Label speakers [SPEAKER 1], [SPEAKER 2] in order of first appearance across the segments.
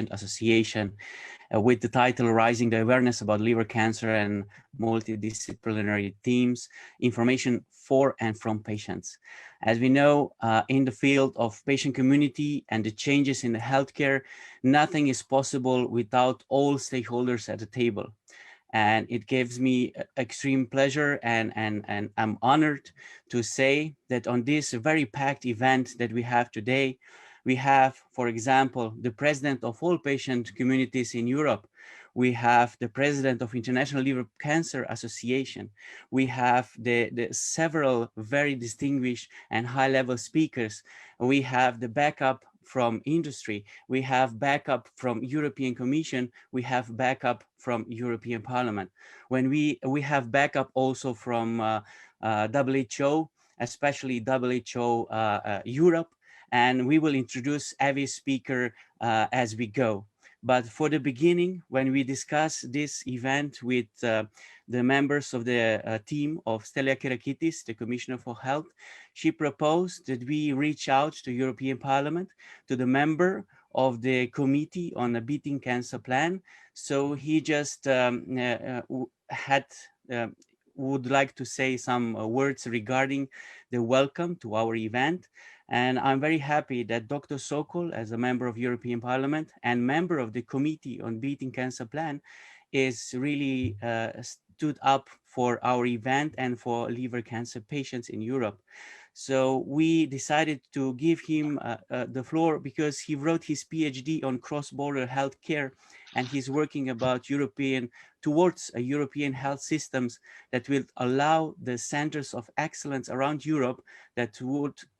[SPEAKER 1] Patient Association with the title Rising the Awareness about Liver Cancer and Multidisciplinary Teams, Information for and from Patients. As we know, in the field of patient community and the changes in the healthcare, nothing is possible without all stakeholders at the table. And it gives me extreme pleasure and I'm honored to say that on this very packed event that we have today, we have, for example, the president of all patient communities in Europe. We have the president of International Liver Cancer Association. We have the several very distinguished and high-level speakers. We have the backup from industry, we have backup from European Commission, we have backup from European Parliament. When we have backup also from WHO, especially WHO Europe, and we will introduce every speaker as we go. But for the beginning, when we discuss this event with the members of the team of Stella Kyriakides, the Commissioner for Health, she proposed that we reach out to European Parliament, to the member of the Committee on the Beating Cancer Plan. So he just would like to say some words regarding the welcome to our event. And I'm very happy that Dr. Sokol, as a member of European Parliament and member of the Committee on Beating Cancer Plan, is really stood up for our event and for liver cancer patients in Europe. So we decided to give him the floor because he wrote his PhD on cross-border healthcare, and he's working about towards a European health systems that will allow the centers of excellence around Europe that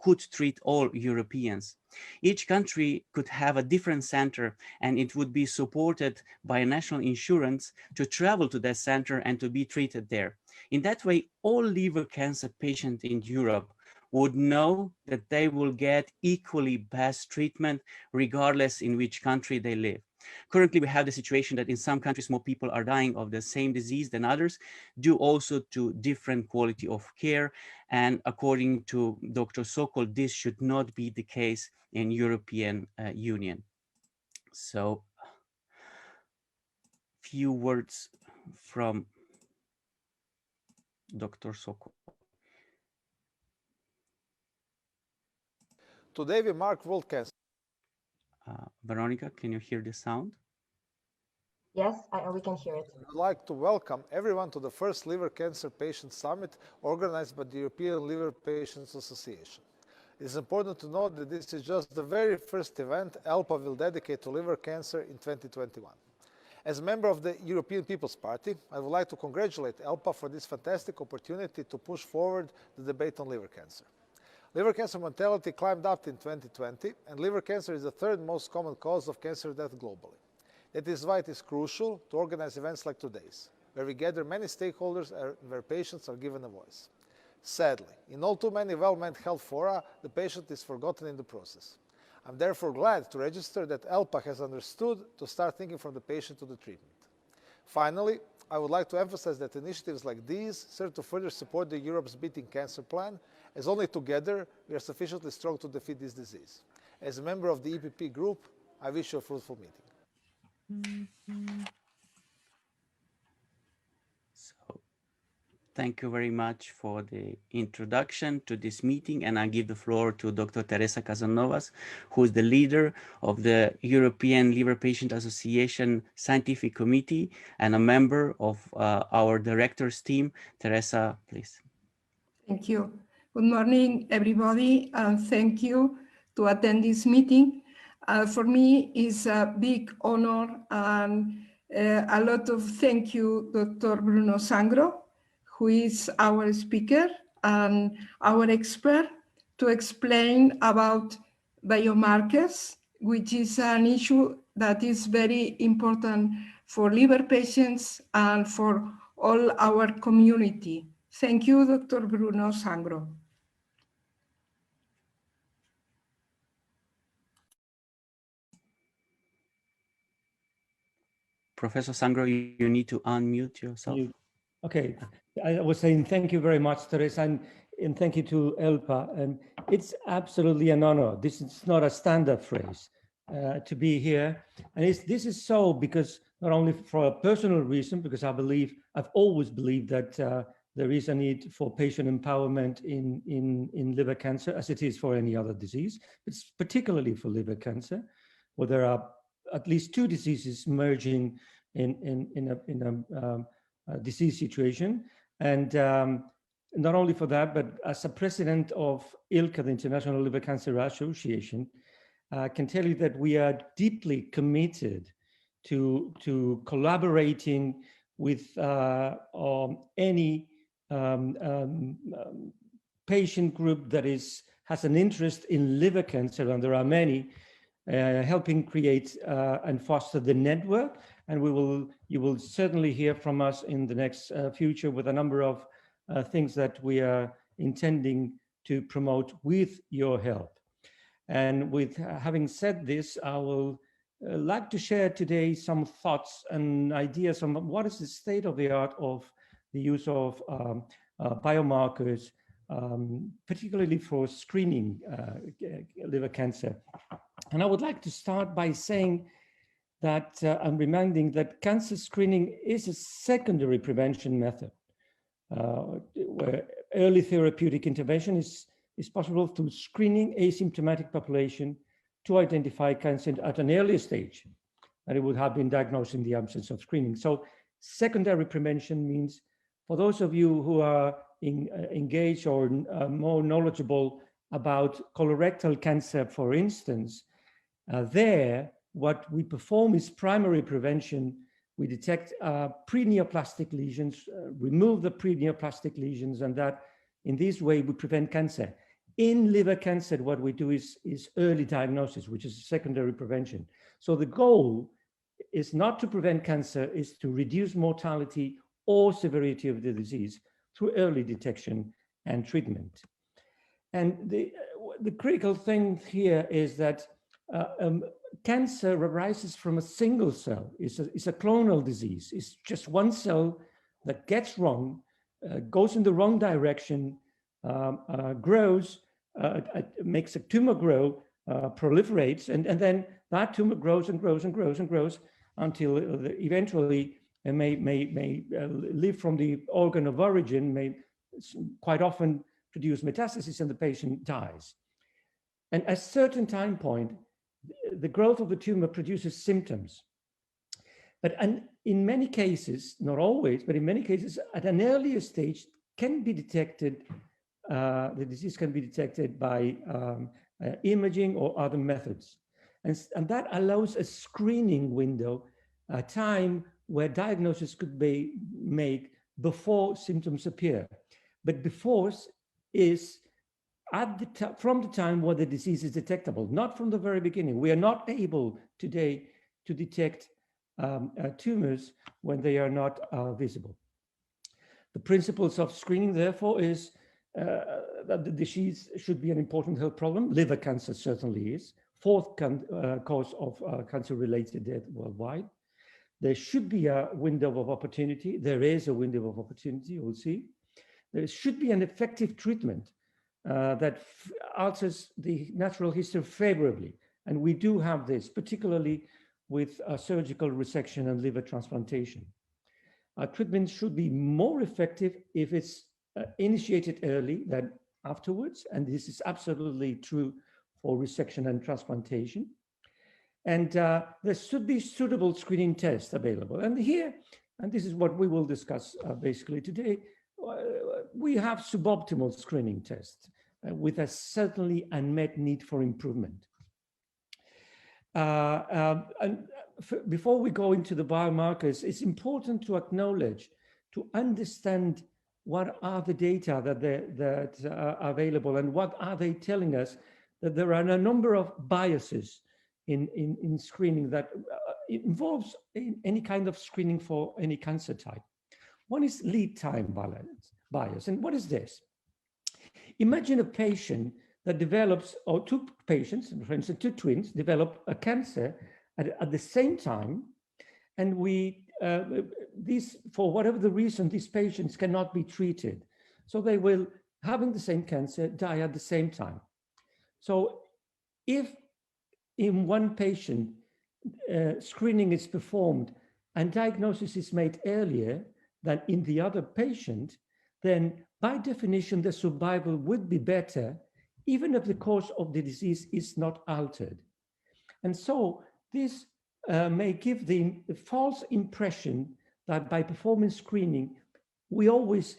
[SPEAKER 1] could treat all Europeans. Each country could have a different center, and it would be supported by a national insurance to travel to that center and to be treated there. In that way, all liver cancer patients in Europe would know that they will get equally best treatment regardless in which country they live. Currently, we have the situation that in some countries, more people are dying of the same disease than others, due also to different quality of care. And according to Dr. Sokol, this should not be the case in European Union. So, few words from Dr. Sokol.
[SPEAKER 2] Today we mark World Cancer.
[SPEAKER 1] Veronica, can you hear the sound?
[SPEAKER 3] Yes, we can hear it.
[SPEAKER 2] I'd like to welcome everyone to the first Liver Cancer Patient Summit organized by the European Liver Patients Association. It is important to note that this is just the very first event ELPA will dedicate to liver cancer in 2021. As a member of the European People's Party, I would like to congratulate ELPA for this fantastic opportunity to push forward the debate on liver cancer. Liver cancer mortality climbed up in 2020, and liver cancer is the third most common cause of cancer death globally. That is why it is crucial to organize events like today's, where we gather many stakeholders and where patients are given a voice. Sadly, in all too many well-meant health fora, the patient is forgotten in the process. I'm therefore glad to register that ELPA has understood to start thinking from the patient to the treatment. Finally, I would like to emphasize that initiatives like these serve to further support the Europe's Beating Cancer Plan, as only together we are sufficiently strong to defeat this disease. As a member of the EPP group, I wish you a fruitful meeting.
[SPEAKER 1] So, thank you very much for the introduction to this meeting, and I give the floor to Dr. Teresa Casanovas, who is the leader of the European Liver Patient Association Scientific Committee and a member of our directors team. Teresa, please.
[SPEAKER 4] Thank you. Good morning, everybody, and thank you to attend this meeting. For me, it's a big honor and a lot of thank you, Dr. Bruno Sangro, who is our speaker and our expert, to explain about biomarkers, which is an issue that is very important for liver patients and for all our community. Thank you, Dr. Bruno Sangro.
[SPEAKER 1] Professor Sangro, you need to unmute yourself.
[SPEAKER 5] Okay, I was saying thank you very much, Teresa, and thank you to ELPA. And it's absolutely an honor. This is not a standard phrase. to be here. And this is so because not only for a personal reason, because I've always believed that there is a need for patient empowerment in liver cancer, as it is for any other disease, but particularly for liver cancer, where there are at least two diseases merging in a disease situation. And not only for that, but as a president of ILCA, the International Liver Cancer Association, I can tell you that we are deeply committed to collaborating with any patient group that has an interest in liver cancer, and there are many, helping create and foster the network. And you will certainly hear from us in the next future with a number of things that we are intending to promote with your help. And with having said this, I will like to share today some thoughts and ideas on what is the state of the art of the use of biomarkers, particularly for screening liver cancer. And I would like to start by saying that I'm reminding that cancer screening is a secondary prevention method, where early therapeutic intervention is possible through screening asymptomatic population to identify cancer at an earlier stage, and it would have been diagnosed in the absence of screening. So secondary prevention means, for those of you who are engaged or more knowledgeable about colorectal cancer, for instance, what we perform is primary prevention. We detect pre-neoplastic lesions, remove the pre-neoplastic lesions, and that in this way we prevent cancer. In liver cancer, what we do is early diagnosis, which is secondary prevention. So the goal is not to prevent cancer, is to reduce mortality or severity of the disease through early detection and treatment. And the critical thing here is that cancer arises from a single cell. It's a clonal disease. It's just one cell that gets wrong, goes in the wrong direction, grows, makes a tumor grow, proliferates, and then that tumor grows and grows and grows and grows until eventually it may live from the organ of origin, may quite often produce metastasis, and the patient dies. And at a certain time point, the growth of the tumor produces symptoms. But in many cases, not always, but in many cases, at an earlier stage, can be detected, the disease can be detected by imaging or other methods. And that allows a screening window, a time where diagnosis could be made before symptoms appear. But before is from the time where the disease is detectable, not from the very beginning. We are not able today to detect tumors when they are not visible. The principles of screening, therefore, is that the disease should be an important health problem. Liver cancer certainly is. Fourth cause of cancer-related death worldwide. There should be a window of opportunity. There is a window of opportunity, we'll see. There should be an effective treatment that alters the natural history favorably. And we do have this, particularly with surgical resection and liver transplantation. Treatment should be more effective if it's initiated early than afterwards. And this is absolutely true for resection and transplantation. And there should be suitable screening tests available. And here, and this is what we will discuss basically today, we have suboptimal screening tests with a certainly unmet need for improvement. Before we go into the biomarkers, it's important to acknowledge, to understand what are the data that are available and what are they telling us, that there are a number of biases in screening that involves any kind of screening for any cancer type. One is lead time bias. And what is this? Imagine a patient that develops, or two patients, for instance, two twins, develop a cancer at the same time. And for whatever the reason, these patients cannot be treated. So they will, having the same cancer, die at the same time. So if in one patient screening is performed and diagnosis is made earlier than in the other patient, then by definition, the survival would be better, even if the course of the disease is not altered. And so this may give the false impression that by performing screening, we always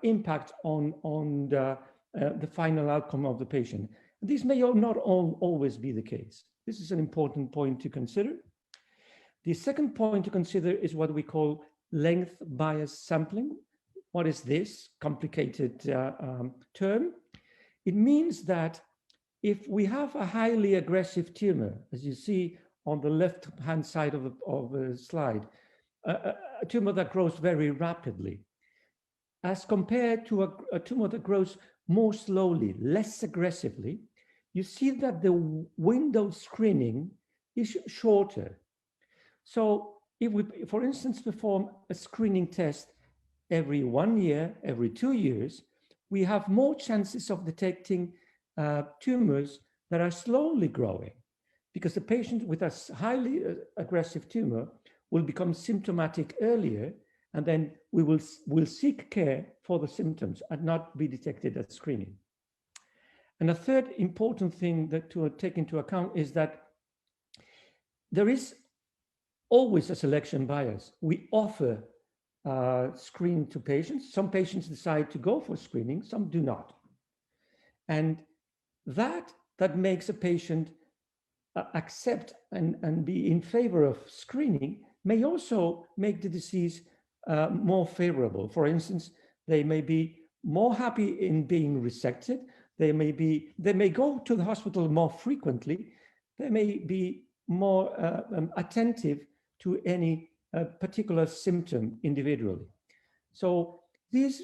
[SPEAKER 5] impact on the final outcome of the patient. This may not always be the case. This is an important point to consider. The second point to consider is what we call length bias sampling. What is this complicated term? It means that if we have a highly aggressive tumor, as you see on the left-hand side of the slide, a tumor that grows very rapidly, as compared to a tumor that grows more slowly, less aggressively, you see that the window screening is shorter. So if we, for instance, perform a screening test every 1 year, every 2 years, we have more chances of detecting tumors that are slowly growing, because the patient with a highly aggressive tumor will become symptomatic earlier, and then we will seek care for the symptoms and not be detected at screening. And a third important thing that to take into account is that there is always a selection bias. We offer screening to patients. Some patients decide to go for screening, some do not. And that makes a patient accept and be in favor of screening may also make the disease more favorable. For instance, they may be more happy in being resected. They may go to the hospital more frequently. They may be more attentive to any particular symptom individually. So with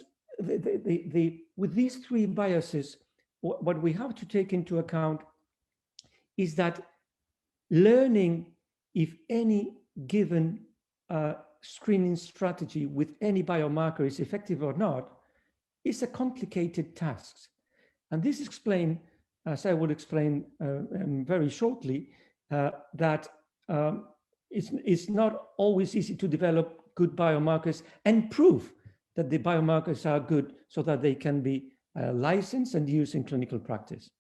[SPEAKER 5] these three biases, what we have to take into account is that learning if any given screening strategy with any biomarker is effective or not is a complicated task. And this explains, as I will explain very shortly, that it's not always easy to develop good biomarkers and prove that the biomarkers are good so that they can be licensed and used in clinical practice.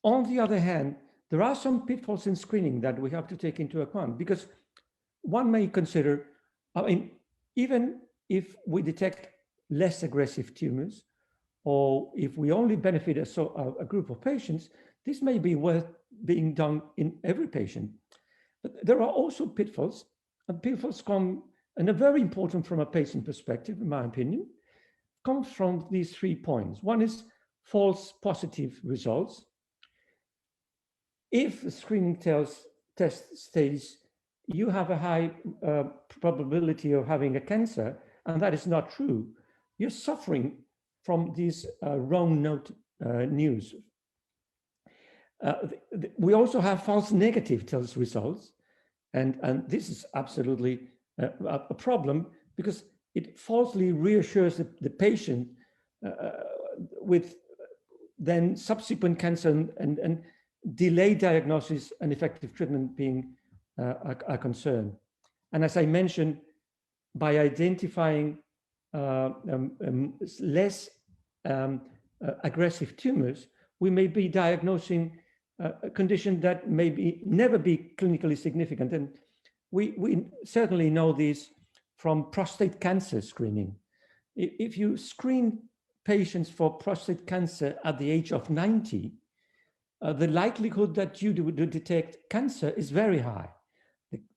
[SPEAKER 5] On the other hand, there are some pitfalls in screening that we have to take into account, because one may consider, I mean, even if we detect less aggressive tumors, or if we only benefit a group of patients, this may be worth being done in every patient. But there are also pitfalls, and pitfalls come, and are very important from a patient perspective, in my opinion, comes from these 3 points. One is false positive results. If the screening test states you have a high probability of having a cancer, and that is not true, you're suffering from these wrong news. We also have false negative test results, and this is absolutely a problem, because it falsely reassures the patient with then subsequent cancer and delayed diagnosis and effective treatment being a concern. And as I mentioned, by identifying less aggressive tumors, we may be diagnosing a condition that may never be clinically significant. And we certainly know this from prostate cancer screening. If you screen patients for prostate cancer at the age of 90, the likelihood that you do detect cancer is very high.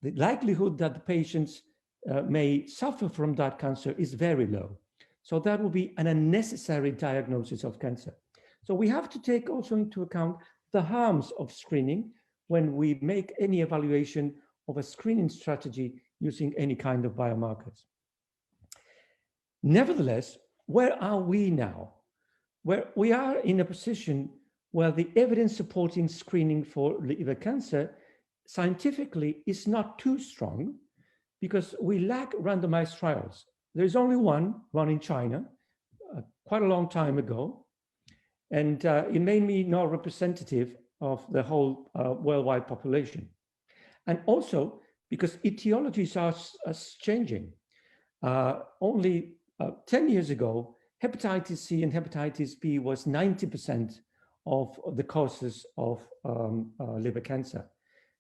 [SPEAKER 5] The likelihood that the patients may suffer from that cancer is very low. So that will be an unnecessary diagnosis of cancer. So we have to take also into account the harms of screening when we make any evaluation of a screening strategy using any kind of biomarkers. Nevertheless, where are we now? Where we are in a position where the evidence supporting screening for liver cancer scientifically is not too strong, because we lack randomized trials. There's only one in China, quite a long time ago, and it may be not representative of the whole worldwide population. And also because etiologies are changing. Only 10 years ago, hepatitis C and hepatitis B was 90% of the causes of liver cancer.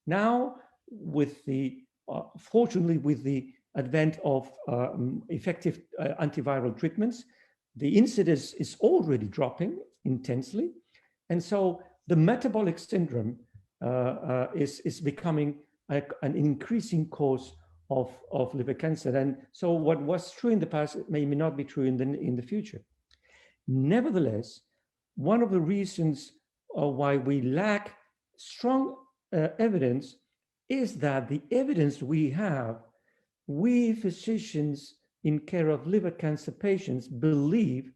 [SPEAKER 5] Now, with the fortunately with the advent of effective antiviral treatments, the incidence is already dropping intensely, and so the metabolic syndrome is becoming an increasing cause of liver cancer. And so what was true in the past may not be true in the future. Nevertheless, one of the reasons why we lack strong evidence is that the evidence we physicians in care of liver cancer patients believe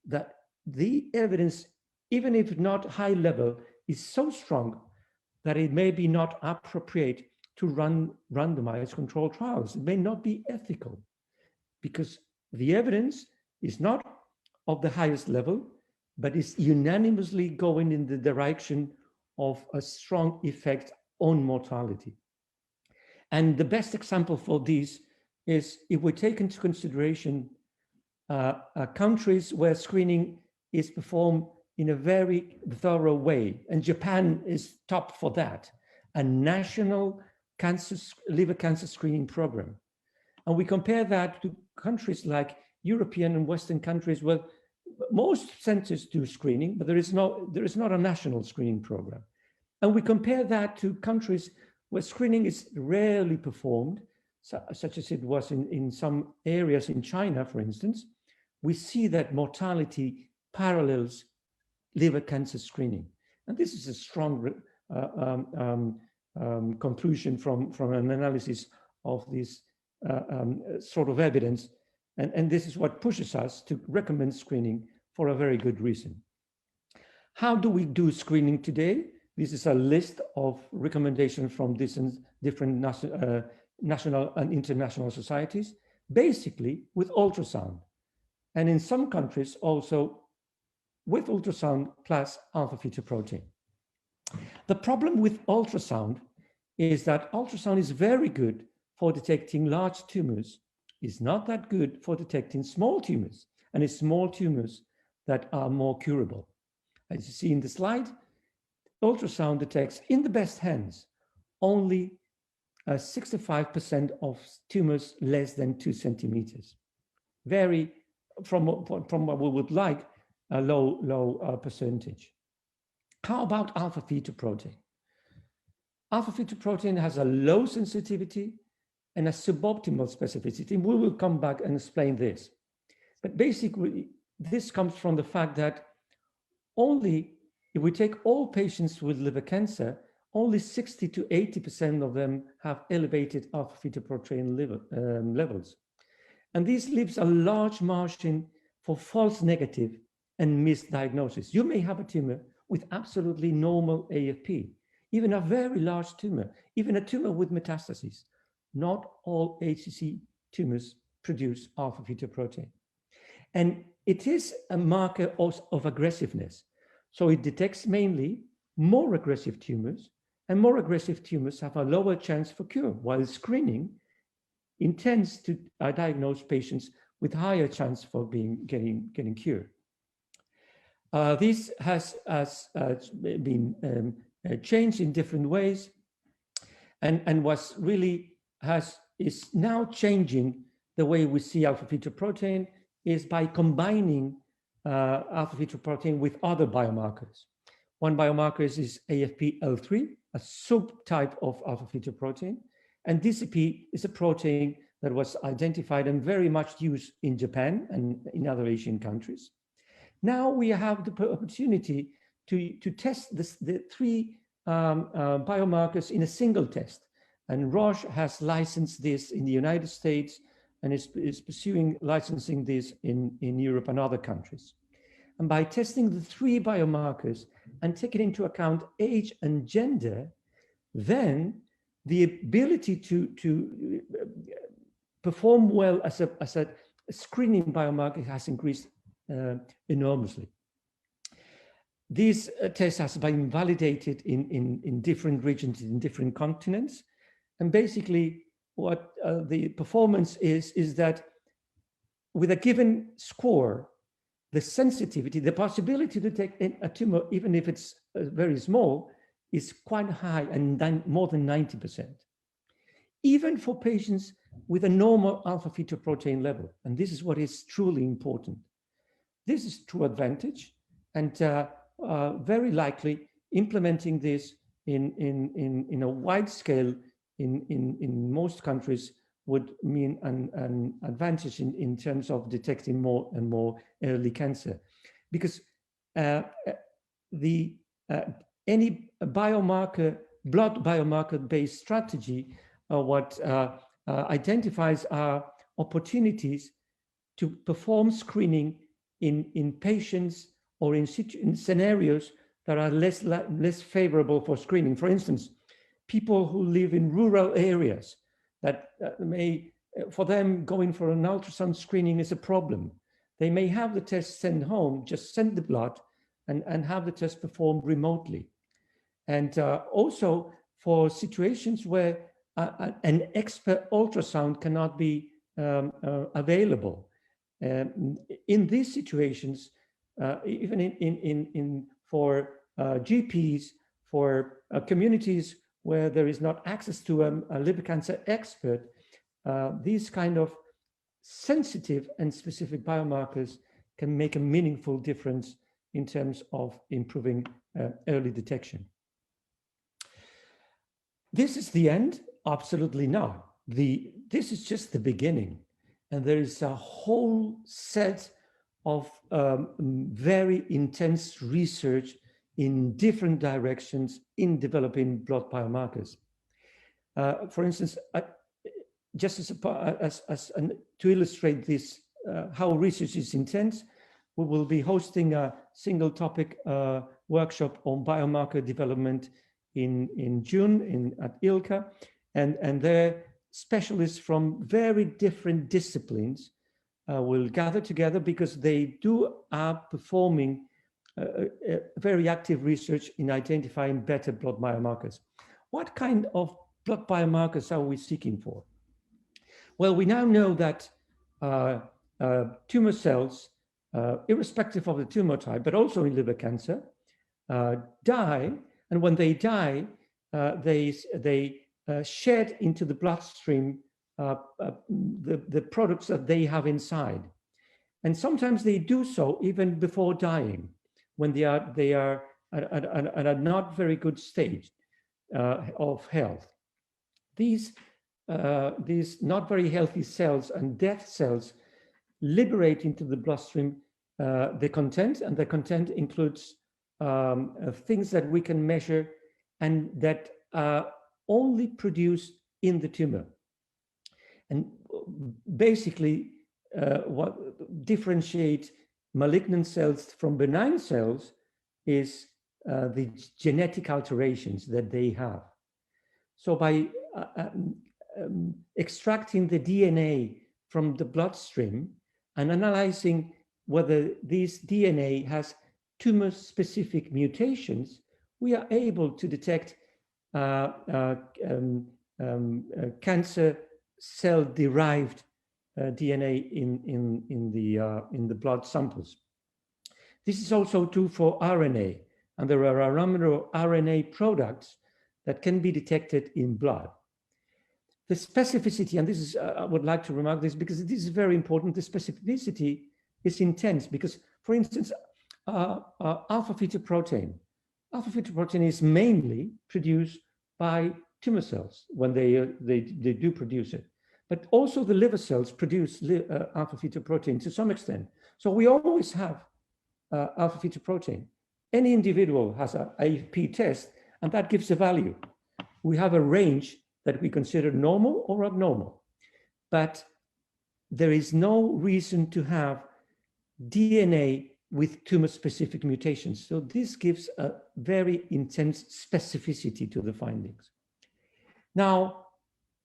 [SPEAKER 5] that the evidence, even if not high level, is so strong that it may be not appropriate to run randomized controlled trials. It may not be ethical because the evidence is not of the highest level, but is unanimously going in the direction of a strong effect on mortality. And the best example for this is if we take into consideration countries where screening is performed in a very thorough way, and Japan is top for that, a national liver cancer screening program. And we compare that to countries like European and Western countries where most centers do screening, but there is not a national screening program. And we compare that to countries where screening is rarely performed, such as it was in some areas in China, for instance. We see that mortality parallels liver cancer screening. And this is a strong conclusion from an analysis of this sort of evidence. And this is what pushes us to recommend screening for a very good reason. How do we do screening today? This is a list of recommendations from different national and international societies, basically with ultrasound. And in some countries also with ultrasound plus alpha-fetoprotein. The problem with ultrasound is that ultrasound is very good for detecting large tumors. It's not that good for detecting small tumors, and it's small tumors that are more curable. As you see in the slide, ultrasound detects, in the best hands, only 65% of tumors less than 2 centimeters. Very, from what we would like, a low percentage. How about alpha-fetoprotein? Alpha-fetoprotein has a low sensitivity and a suboptimal specificity. We will come back and explain this. But basically, this comes from the fact that only if we take all patients with liver cancer, only 60 to 80% of them have elevated alpha-fetoprotein levels. And this leaves a large margin for false negative and misdiagnosis. You may have a tumor with absolutely normal AFP, even a very large tumor, even a tumor with metastases. Not all HCC tumors produce alpha-fetoprotein. And it is a marker of aggressiveness. So it detects mainly more aggressive tumors, and more aggressive tumors have a lower chance for cure, while screening intends to diagnose patients with higher chance for getting cured. This has been changed in different ways, and was really is now changing the way we see alpha-fetoprotein is by combining alpha-fetoprotein with other biomarkers. One biomarker is AFP-L3, a subtype of alpha-fetoprotein, and DCP is a protein that was identified and very much used in Japan and in other Asian countries. Now we have the opportunity to test the three biomarkers in a single test. And Roche has licensed this in the United States and is pursuing licensing this in Europe and other countries. And by testing the three biomarkers and taking into account age and gender, then the ability to perform well as a screening biomarker has increased enormously. This test has been validated in different regions, in different continents. And basically what the performance is that with a given score, the sensitivity, the possibility to detect a tumor, even if it's very small, is quite high, and more than 90%. Even for patients with a normal alpha-fetoprotein level. And this is what is truly important. This is true advantage, and very likely implementing this in a wide scale in most countries would mean an advantage in terms of detecting more and more early cancer, because any biomarker, blood biomarker-based strategy, what identifies our opportunities to perform screening in patients or in scenarios that are less favorable for screening. For instance, people who live in rural areas that for them, going for an ultrasound screening is a problem. They may have the test sent home, just send the blood and have the test performed remotely. And also for situations where an expert ultrasound cannot be available. In these situations, even for GPs, for communities where there is not access to a liver cancer expert, these kind of sensitive and specific biomarkers can make a meaningful difference in terms of improving early detection. This is the end? Absolutely not. This is just the beginning. And there is a whole set of very intense research in different directions in developing blood biomarkers. For instance, just to illustrate this, how research is intense, we will be hosting a single topic workshop on biomarker development in June at ILCA, and there specialists from very different disciplines will gather together because they are performing very active research in identifying better blood biomarkers. What kind of blood biomarkers are we seeking for? Well, we now know that tumor cells, irrespective of the tumor type, but also in liver cancer, die, and when they die, they shed into the bloodstream the products that they have inside. And sometimes they do so even before dying, when they are at a not very good stage of health. These not very healthy cells and death cells liberate into the bloodstream the content, and the content includes things that we can measure and that are only produced in the tumor. And basically, what differentiates malignant cells from benign cells is the genetic alterations that they have. So by extracting the DNA from the bloodstream and analyzing whether this DNA has tumor-specific mutations, we are able to detect cancer cell-derived DNA in the blood samples. This is also true for RNA, and there are a number of RNA products that can be detected in blood. The specificity, and this is, I would like to remark this because this is very important, the specificity is intense because, for instance, alpha-fetoprotein. Alpha-fetoprotein is mainly produced by tumor cells when they do produce it. But also the liver cells produce alpha-fetoprotein to some extent. So we always have alpha-fetoprotein. Any individual has an AFP test, and that gives a value. We have a range that we consider normal or abnormal. But there is no reason to have DNA with tumor-specific mutations. So this gives a very intense specificity to the findings. Now,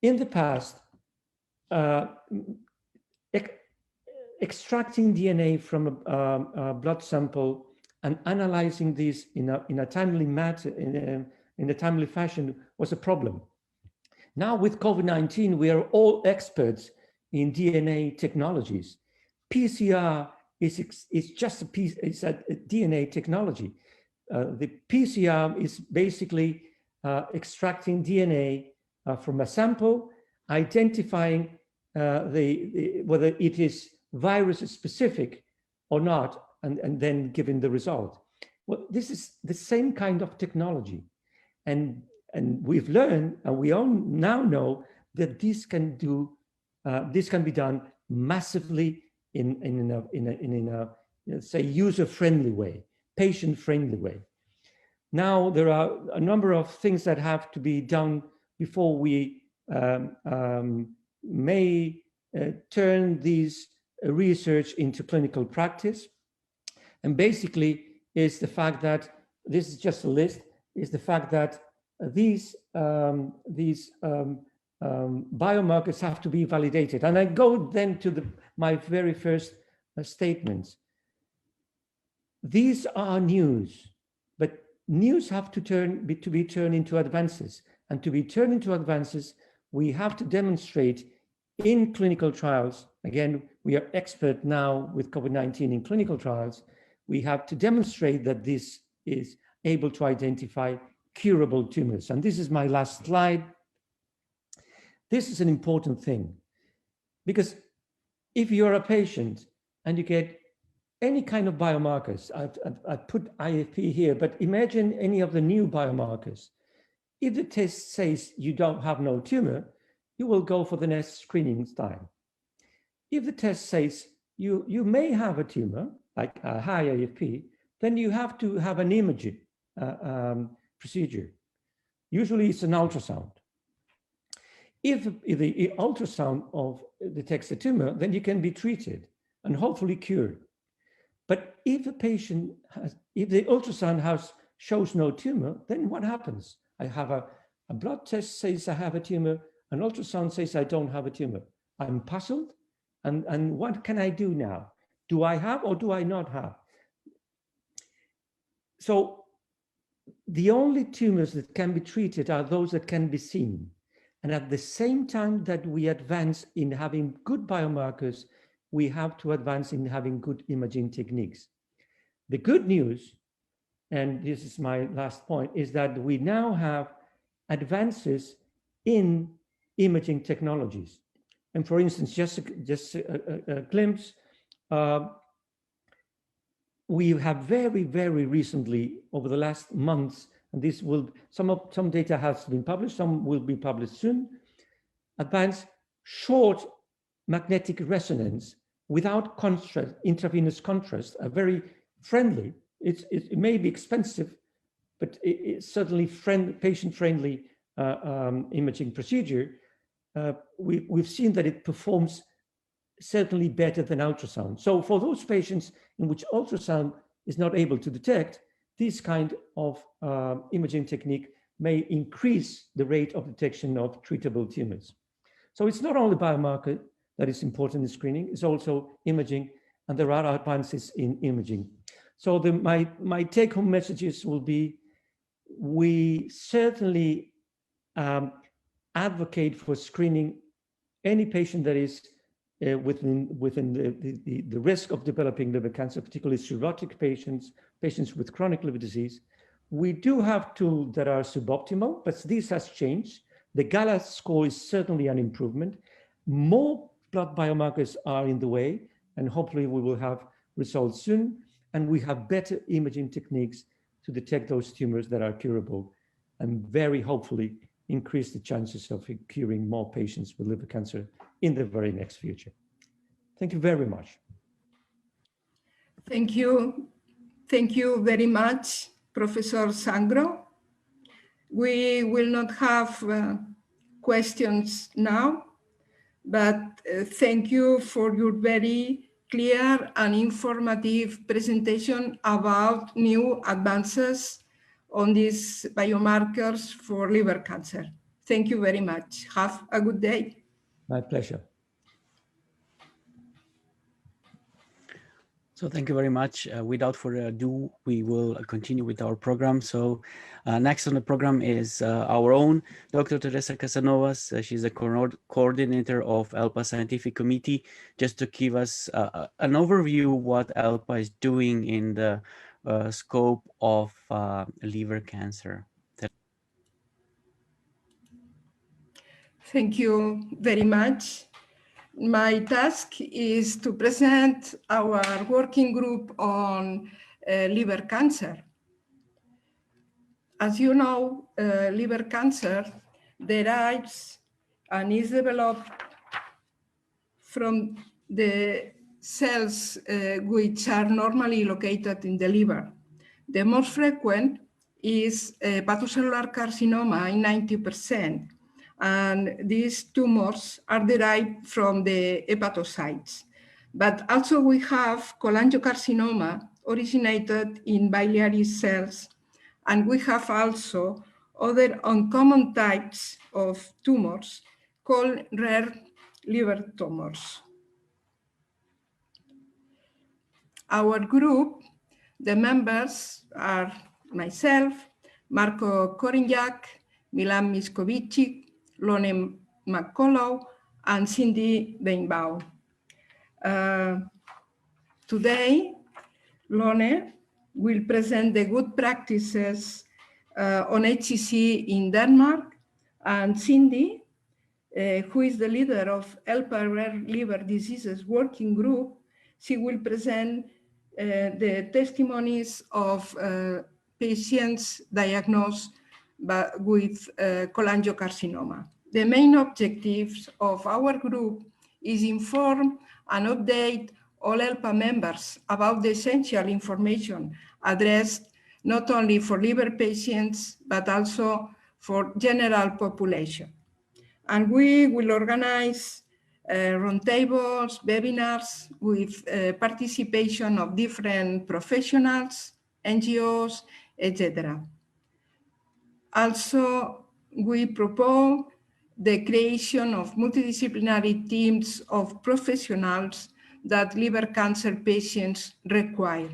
[SPEAKER 5] in the past, extracting DNA from a blood sample and analyzing this in a timely matter, in a timely fashion was a problem. Now with COVID-19, we are all experts in DNA technologies. PCR is just a piece, it's a DNA technology. The PCR is basically extracting DNA from a sample, identifying whether it is virus specific or not, and then giving the result. Well, this is the same kind of technology. And we've learned, and we all now know that this can be done massively in a let's say, user-friendly way, patient-friendly way. Now, there are a number of things that have to be done before we may turn these research into clinical practice. And basically is the fact that, this is just a list, is the fact that these biomarkers have to be validated. And I go then to my very first statements. These are news, but news have to be turned into advances. And to be turned into advances, we have to demonstrate in clinical trials. Again, we are expert now with COVID-19 in clinical trials. We have to demonstrate that this is able to identify curable tumors. And this is my last slide. This is an important thing, because if you're a patient and you get any kind of biomarkers, I've put IFP here, but imagine any of the new biomarkers. If the test says you don't have no tumor, you will go for the next screening time. If the test says you may have a tumor, like a high IFP, then you have to have an imaging procedure. Usually it's an ultrasound. If the ultrasound detects a tumor, then you can be treated and hopefully cured. But if if the ultrasound shows no tumor, then what happens? I have a blood test says I have a tumor, an ultrasound says I don't have a tumor. I'm puzzled, and what can I do now? Do I have or do I not have? So the only tumors that can be treated are those that can be seen. And at the same time that we advance in having good biomarkers, we have to advance in having good imaging techniques. The good news, and this is my last point, is that we now have advances in imaging technologies. And for instance, just a glimpse, we have very, very recently, over the last months, and this will, some data has been published, some will be published soon, advanced short magnetic resonance without contrast, intravenous contrast, a very friendly, it may be expensive, but it's certainly patient-friendly imaging procedure. We've seen that it performs certainly better than ultrasound. So for those patients in which ultrasound is not able to detect, this kind of imaging technique may increase the rate of detection of treatable tumors. So it's not only biomarker that is important in screening, it's also imaging, and there are advances in imaging. So my take-home messages will be, we certainly advocate for screening any patient that is within the risk of developing liver cancer, particularly cirrhotic patients with chronic liver disease. We do have tools that are suboptimal, but this has changed. The GALA score is certainly an improvement. More blood biomarkers are in the way, and hopefully we will have results soon. And we have better imaging techniques to detect those tumors that are curable, and very hopefully increase the chances of curing more patients with liver cancer in the very next future. Thank you very much.
[SPEAKER 4] Thank you. Thank you very much, Professor Sangro. We will not have questions now, but thank you for your very clear and informative presentation about new advances on these biomarkers for liver cancer. Thank you very much. Have a good day.
[SPEAKER 5] My pleasure.
[SPEAKER 1] So thank you very much. Without further ado, we will continue with our program. So next on the program is our own Dr. Teresa Casanovas. She's the coordinator of ELPA Scientific Committee, just to give us an overview what ELPA is doing in the scope of liver cancer.
[SPEAKER 4] Thank you very much. My task is to present our working group on liver cancer. As you know, liver cancer derives and is developed from the cells which are normally located in the liver. The most frequent is hepatocellular carcinoma in 90%. And these tumors are derived from the hepatocytes. But also we have cholangiocarcinoma originated in biliary cells. And we have also other uncommon types of tumors called rare liver tumors. Our group, the members are myself, Marco Korinjak, Milan Miskovici, Lone McCullough, and Cindy Weinbaum. Today, Lone will present the good practices on HCC in Denmark, and Cindy, who is the leader of ELPA Rare Liver Diseases Working Group, she will present the testimonies of patients diagnosed with cholangiocarcinoma. The main objectives of our group is inform and update all ELPA members about the essential information addressed not only for liver patients, but also for general population. And we will organize roundtables, webinars with participation of different professionals, NGOs, etc. Also, we propose the creation of multidisciplinary teams of professionals that liver cancer patients require.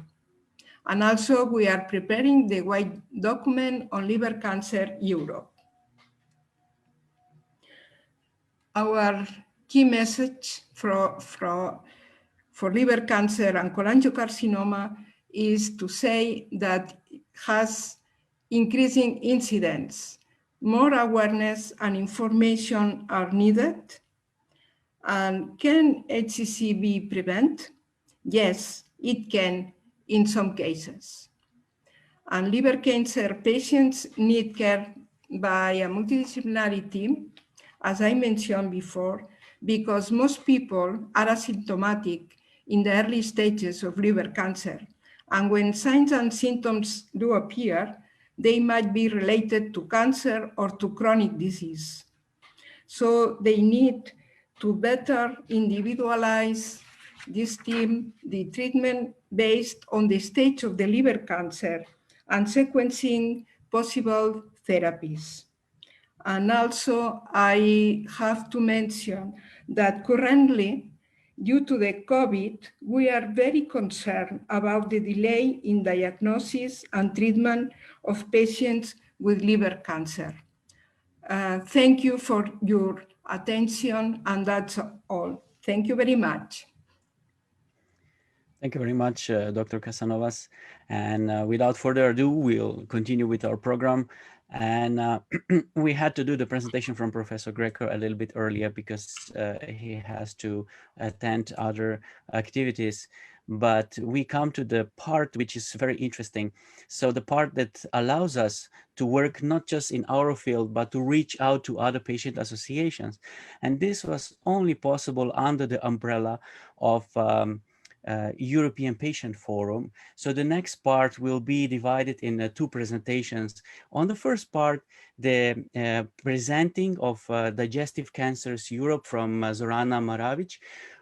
[SPEAKER 4] And also, we are preparing the white document on liver cancer Europe. Our key message for liver cancer and cholangiocarcinoma is to say that it has increasing incidence. More awareness and information are needed. And can HCC be prevented? Yes, it can in some cases. And liver cancer patients need care by a multidisciplinary team, as I mentioned before, because most people are asymptomatic in the early stages of liver cancer. And when signs and symptoms do appear, they might be related to cancer or to chronic disease. So they need to better individualize this team, the treatment based on the stage of the liver cancer and sequencing possible therapies. And also, I have to mention that currently, due to the COVID, we are very concerned about the delay in diagnosis and treatment of patients with liver cancer. Thank you for your attention, and that's all. Thank you very much.
[SPEAKER 1] Thank you very much, Dr. Casanovas. And without further ado, we'll continue with our program. And we had to do the presentation from Professor Greco a little bit earlier because he has to attend other activities. But we come to the part which is very interesting. So the part that allows us to work not just in our field, but to reach out to other patient associations. And this was only possible under the umbrella of European Patient Forum. So the next part will be divided in two presentations. On the first part, the presenting of Digestive Cancers Europe from Zorana Maravic,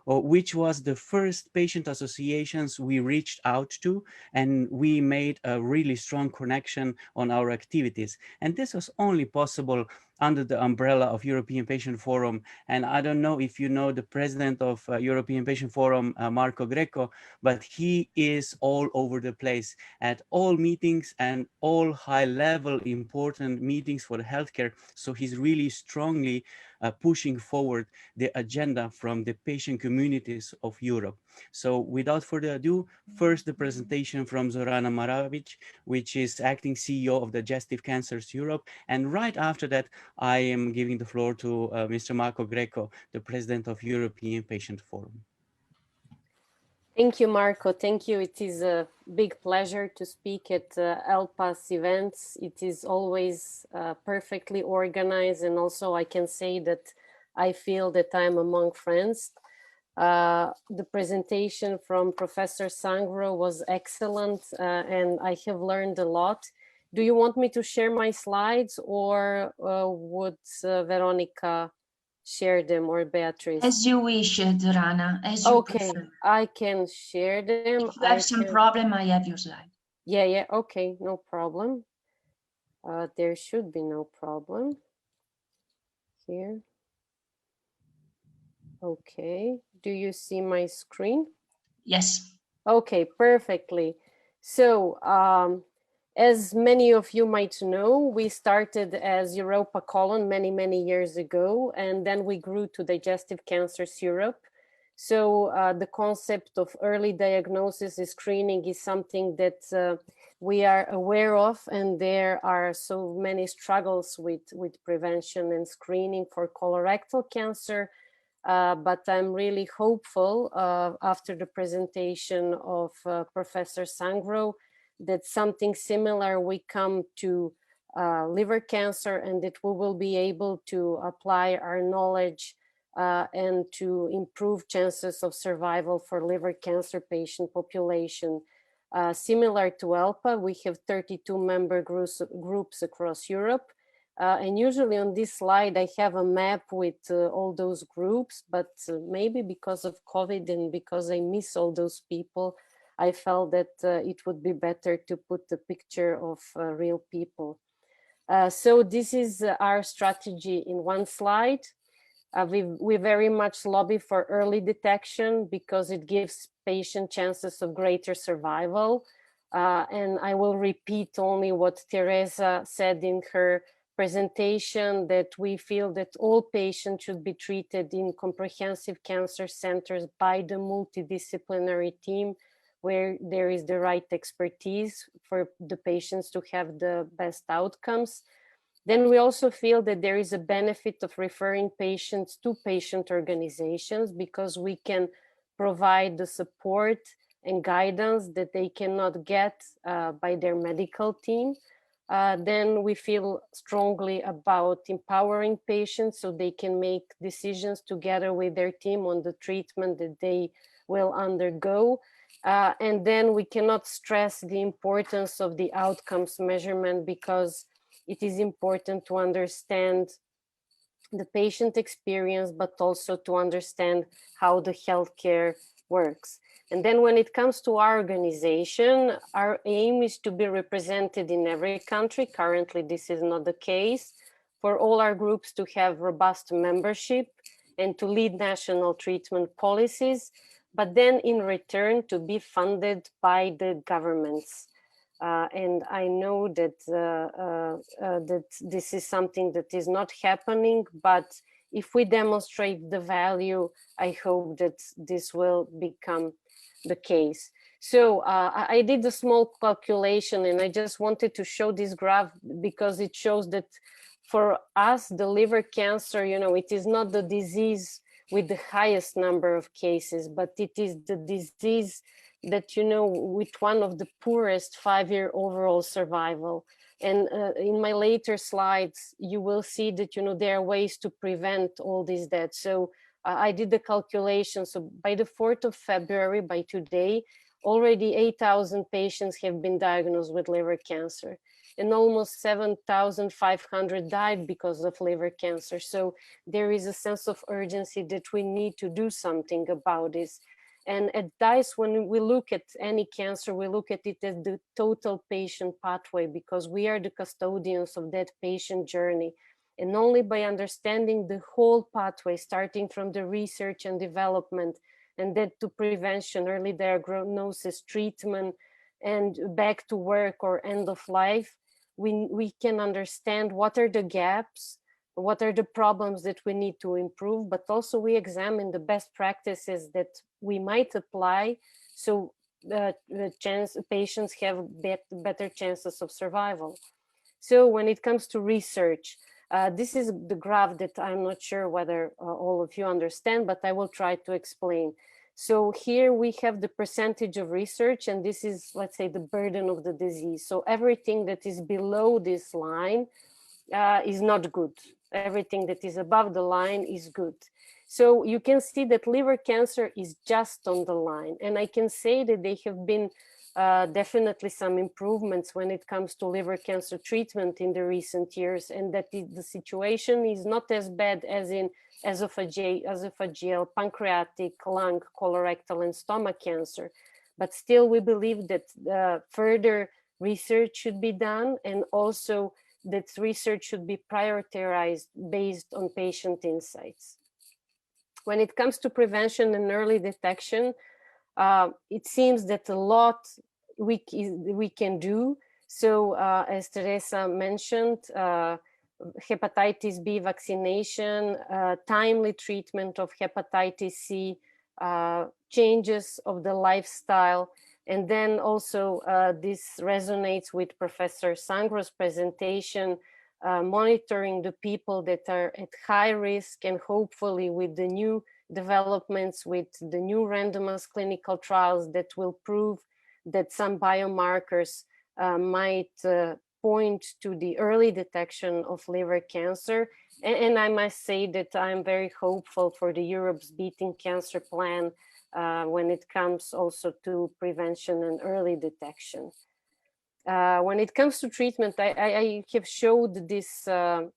[SPEAKER 1] which was the first patient associations we reached out to, and we made a really strong connection on our activities. And this was only possible under the umbrella of European Patient Forum. And I don't know if you know the president of European Patient Forum, Marco Greco, but he is all over the place at all meetings and all high-level important meetings for the healthcare. So he's really strongly pushing forward the agenda from the patient communities of Europe. So without further ado, first the presentation from Zorana Maravic, which is acting CEO of Digestive Cancers Europe. And right after that, I am giving the floor to Mr. Marco Greco, the president of European Patient Forum.
[SPEAKER 6] Thank you, Marco. Thank you. It is a big pleasure to speak at ELPA's events. It is always perfectly organized. And also I can say that I feel that I'm among friends. The presentation from Professor Sangro was excellent and I have learned a lot. Do you want me to share my slides or would Veronica share them, or Beatrice?
[SPEAKER 7] As you wish, Zorana, as you
[SPEAKER 6] Okay,
[SPEAKER 7] prefer.
[SPEAKER 6] I can share them.
[SPEAKER 7] If you have some problem, I have your slide.
[SPEAKER 6] Yeah, okay, no problem. There should be no problem here. Okay, do you see my screen?
[SPEAKER 7] Yes.
[SPEAKER 6] Okay, perfectly. So, as many of you might know, we started as Europa Colon many years ago, and then we grew to Digestive Cancers Europe. So the concept of early diagnosis and screening is something that we are aware of, and there are so many struggles with prevention and screening for colorectal cancer. But I'm really hopeful after the presentation of Professor Sangro that something similar we come to liver cancer, and that we will be able to apply our knowledge and to improve chances of survival for liver cancer patient population. Similar to ELPA, we have 32 member groups across Europe. And usually on this slide, I have a map with all those groups, but maybe because of COVID and because I miss all those people, I felt that it would be better to put the picture of real people. So this is our strategy in one slide. We very much lobby for early detection because it gives patient chances of greater survival. And I will repeat only what Teresa said in her presentation, that we feel that all patients should be treated in comprehensive cancer centers by the multidisciplinary team, where there is the right expertise for the patients to have the best outcomes. Then we also feel that there is a benefit of referring patients to patient organizations, because we can provide the support and guidance that they cannot get by their medical team. Then we feel strongly about empowering patients so they can make decisions together with their team on the treatment that they will undergo. And then we cannot stress the importance of the outcomes measurement, because it is important to understand the patient experience, but also to understand how the healthcare works. And then when it comes to our organization, our aim is to be represented in every country. Currently, this is not the case. For all our groups to have robust membership and to lead national treatment policies, but then in return to be funded by the governments. And I know that, that this is something that is not happening, but if we demonstrate the value, I hope that this will become the case. So I did a small calculation, and I just wanted to show this graph because it shows that for us, the liver cancer, it is not the disease with the highest number of cases, but it is the disease that, with one of the poorest 5-year overall survival. And in my later slides, you will see that, there are ways to prevent all these deaths. So I did the calculation. So by the 4th of February, by today, already 8,000 patients have been diagnosed with liver cancer, and almost 7,500 died because of liver cancer. So there is a sense of urgency that we need to do something about this. And at DICE, when we look at any cancer, we look at it as the total patient pathway, because we are the custodians of that patient journey. And only by understanding the whole pathway, starting from the research and development, and then to prevention, early diagnosis, treatment, and back to work or end of life, we can understand what are the gaps, what are the problems that we need to improve, but also we examine the best practices that we might apply, so the patients have better chances of survival. So when it comes to research, this is the graph that I'm not sure whether all of you understand, but I will try to explain. So here we have the percentage of research, and this is, let's say, the burden of the disease. So everything that is below this line is not good. Everything that is above the line is good. So you can see that liver cancer is just on the line. And I can say that there have been definitely some improvements when it comes to liver cancer treatment in the recent years, and that the situation is not as bad as in esophageal, pancreatic, lung, colorectal, and stomach cancer. But still, we believe that further research should be done, and also that research should be prioritized based on patient insights. When it comes to prevention and early detection, it seems that a lot we can do. So as Teresa mentioned, hepatitis B vaccination, timely treatment of hepatitis C, changes of the lifestyle, and then also this resonates with Professor Sangro's presentation, monitoring the people that are at high risk, and hopefully with the new developments, with the new randomized clinical trials that will prove that some biomarkers might point to the early detection of liver cancer. And I must say that I'm very hopeful for the Europe's Beating Cancer plan when it comes also to prevention and early detection. When it comes to treatment, I have showed this,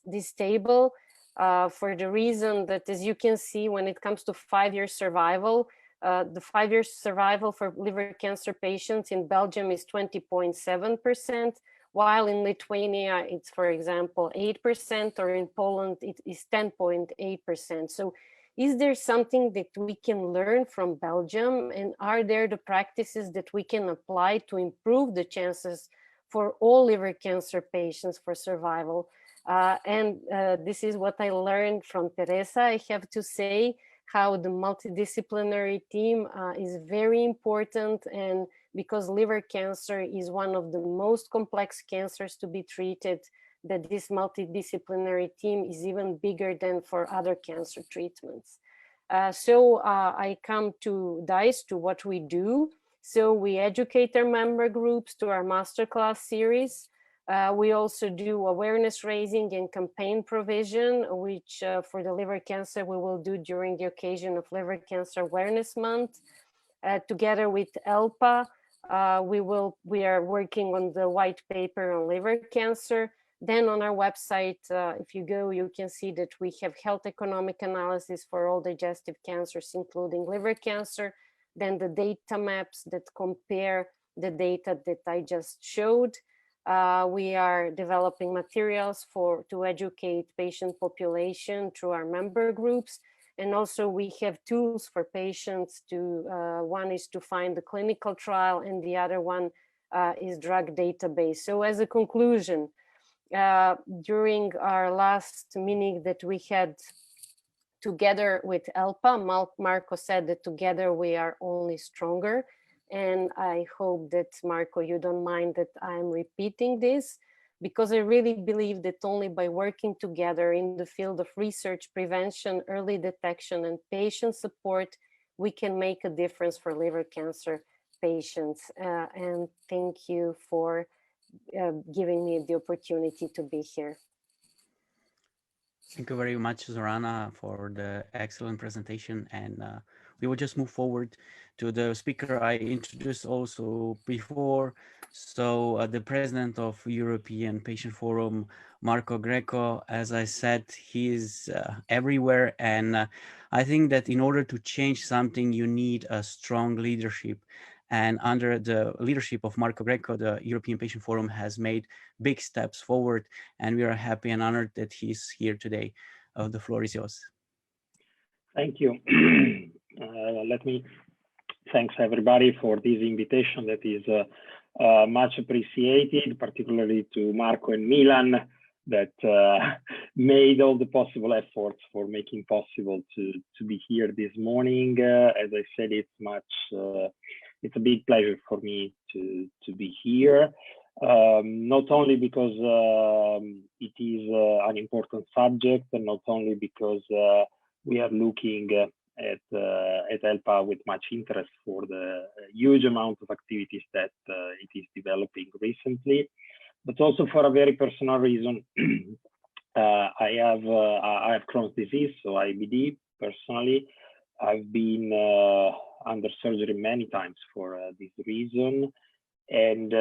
[SPEAKER 6] this table for the reason that, as you can see, when it comes to 5-year survival, the 5-year survival for liver cancer patients in Belgium is 20.7%, while in Lithuania it's, for example, 8%, or in Poland it is 10.8%. So is there something that we can learn from Belgium, and are there the practices that we can apply to improve the chances for all liver cancer patients for survival? This is what I learned from Teresa. I have to say how the multidisciplinary team is very important, and because liver cancer is one of the most complex cancers to be treated, that this multidisciplinary team is even bigger than for other cancer treatments. So I come to DICE, to what we do. So we educate our member groups to our masterclass series. We also do awareness raising and campaign provision, which for the liver cancer we will do during the occasion of Liver Cancer Awareness Month. Together with ELPA, we are working on the white paper on liver cancer. Then on our website, if you go, you can see that we have health economic analysis for all digestive cancers, including liver cancer. Then the data maps that compare the data that I just showed. We are developing materials to educate patient population through our member groups. And also we have tools for patients to, one is to find the clinical trial, and the other one is drug database. So as a conclusion, during our last meeting that we had together with ELPA, Marco said that together we are only stronger. And I hope that, Marco, you don't mind that I'm repeating this, because I really believe that only by working together in the field of research, prevention, early detection, and patient support, we can make a difference for liver cancer patients. And thank you for giving me the opportunity to be here.
[SPEAKER 1] Thank you very much, Zorana, for the excellent presentation. And we will just move forward to the speaker I introduced also before. So the president of European Patient Forum, Marco Greco, as I said, he is everywhere. And I think that in order to change something, you need a strong leadership. And under the leadership of Marco Greco, the European Patient Forum has made big steps forward, and we are happy and honored that he's here today. The floor is yours.
[SPEAKER 8] Thank you. Let me thanks everybody for this invitation that is much appreciated, particularly to Marco and Milan that made all the possible efforts for making possible to be here this morning. As I said, it's a big pleasure for me to be here, not only because it is an important subject, and not only because we are looking at ELPA with much interest for the huge amount of activities that it is developing recently, but also for a very personal reason. I have Crohn's disease, so IBD. Personally, I've been under surgery many times for this reason, and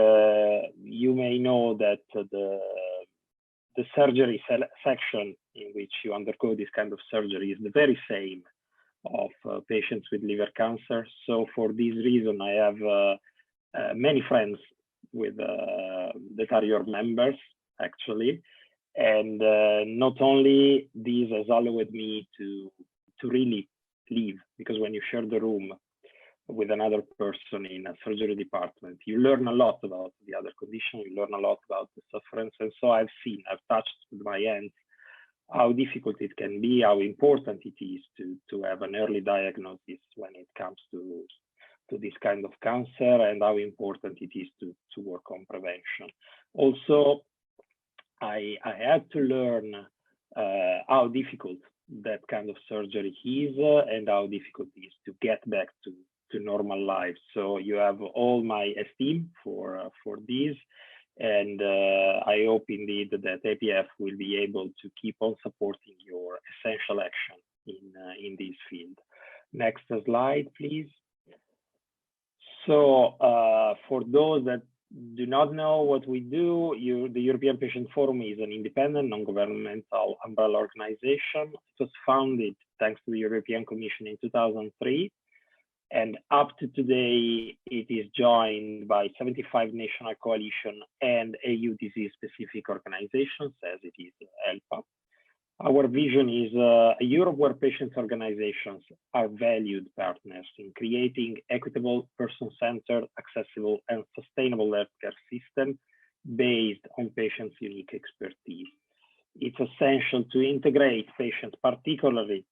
[SPEAKER 8] you may know that the surgery section in which you undergo this kind of surgery is the very same of patients with liver cancer. So for this reason, I have many friends with that are your members, actually. And not only this has allowed me to really live, because when you share the room with another person in a surgery department, you learn a lot about the other condition, you learn a lot about the sufferance. And so I've touched with my hands how difficult it can be, how important it is to have an early diagnosis when it comes to this kind of cancer, and how important it is to work on prevention. Also, I had to learn how difficult that kind of surgery is, and how difficult it is to get back to normal life. So you have all my esteem for this, and I hope indeed that APF will be able to keep on supporting your essential action in this field. Next slide, please. So for those that do not know what we do, the European Patient Forum is an independent, non-governmental umbrella organization. It was founded thanks to the European Commission in 2003. And up to today, it is joined by 75 national coalition and EU disease-specific organizations, as it is ELPA. Our vision is a Europe where patients' organizations are valued partners in creating equitable, person-centered, accessible, and sustainable healthcare system based on patients' unique expertise. It's essential to integrate patients, particularly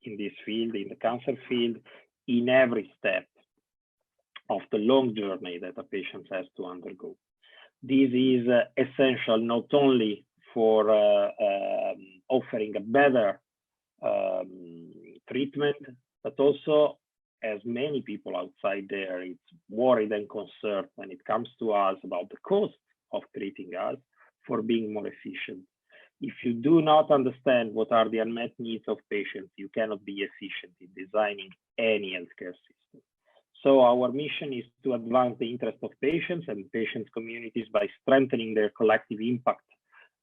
[SPEAKER 8] in this field, in the cancer field, in every step of the long journey that a patient has to undergo. This is essential not only for offering a better treatment, but also, as many people outside there, it's worried and concerned when it comes to us about the cost of treating us, for being more efficient. If you do not understand what are the unmet needs of patients, you cannot be efficient in designing any healthcare system. So our mission is to advance the interest of patients and patients' communities by strengthening their collective impact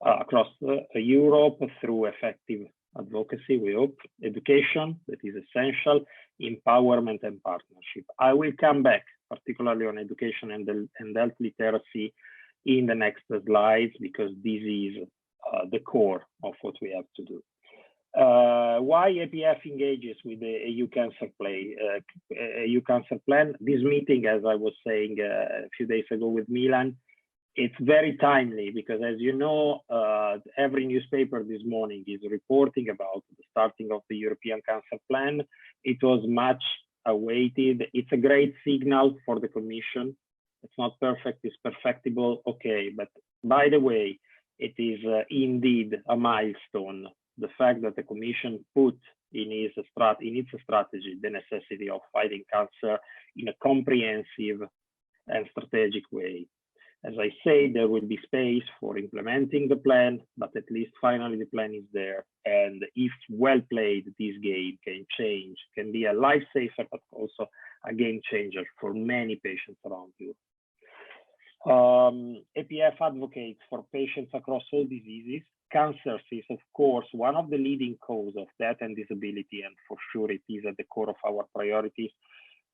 [SPEAKER 8] across Europe through effective advocacy, we hope, education, that is essential, empowerment and partnership. I will come back particularly on education and health literacy in the next slides, because this is the core of what we have to do. Why APF engages with the EU Cancer Plan? This meeting, as I was saying a few days ago with Milan, it's very timely, because as you know, every newspaper this morning is reporting about the starting of the European Cancer Plan. It was much awaited. It's a great signal for the Commission. It's not perfect, it's perfectible, okay. But by the way, it is indeed a milestone. The fact that the Commission put in its strategy the necessity of fighting cancer in a comprehensive and strategic way. As I say, there will be space for implementing the plan, but at least finally the plan is there. And if well played, this game can be a lifesaver, but also a game changer for many patients around Europe. APF advocates for patients across all diseases. Cancer is, of course, one of the leading causes of death and disability, and for sure it is at the core of our priorities,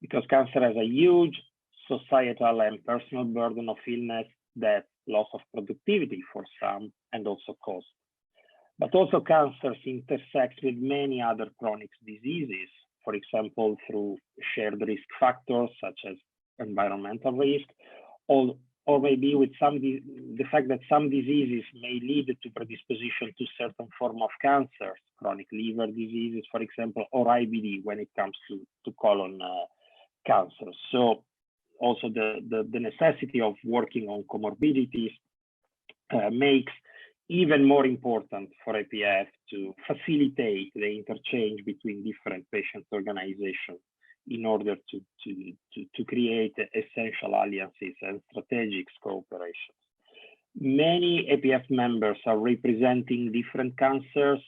[SPEAKER 8] because cancer has a huge societal and personal burden of illness, death, loss of productivity for some, and also cost. But also cancers intersect with many other chronic diseases, for example, through shared risk factors such as environmental risk, or maybe with the fact that some diseases may lead to predisposition to certain form of cancers, chronic liver diseases, for example, or IBD when it comes to colon cancer. So also the necessity of working on comorbidities makes even more important for APF to facilitate the interchange between different patient organizations in order to create essential alliances and strategic cooperations. Many APF members are representing different cancers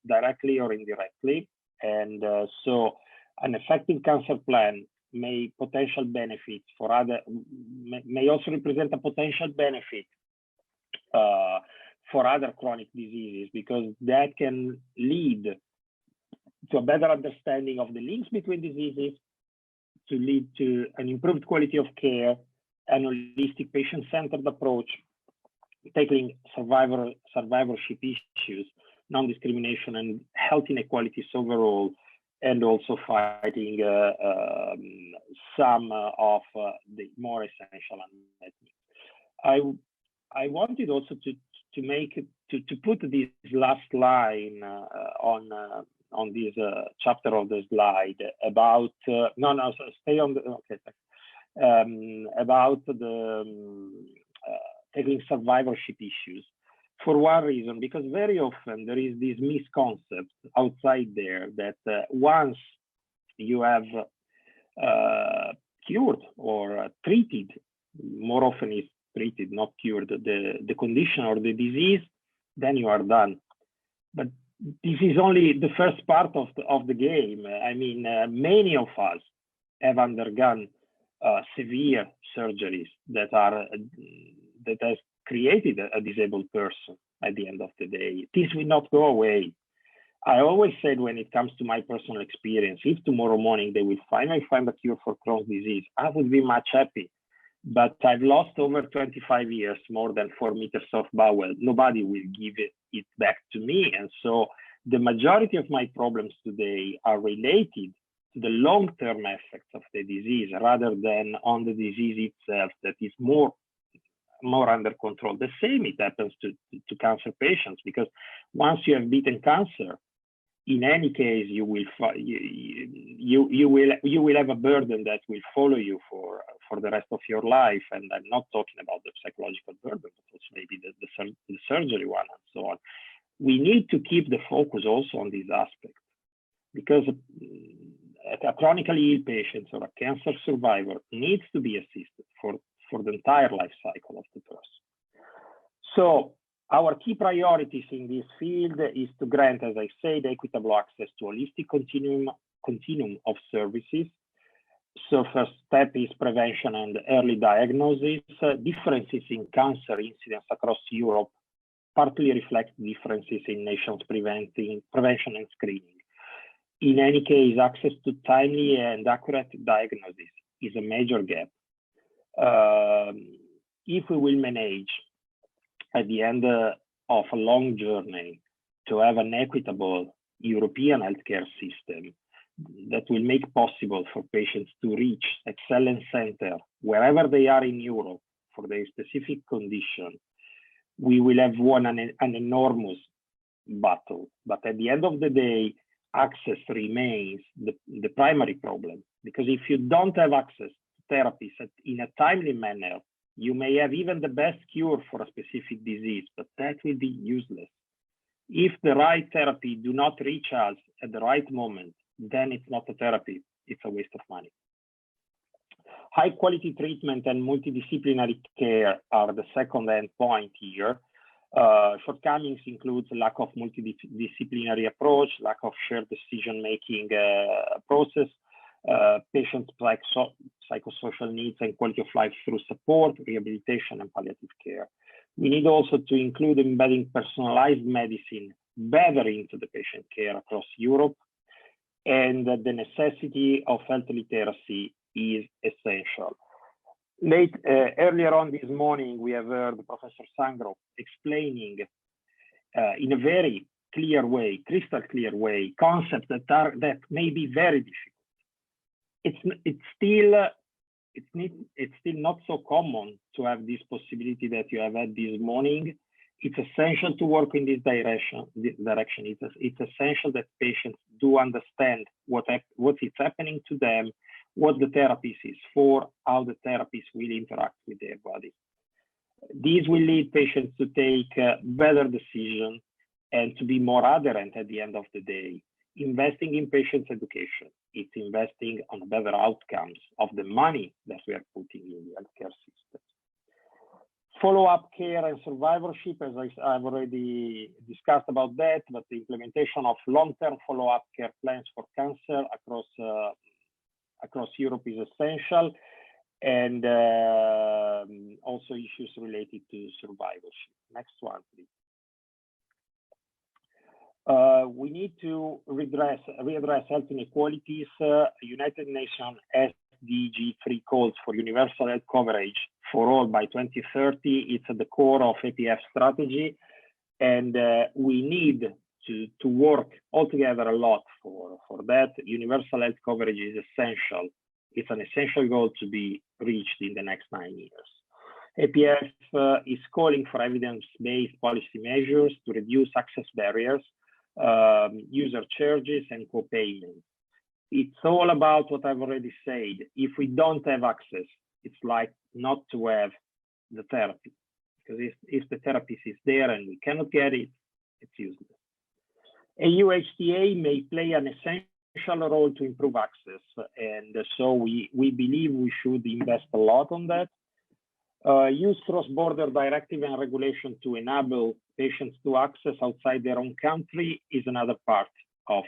[SPEAKER 8] directly or indirectly, and so an effective cancer plan may potential benefits for other, may also represent a potential benefit for other chronic diseases, because that can lead to a better understanding of the links between diseases, to lead to an improved quality of care, an holistic patient-centered approach, tackling survivorship issues, non-discrimination and health inequalities overall, and also fighting some of the more essential unmet needs. I wanted also to put this last line on this chapter of the slide about stay on the about the tackling survivorship issues, for one reason, because very often there is this misconcept outside there that once you have cured or treated, more often is treated, not cured, the condition or the disease, then you are done. But this is only the first part of the game. I mean, many of us have undergone severe surgeries that has created a disabled person at the end of the day. This will not go away. I always said, when it comes to my personal experience, if tomorrow morning they will finally find a cure for Crohn's disease, I would be much happy. But I've lost over 25 years, more than 4 meters of bowel. Nobody will give it back to me. And so the majority of my problems today are related to the long-term effects of the disease rather than on the disease itself that is more under control. The same it happens to cancer patients, because once you have beaten cancer, in any case, you will have a burden that will follow you for the rest of your life. And I'm not talking about the psychological burden, but also maybe the surgery one and so on. We need to keep the focus also on these aspects, because a chronically ill patient or a cancer survivor needs to be assisted for the entire life cycle of the person. So our key priorities in this field is to grant, as I said, equitable access to holistic continuum of services. So first step is prevention and early diagnosis. Differences in cancer incidence across Europe partly reflect differences in nations prevention and screening. In any case, access to timely and accurate diagnosis is a major gap. If we will manage at the end of a long journey to have an equitable European healthcare system that will make possible for patients to reach excellence center wherever they are in Europe for their specific condition, we will have won an enormous battle. But at the end of the day, access remains the primary problem, because if you don't have access to therapies in a timely manner, you may have even the best cure for a specific disease, but that will be useless. If the right therapy do not reach us at the right moment, then it's not a therapy, it's a waste of money. High quality treatment and multidisciplinary care are the second end point here. Shortcomings include lack of multidisciplinary approach, lack of shared decision-making process, patients' psychosocial needs and quality of life through support, rehabilitation, and palliative care. We need also to include embedding personalized medicine better into the patient care across Europe, and the necessity of health literacy is essential. Earlier on this morning, we have heard Professor Sangro explaining in a very clear way, crystal clear way, concepts that may be very difficult. It's still not so common to have this possibility that you have had this morning. It's essential to work in this direction. It's essential that patients do understand what is happening to them, what the therapy is for, how the therapies will interact with their body. These will lead patients to take better decisions and to be more adherent at the end of the day. Investing in patients' education, it's investing on better outcomes of the money that we are putting in the healthcare system. Follow-up care and survivorship, as I've already discussed about that, but the implementation of long-term follow-up care plans for cancer across Europe is essential, and also issues related to survivorship. Next one, please. We need to readdress health inequalities. United Nations SDG 3 calls for universal health coverage for all by 2030. It's at the core of APF strategy, and we need to work altogether a lot for that. Universal health coverage is essential. It's an essential goal to be reached in the next 9 years. APF is calling for evidence-based policy measures to reduce access barriers, user charges, and co-payments. It's all about what I've already said. If we don't have access, it's like not to have the therapy, because if the therapy is there and we cannot get it, it's useless. AUHTA may play an essential role to improve access, and so we believe we should invest a lot on that. Use cross-border directive and regulation to enable patients to access outside their own country is another part of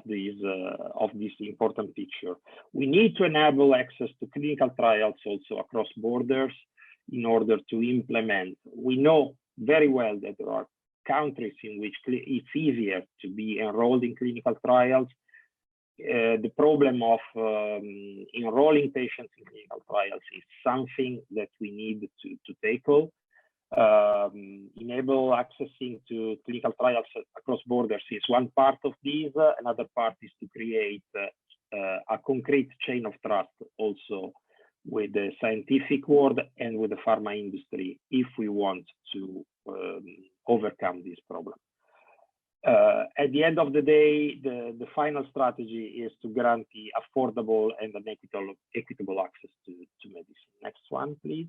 [SPEAKER 8] this important picture. We need to enable access to clinical trials also across borders in order to implement. We know very well that there are countries in which it's easier to be enrolled in clinical trials. The problem of enrolling patients in clinical trials is something that we need to tackle. Enable accessing to clinical trials across borders is one part of this. Another part is to create a concrete chain of trust also with the scientific world and with the pharma industry if we want to overcome this problem. At the end of the day, the final strategy is to guarantee affordable and an equitable access to medicine. Next one, please.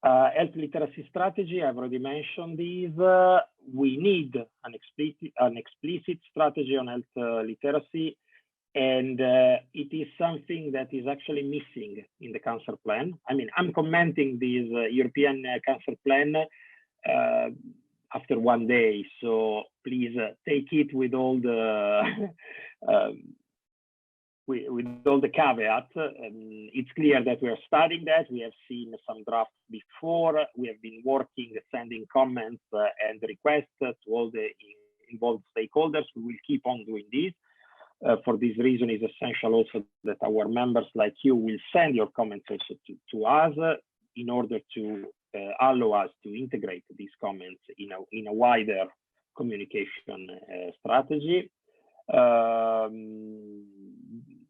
[SPEAKER 8] Health literacy strategy, I've already mentioned these. We need an explicit strategy on health literacy, and it is something that is actually missing in the cancer plan. I mean, I'm commenting this European cancer plan after one day, so please take it with all the with all the caveats. It's clear that we are studying that. We have seen some drafts before. We have been working, sending comments and requests to all the involved stakeholders. We will keep on doing this. For this reason, it's essential also that our members like you will send your comments also to us in order to allow us to integrate these comments in a wider communication strategy.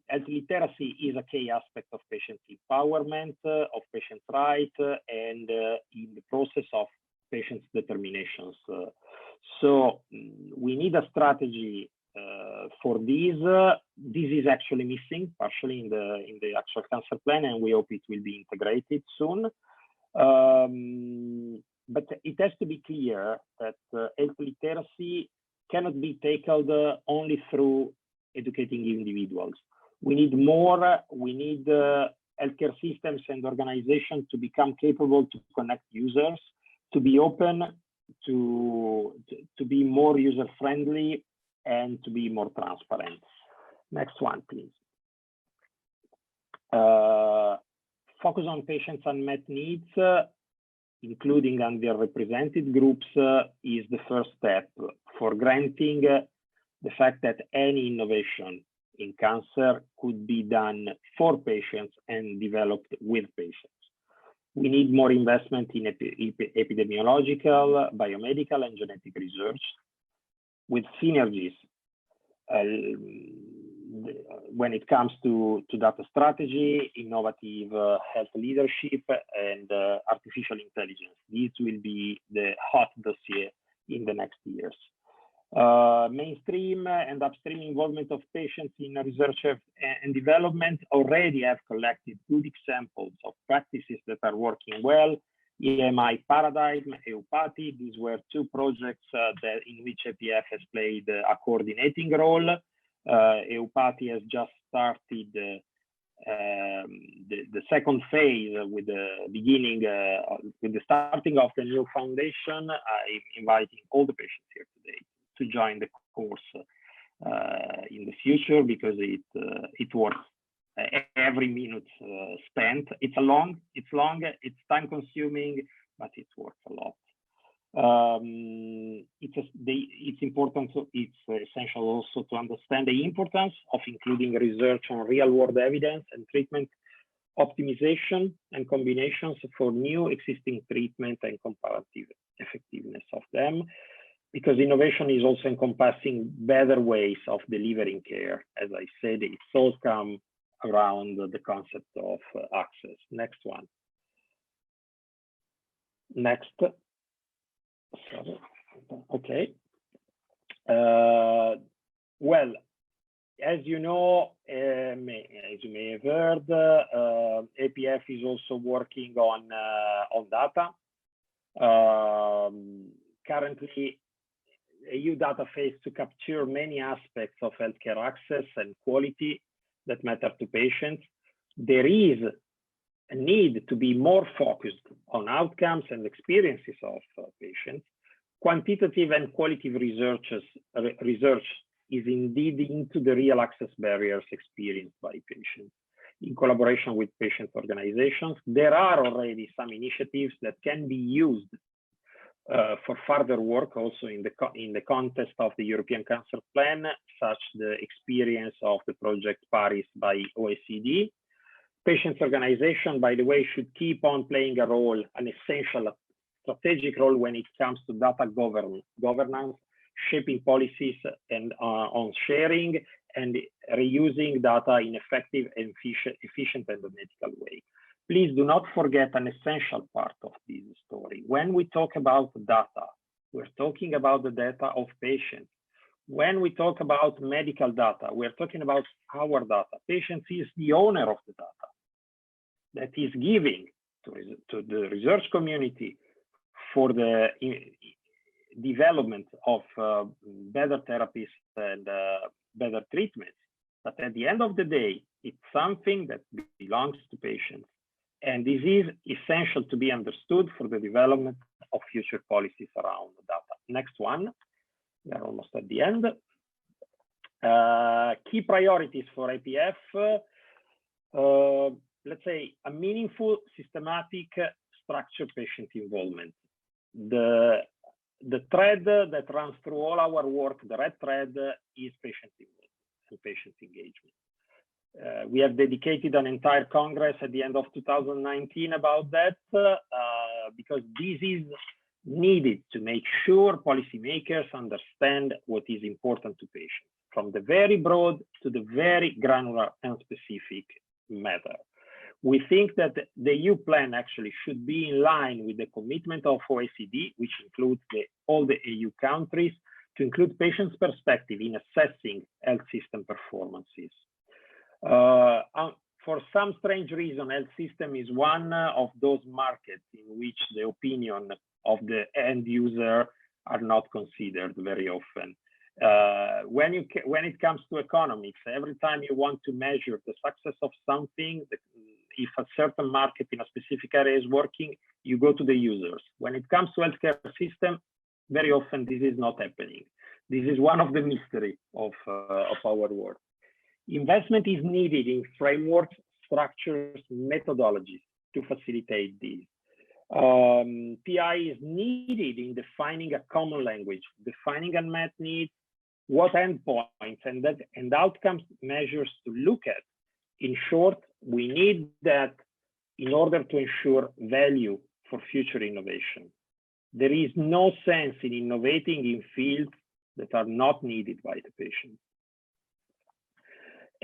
[SPEAKER 8] Health literacy is a key aspect of patient empowerment, of patient rights, and in the process of patients' determinations. So we need a strategy for this. This is actually missing partially in the actual cancer plan, and we hope it will be integrated soon. But it has to be clear that health literacy cannot be tackled only through educating individuals. We need more. We need healthcare systems and organizations to become capable to connect users, to be open, to be more user-friendly, and to be more transparent. Next one, please. Focus on patients' unmet needs, including underrepresented groups, is the first step for granting the fact that any innovation in cancer could be done for patients and developed with patients. We need more investment in epidemiological, biomedical, and genetic research with synergies when it comes to data strategy, innovative health leadership, and artificial intelligence. These will be the hot dossier in the next years. Mainstream and upstream involvement of patients in research and development already have collected good examples of practices that are working well. EMI Paradigm, EUPATI, these were two projects in which APF has played a coordinating role. EUPATI has just started the second phase with the beginning, with the starting of the new foundation. I'm inviting all the patients here today to join the course in the future, because it works every minute spent. It's long, it's time consuming, but it works a lot. It's important, it's essential also to understand the importance of including research on real world evidence and treatment optimization and combinations for new existing treatment and comparative effectiveness of them, because innovation is also encompassing better ways of delivering care. As I said, it's all come around the concept of access. Next one. Next. Sorry. Okay. Well, as you know, as you may have heard, APF is also working on data. Currently, EU data fails to capture many aspects of healthcare access and quality that matter to patients. There is a need to be more focused on outcomes and experiences of patients. Quantitative and qualitative research is indeed into the real access barriers experienced by patients. In collaboration with patient organizations, there are already some initiatives that can be used for further work also in the context of the European Cancer Plan, such the experience of the project Paris by OECD. Patients organization, by the way, should keep on playing a role, an essential strategic role when it comes to data governance, shaping policies and on sharing and reusing data in effective and efficient and ethical way. Please do not forget an essential part of this story. When we talk about data, we're talking about the data of patients. When we talk about medical data, we're talking about our data. Patients is the owner of the data that is giving to the research community for the development of better therapies and better treatments. But at the end of the day, it's something that belongs to patients. And this is essential to be understood for the development of future policies around data. Next one, we are almost at the end. Key priorities for APF, let's say a meaningful, systematic, structured patient involvement. The thread that runs through all our work, the red thread, is patient involvement and patient engagement. We have dedicated an entire Congress at the end of 2019 about that, because this is needed to make sure policymakers understand what is important to patients, from the very broad to the very granular and specific matter. We think that the EU plan actually should be in line with the commitment of OECD, which includes all the EU countries, to include patients' perspective in assessing health system performances. For some strange reason, health system is one of those markets in which the opinion of the end user are not considered very often. When it comes to economics, every time you want to measure the success of something, if a certain market in a specific area is working, you go to the users. When it comes to healthcare system, very often this is not happening. This is one of the mysteries of our work. Investment is needed in frameworks, structures, methodologies to facilitate this. PI is needed in defining a common language, defining unmet needs, what endpoints and outcomes measures to look at. In short, we need that in order to ensure value for future innovation. There is no sense in innovating in fields that are not needed by the patient.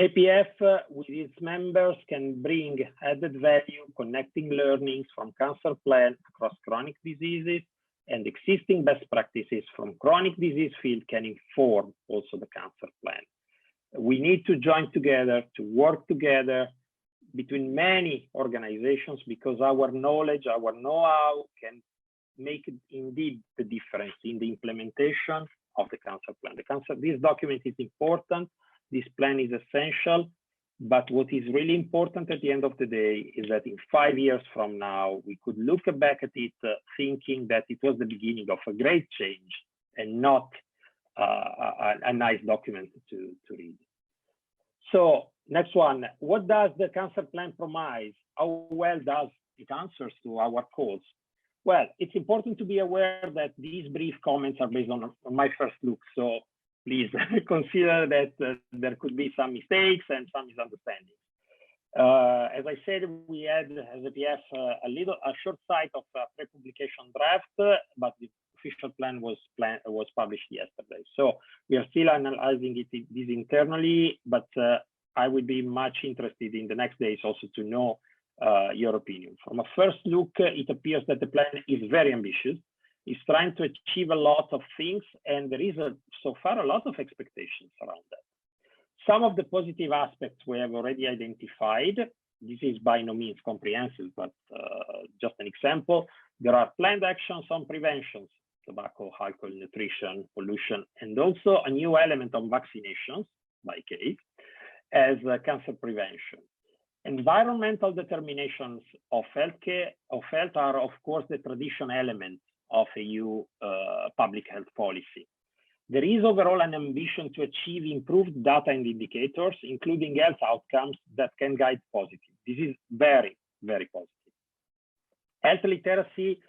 [SPEAKER 8] APF with its members can bring added value, connecting learnings from cancer plan across chronic diseases, and existing best practices from chronic disease field can inform also the cancer plan. We need to join together, to work together between many organizations, because our knowledge, our know-how can make indeed the difference in the implementation of the cancer plan. This document is important. This plan is essential, but what is really important at the end of the day is that in 5 years from now, we could look back at it thinking that it was the beginning of a great change and not a nice document to read. So next one, what does the cancer plan promise? How well does it answers to our calls? Well, it's important to be aware that these brief comments are based on my first look. So please consider that there could be some mistakes and some misunderstandings. As I said, we had as APF a short site of a pre-publication draft, but the official plan was published yesterday. So we are still analyzing this internally, but I would be much interested in the next days also to know your opinion. From a first look, it appears that the plan is very ambitious. It's trying to achieve a lot of things, and there is so far a lot of expectations around that. Some of the positive aspects we have already identified. This is by no means comprehensive, but just an example. There are planned actions on preventions, tobacco, alcohol, nutrition, pollution, and also a new element on vaccinations by case as cancer prevention. Environmental determinations of health are, of course, the traditional element of EU public health policy. There is overall an ambition to achieve improved data and indicators, including health outcomes that can guide positive. This is very, very positive. Health literacy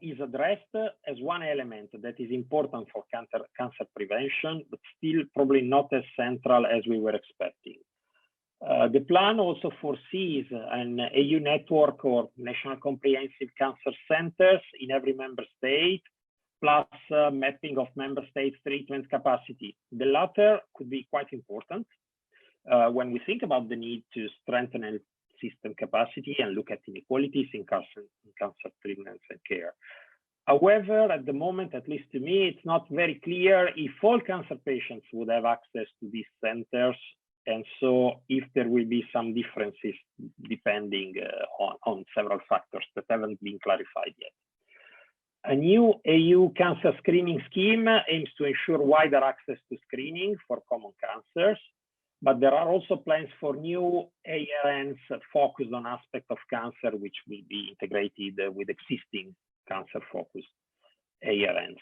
[SPEAKER 8] is addressed as one element that is important for cancer prevention, but still probably not as central as we were expecting. The plan also foresees an EU network or national comprehensive cancer centers in every member state, plus mapping of member states' treatment capacity. The latter could be quite important when we think about the need to strengthen health system capacity and look at inequalities in cancer treatments and care. However, at the moment, at least to me, it's not very clear if all cancer patients would have access to these centers, and so if there will be some differences depending on several factors that haven't been clarified yet. A new EU cancer screening scheme aims to ensure wider access to screening for common cancers, but there are also plans for new ARNs focused on aspects of cancer which will be integrated with existing cancer-focused ARNs.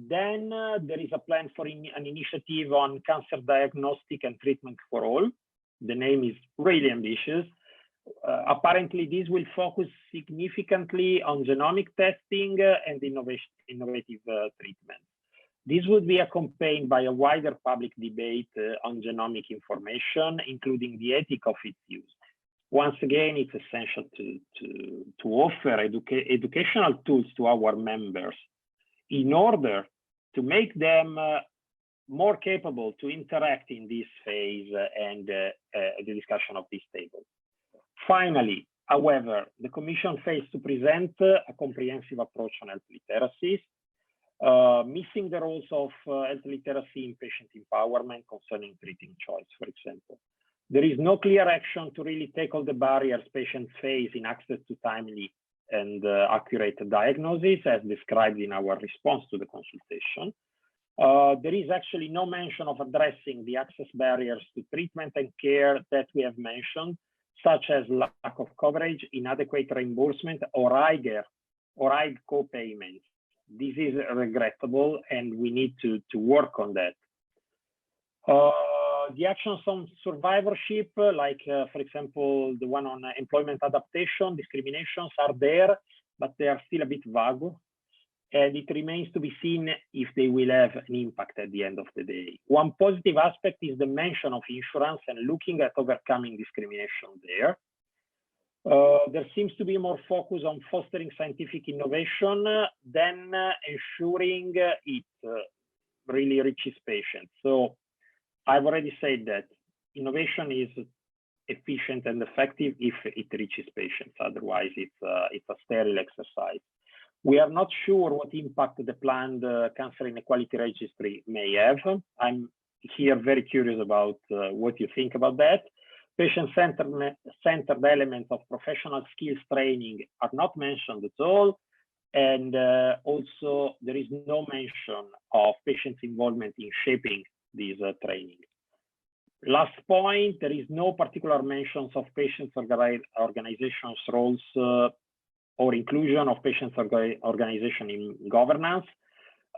[SPEAKER 8] Then there is a plan for an initiative on cancer diagnostic and treatment for all. The name is really ambitious. Apparently, this will focus significantly on genomic testing and innovative treatment. This would be accompanied by a wider public debate on genomic information, including the ethic of its use. Once again, it's essential to offer educational tools to our members in order to make them more capable to interact in this phase and the discussion of this table. Finally, however, the Commission fails to present a comprehensive approach on health literacies, missing the roles of health literacy in patient empowerment concerning treating choice, for example. There is no clear action to really tackle the barriers patients face in access to timely and accurate diagnosis, as described in our response to the consultation. There is actually no mention of addressing the access barriers to treatment and care that we have mentioned, such as lack of coverage, inadequate reimbursement, or high co-payments. This is regrettable, and we need to work on that. The actions on survivorship, like, for example, the one on employment adaptation, discriminations are there, but they are still a bit vague. and it remains to be seen if they will have an impact at the end of the day. One positive aspect is the mention of insurance and looking at overcoming discrimination there. There seems to be more focus on fostering scientific innovation than ensuring it really reaches patients. So I've already said that innovation is efficient and effective if it reaches patients. Otherwise, it's a sterile exercise. We are not sure what impact the planned cancer inequality registry may have. I'm here very curious about what you think about that. Patient-centered elements of professional skills training are not mentioned at all. And also, there is no mention of patients' involvement in shaping these training. Last point, there is no particular mentions of patients' organizations' roles or inclusion of patients' organization in governance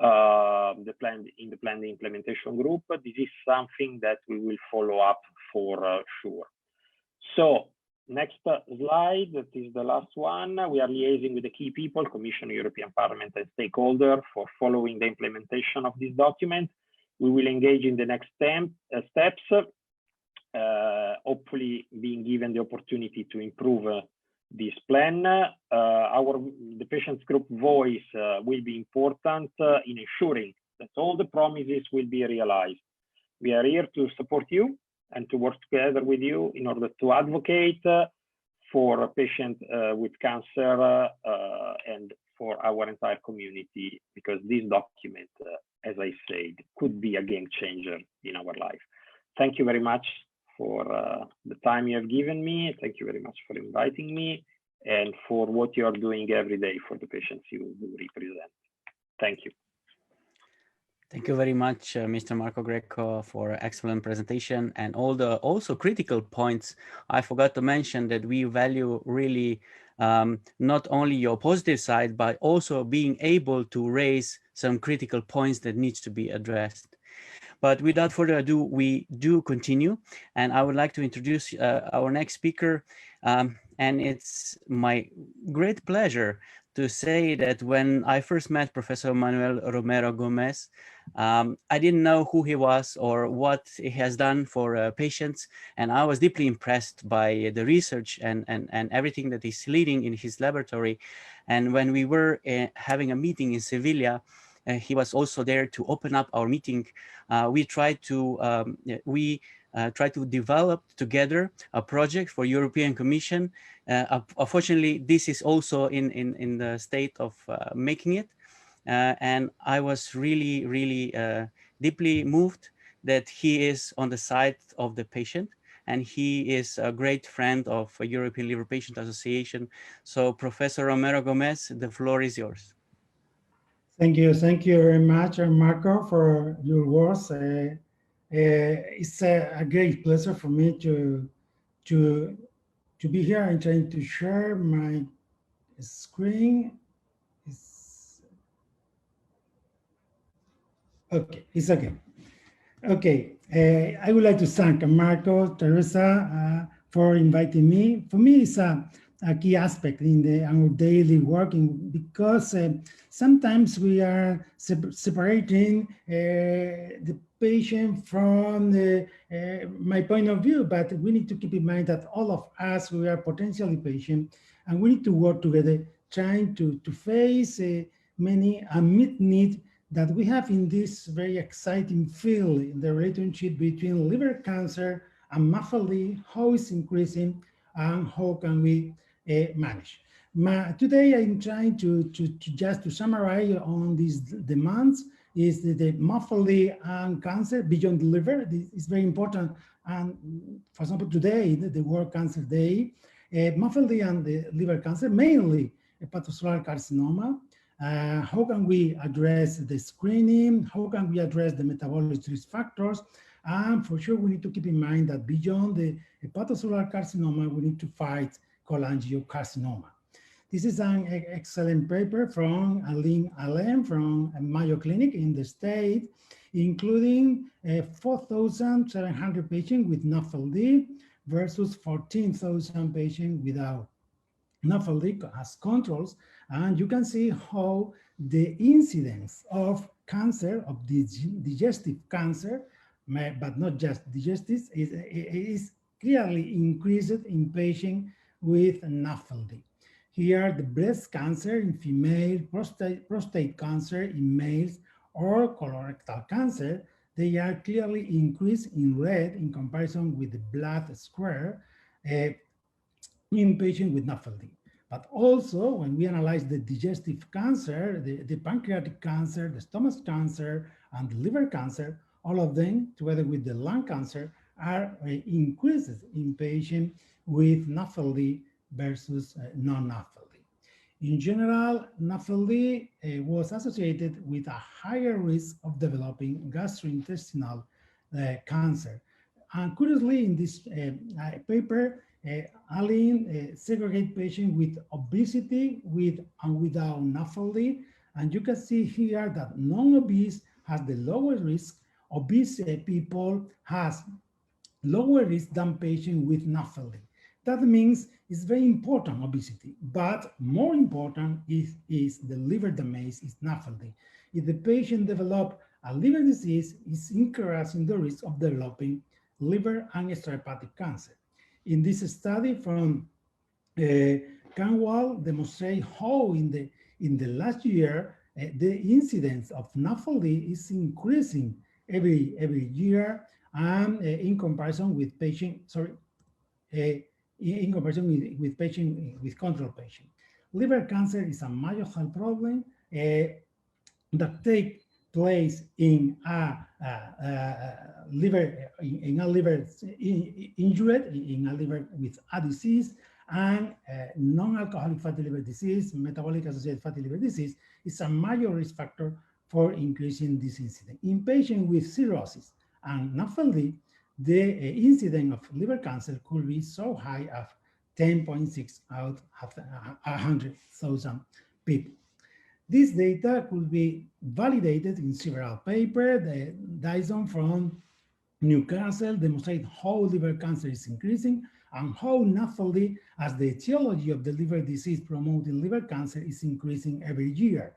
[SPEAKER 8] in the planned implementation group. This is something that we will follow up for sure. So next slide, that is the last one. We are liaising with the key people, Commission, European Parliament, and stakeholders for following the implementation of this document. We will engage in the next steps, hopefully being given the opportunity to improve this plan. The patients group voice will be important in ensuring that all the promises will be realized. We are here to support you and to work together with you in order to advocate for patients with cancer and for our entire community, because this document, as I said, could be a game changer in our life. Thank you very much for the time you have given me. Thank you very much for inviting me and for what you are doing every day for the patients you represent. Thank you.
[SPEAKER 1] Thank you very much, Mr. Marco Greco, for excellent presentation and all the also critical points. I forgot to mention that we value really not only your positive side, but also being able to raise some critical points that needs to be addressed. But without further ado, we do continue. And I would like to introduce our next speaker. And it's my great pleasure to say that when I first met Professor Emmanuel Romero Gomez, I didn't know who he was or what he has done for patients. And I was deeply impressed by the research and everything that he's leading in his laboratory. And when we were having a meeting in Sevilla, he was also there to open up our meeting. We tried to develop together a project for European Commission. Unfortunately, this is also in the state of making it. And I was really, really deeply moved that he is on the side of the patient. And he is a great friend of European Liver Patient Association. So Professor Romero Gomez, the floor is yours.
[SPEAKER 9] Thank you very much, Marco, for your words. It's a great pleasure for me to be here and trying to share my screen. Okay, it's okay. Okay, I would like to thank Marco, Teresa, for inviting me. For me, it's a key aspect in our daily working, because sometimes we are separating the patient from my point of view, but we need to keep in mind that all of us, we are potentially patient, and we need to work together trying to face many unmet needs that we have in this very exciting field, in the relationship between liver cancer and mortality, how it's increasing, and how can we manage. Today, I'm trying to just to summarize on these demands is the mortality and cancer beyond the liver. This is very important. And for example, today, the World Cancer Day, mortality and the liver cancer, mainly hepatocellular carcinoma. How can we address the screening? How can we address the metabolic risk factors? And for sure, we need to keep in mind that beyond the hepatocellular carcinoma, we need to fight cholangiocarcinoma. This is an excellent paper from Aline Allen from Mayo Clinic in the state, including 4,700 patients with NAFLD versus 14,000 patients without NAFLD as controls. And you can see how the incidence of cancer, of digestive cancer, but not just digestive, is clearly increased in patients with NAFLD. Here, the breast cancer in female, prostate cancer in males, or colorectal cancer, they are clearly increased in red in comparison with the blood square in patients with NAFLD. But also, when we analyze the digestive cancer, the pancreatic cancer, the stomach cancer, and the liver cancer, all of them, together with the lung cancer, are increases in patients with NAFLD versus non-NAFLD. In general, NAFLD was associated with a higher risk of developing gastrointestinal cancer. And curiously, in this paper, Aline segregate patients with obesity with and without NAFLD, and you can see here that non-obese has the lower risk. Obese people has lower risk than patients with NAFLD. That means it's very important, obesity, but more important is the liver damage, is NAFLD. If the patient develop a liver disease, it's increasing the risk of developing liver and extrahepatic cancer. In this study from Canwall demonstrate how in the last year the incidence of NAFLD is increasing every year, and in comparison with in comparison with patient with control patient. Liver cancer is a major health problem that take place in a liver injured, in a liver with a disease, and non-alcoholic fatty liver disease, metabolic associated fatty liver disease is a major risk factor for increasing this incidence. In patients with cirrhosis and NAFLD, the incidence of liver cancer could be so high as 10.6 out of 100,000 people. This data could be validated in several papers. The Dyson from Newcastle demonstrate how liver cancer is increasing and how NAFLD, as the etiology of the liver disease promoting liver cancer, is increasing every year.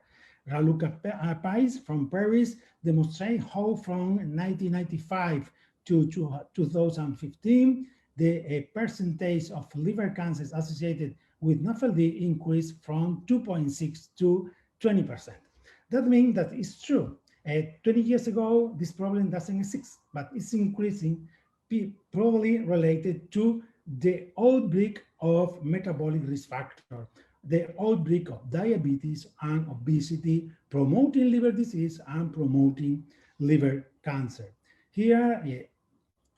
[SPEAKER 9] Raluca Pais from Paris demonstrate how from 1995 to 2015, the percentage of liver cancers associated with NAFLD increased from 2.6 to 20%. That means that it's true. 20 years ago, this problem doesn't exist, but it's increasing, probably related to the outbreak of metabolic risk factor, the outbreak of diabetes and obesity, promoting liver disease and promoting liver cancer. Here,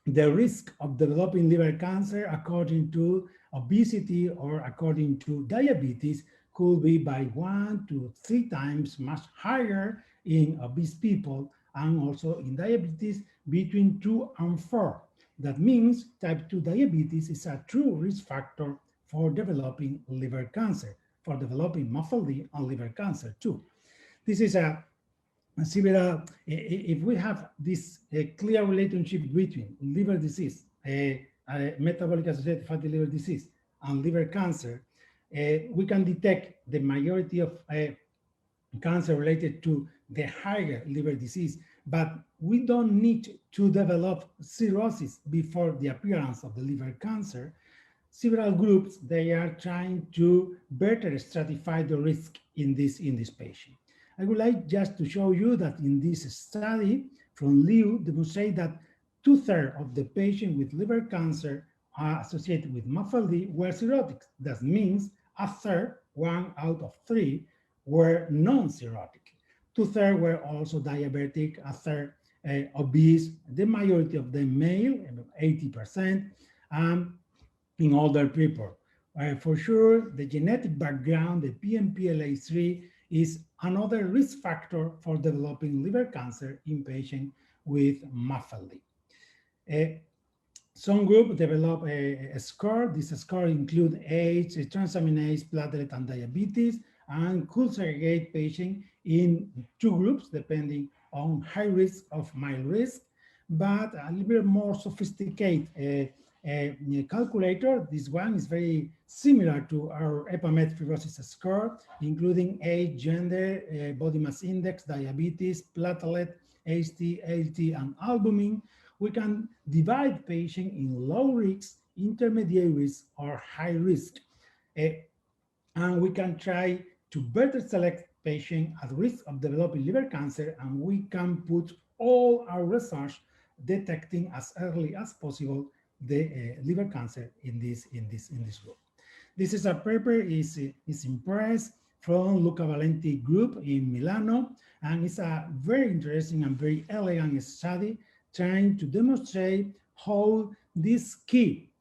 [SPEAKER 9] the risk of developing liver cancer according to obesity or according to diabetes could be by 1 to 3 times much higher in obese people, and also in diabetes between 2 and 4. That means type 2 diabetes is a true risk factor for developing liver cancer, for developing NAFLD and liver cancer too. This is a similar, if we have this clear relationship between liver disease, metabolic associated fatty liver disease, and liver cancer, we can detect the majority of cancer related to the higher liver disease, but we don't need to develop cirrhosis before the appearance of the liver cancer. Several groups, they are trying to better stratify the risk in this patient. I would like just to show you that in this study from Liu demonstrate that 2/3 of the patients with liver cancer associated with NAFLD were cirrhotic. That means 1/3, 1 out of 3, were non-cirrhotic. 2/3 were also diabetic, 1/3 obese, the majority of them male, 80%, in older people. For sure, the genetic background, the PNPLA3, is another risk factor for developing liver cancer in patients with NAFLD. Some groups develop a score. This score includes age, transaminase, platelet, and diabetes, and could segregate patients in 2 groups depending on high risk or mild risk, but a little bit more sophisticated calculator. This one is very similar to our EPAMED fibrosis score, including age, gender, body mass index, diabetes, platelet, HT, ALT, and albumin. We can divide patients in low risk, intermediate risk, or high risk. And we can try to better select patients at risk of developing liver cancer, and we can put all our research detecting as early as possible the liver cancer in this group. This is a paper is impressed from Luca Valenti group in Milano, and it's a very interesting and very elegant study trying to demonstrate how these key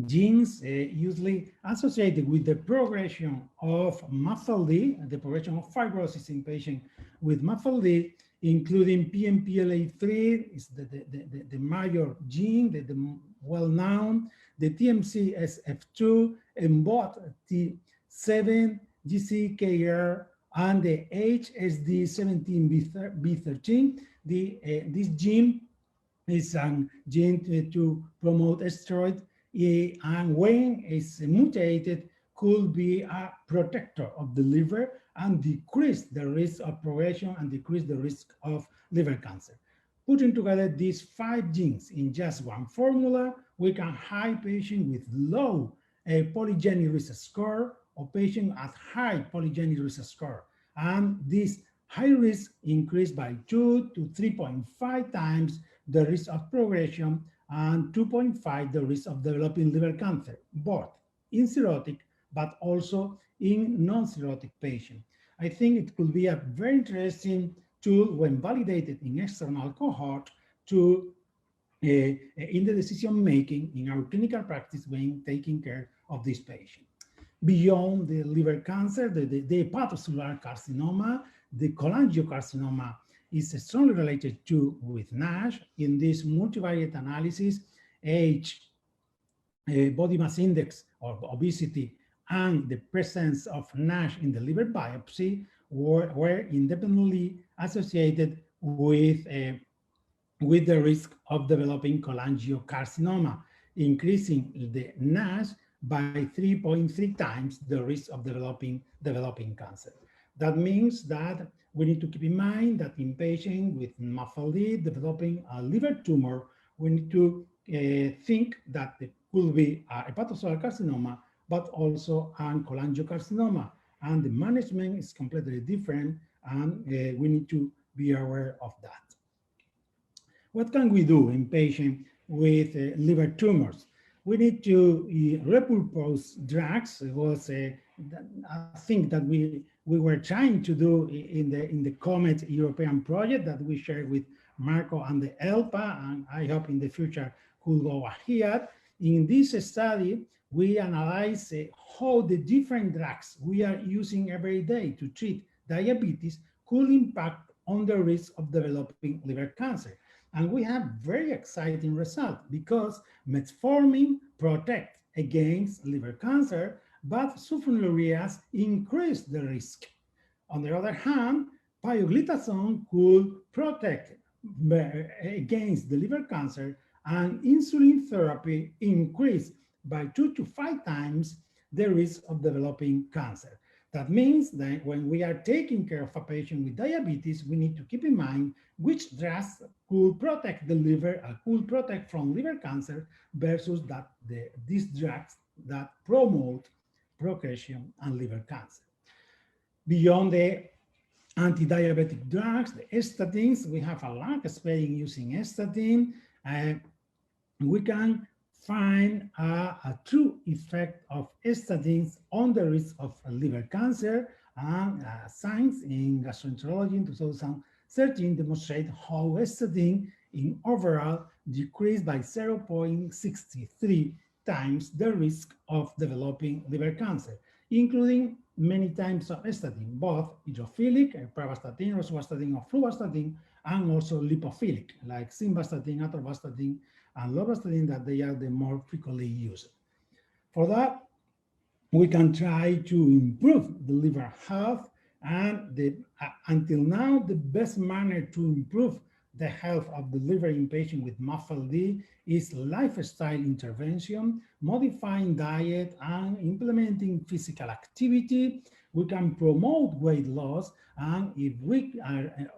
[SPEAKER 9] genes usually associated with the progression of MAFLD, the progression of fibrosis in patients with MAFLD, including PNPLA3 is the major gene, the well-known, the TMCSF2, and both T7, GCKR, and the HSD17B13. This gene is a gene to promote steroid, and when it's mutated, could be a protector of the liver and decrease the risk of progression and decrease the risk of liver cancer. Putting together these 5 genes in just one formula, we can hide patients with low polygenic risk score or patients at high polygenic risk score. And this high risk increased by 2 to 3.5 times the risk of progression and 2.5 the risk of developing liver cancer, both in cirrhotic but also in non-cirrhotic patients. I think it could be a very interesting tool when validated in external cohort to in the decision making in our clinical practice when taking care of this patient. Beyond the liver cancer, the hepatocellular carcinoma, the cholangiocarcinoma is strongly related with NASH. In this multivariate analysis, age, body mass index or obesity, and the presence of NASH in the liver biopsy were independently associated with the risk of developing cholangiocarcinoma, increasing the NASH by 3.3 times the risk of developing cancer. That means that we need to keep in mind that in patients with MAFLD developing a liver tumor, we need to think that it could be a hepatocellular carcinoma, but also a cholangiocarcinoma. And the management is completely different, and we need to be aware of that. What can we do in patients with liver tumors? We need to repurpose drugs. It was a thing that we were trying to do in the COMET European project that we shared with Marco and the ELPA, and I hope in the future could go ahead. In this study, we analyze how the different drugs we are using every day to treat diabetes could impact on the risk of developing liver cancer. And we have very exciting results because metformin protects against liver cancer, but sulfonylureas increase the risk. On the other hand, pioglitazone could protect against the liver cancer, and insulin therapy increase by 2 to 5 times the risk of developing cancer. That means that when we are taking care of a patient with diabetes, we need to keep in mind which drugs could protect the liver and could protect from liver cancer versus these drugs that promote progression and liver cancer. Beyond the anti-diabetic drugs, the statins, we have a large experience using statin. We can find a true effect of statins on the risk of liver cancer, and science in gastroenterology in 2013 demonstrate how statin in overall decreased by 0.63 times the risk of developing liver cancer, including many types of statin, both hydrophilic, pravastatin, rosuvastatin, or fluvastatin, and also lipophilic, like simvastatin, atorvastatin, and lovastatin, that they are the more frequently used. For that, we can try to improve the liver health, and until now, the best manner to improve the health of the liver in patients with MAFLD is lifestyle intervention, modifying diet and implementing physical activity. We can promote weight loss, and if we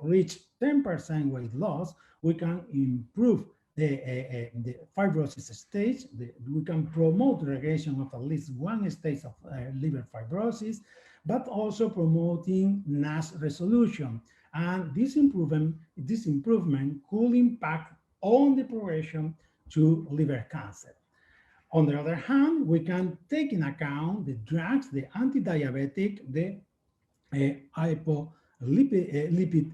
[SPEAKER 9] reach 10% weight loss, we can improve the fibrosis stage. We can promote regression of at least one stage of liver fibrosis, but also promoting NASH resolution. And this improvement could impact on the progression to liver cancer. On the other hand, we can take in account the drugs, the anti-diabetic, the lipid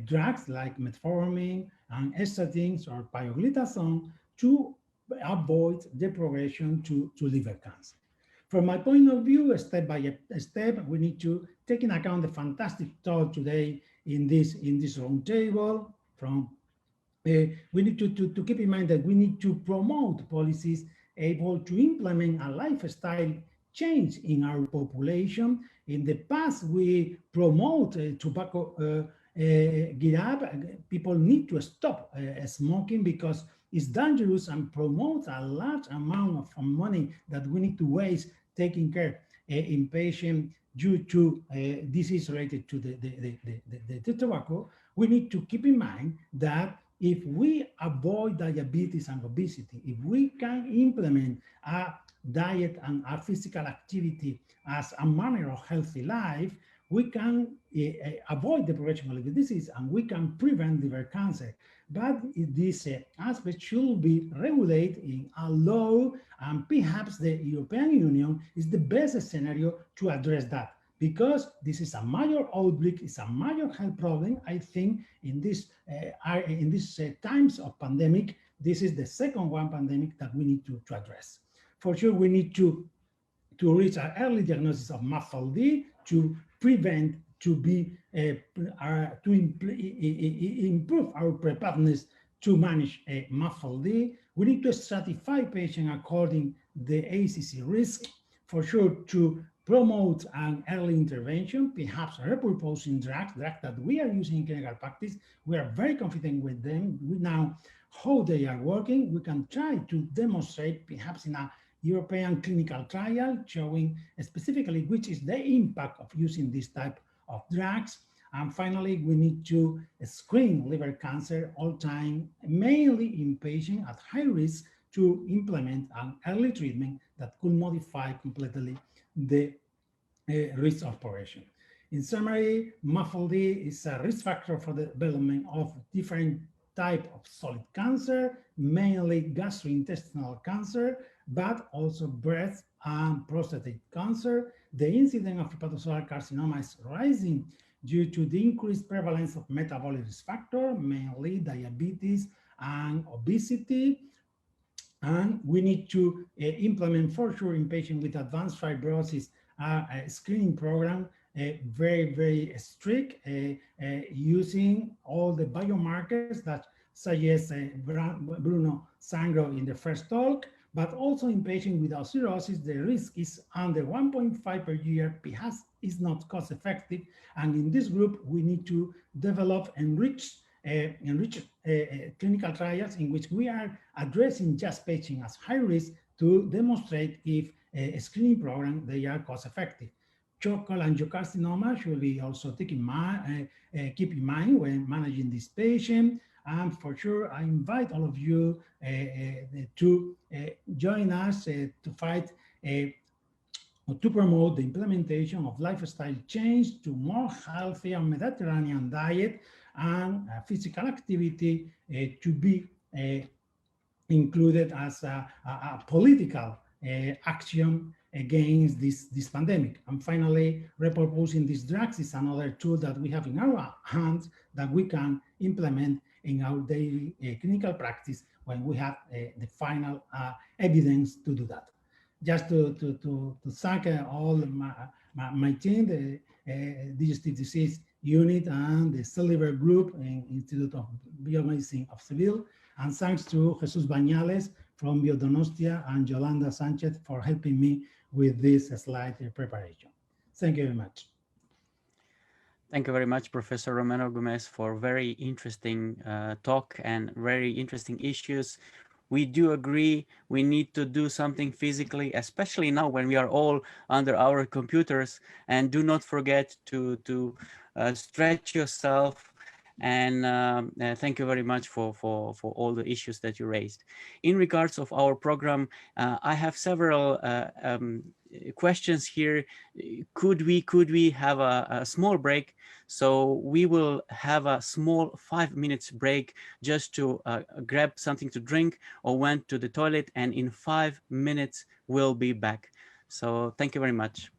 [SPEAKER 9] drugs like metformin and statins or pioglitazone to avoid the progression to liver cancer. From my point of view, step by step, we need to take in account the fantastic talk today in this roundtable. We need to keep in mind that we need to promote policies able to implement a lifestyle change in our population. In the past, we promote tobacco give up. People need to stop smoking because it's dangerous and promotes a large amount of money that we need to waste taking care in patients due to disease related to the tobacco. We need to keep in mind that if we avoid diabetes and obesity, if we can implement a diet and a physical activity as a manner of healthy life, we can avoid the progression of liver disease and we can prevent liver cancer. But this aspect should be regulated in a law, and perhaps the European Union is the best scenario to address that, because this is a major outbreak, it's a major health problem. I think in these times of pandemic, this is the second one pandemic that we need to address. For sure, we need to reach an early diagnosis of MAFLD to prevent, improve our preparedness to manage MAFLD. We need to stratify patients according the ACC risk, for sure, to promote an early intervention, perhaps repurposing drugs that we are using in clinical practice. We are very confident with them. We know how they are working. We can try to demonstrate, perhaps in a European clinical trial, showing specifically which is the impact of using this type of drugs. And finally, we need to screen liver cancer all time, mainly in patients at high risk, to implement an early treatment that could modify completely the risk of progression. In summary, MAFLD is a risk factor for the development of different types of solid cancer, mainly gastrointestinal cancer, but also breast and prostate cancer. The incidence of hepatocellular carcinoma is rising due to the increased prevalence of metabolic risk factor, mainly diabetes and obesity. And we need to implement, for sure, in patients with advanced fibrosis, a screening program, very, very strict, using all the biomarkers that suggest Bruno Sangro in the first talk, but also in patients without cirrhosis, the risk is under 1.5 per year, perhaps is not cost effective. And in this group, we need to develop enriched clinical trials in which we are addressing just patients as high risk to demonstrate if a screening program, they are cost effective. Cholangiocarcinoma should be also keep in mind when managing this patient. And for sure, I invite all of you to join us to fight to promote the implementation of lifestyle change to more healthy and Mediterranean diet and physical activity to be included as a political action against this pandemic. And finally, repurposing these drugs is another tool that we have in our hands that we can implement in our daily clinical practice when we have the final evidence to do that. Just to thank all my team, the Digestive Disease Unit and the Cell Liver Group in Institute of Biomedicine of Seville, and thanks to Jesus Bañales from Biodonostia and Yolanda Sanchez for helping me with this slide preparation. Thank you very much.
[SPEAKER 1] Thank you very much, Professor Romero Gomez, for very interesting talk and very interesting issues. We do agree we need to do something physically, especially now when we are all under our computers. And do not forget to stretch yourself. And thank you very much for all the issues that you raised. In regards of our program, I have several questions here. Could we have a small break? So we will have a small 5 minutes break just to grab something to drink or went to the toilet, and in 5 minutes we'll be back. So thank you very much.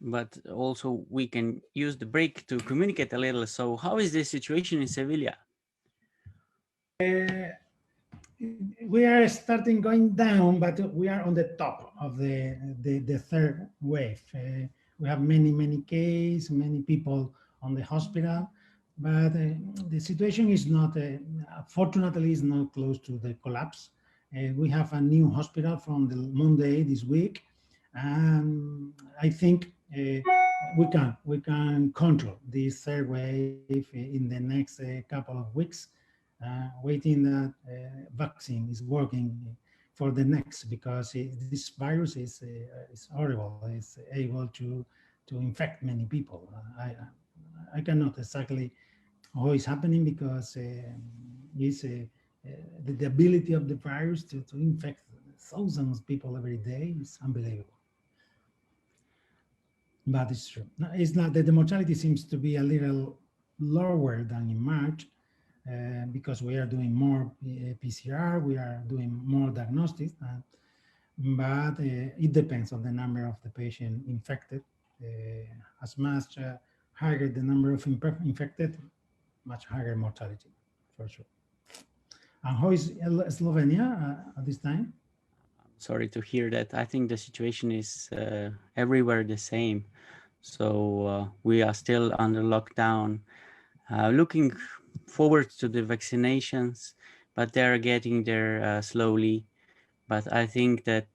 [SPEAKER 1] But also we can use the break to communicate a little. So how is the situation in Sevilla?
[SPEAKER 9] We are starting going down, but we are on the top of the third wave. We have many cases, many people on the hospital, but the situation is not, fortunately, is not close to the collapse. We have a new hospital from the Monday this week, and I think we can control this third wave in the next couple of weeks. Waiting that vaccine is working for the next, because this virus is horrible. It's able to infect many people. I cannot exactly how it's happening, because it's the ability of the virus to infect thousands of people every day is unbelievable. But it's true. It's not that the mortality seems to be a little lower than in March, because we are doing more PCR, we are doing more diagnostics, but it depends on the number of the patient infected. As much higher the number of infected, much higher mortality, for sure. And how is Slovenia at this time?
[SPEAKER 1] Sorry to hear that. I think the situation is everywhere the same. So we are still under lockdown, looking forward to the vaccinations, but they're getting there slowly. But I think that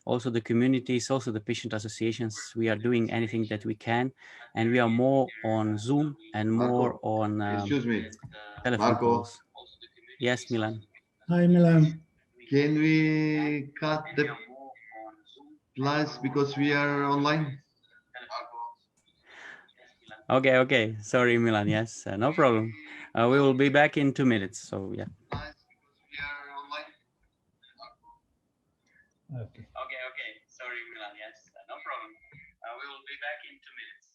[SPEAKER 1] also the communities, also the patient associations, we are doing anything that we can, and we are more on Zoom and more on
[SPEAKER 10] excuse me,
[SPEAKER 1] telephone
[SPEAKER 10] Marco.
[SPEAKER 1] calls. Yes, Milan.
[SPEAKER 9] Hi, Milan.
[SPEAKER 10] Can we cut the slides because we are online?
[SPEAKER 1] Okay. Sorry, Milan. Yes, no problem. We will be back in 2 minutes. So yeah.
[SPEAKER 9] Okay.
[SPEAKER 1] Sorry, Milan. Yes, no problem. We will be back in 2 minutes.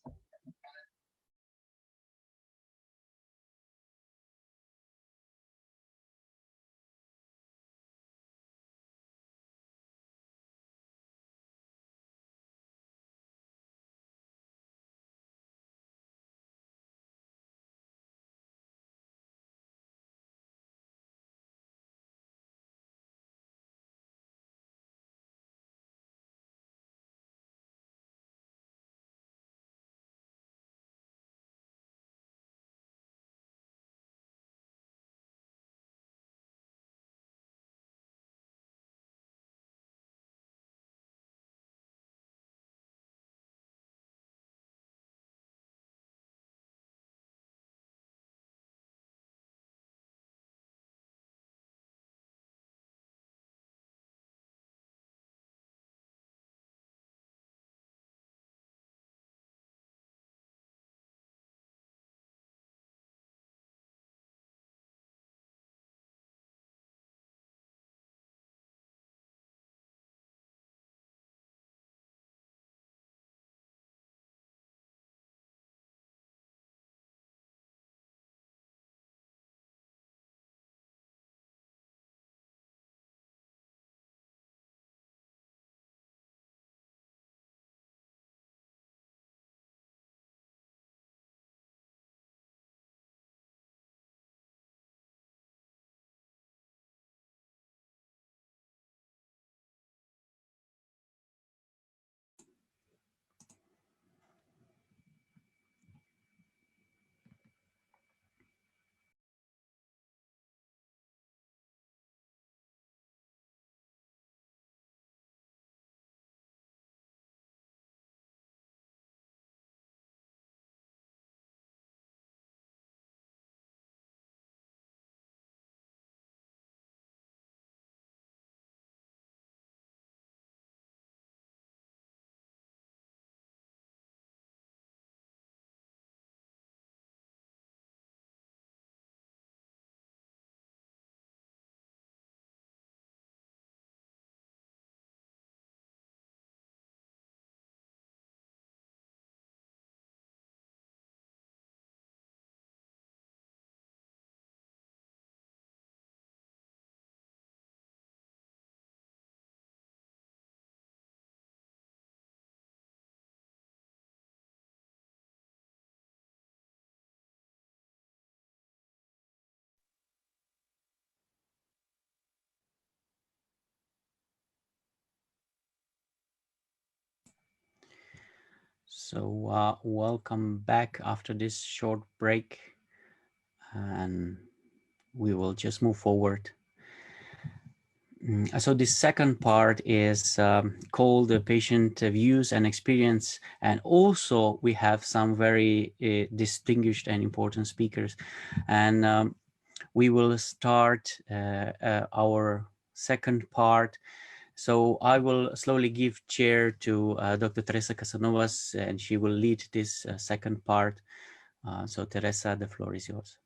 [SPEAKER 1] So welcome back after this short break, and we will just move forward. So the second part is called the patient views and experience, and also we have some very distinguished and important speakers, and we will start our second part. So I will slowly give chair to Dr. Teresa Casanovas, and she will lead this second part. So Teresa, the floor is yours.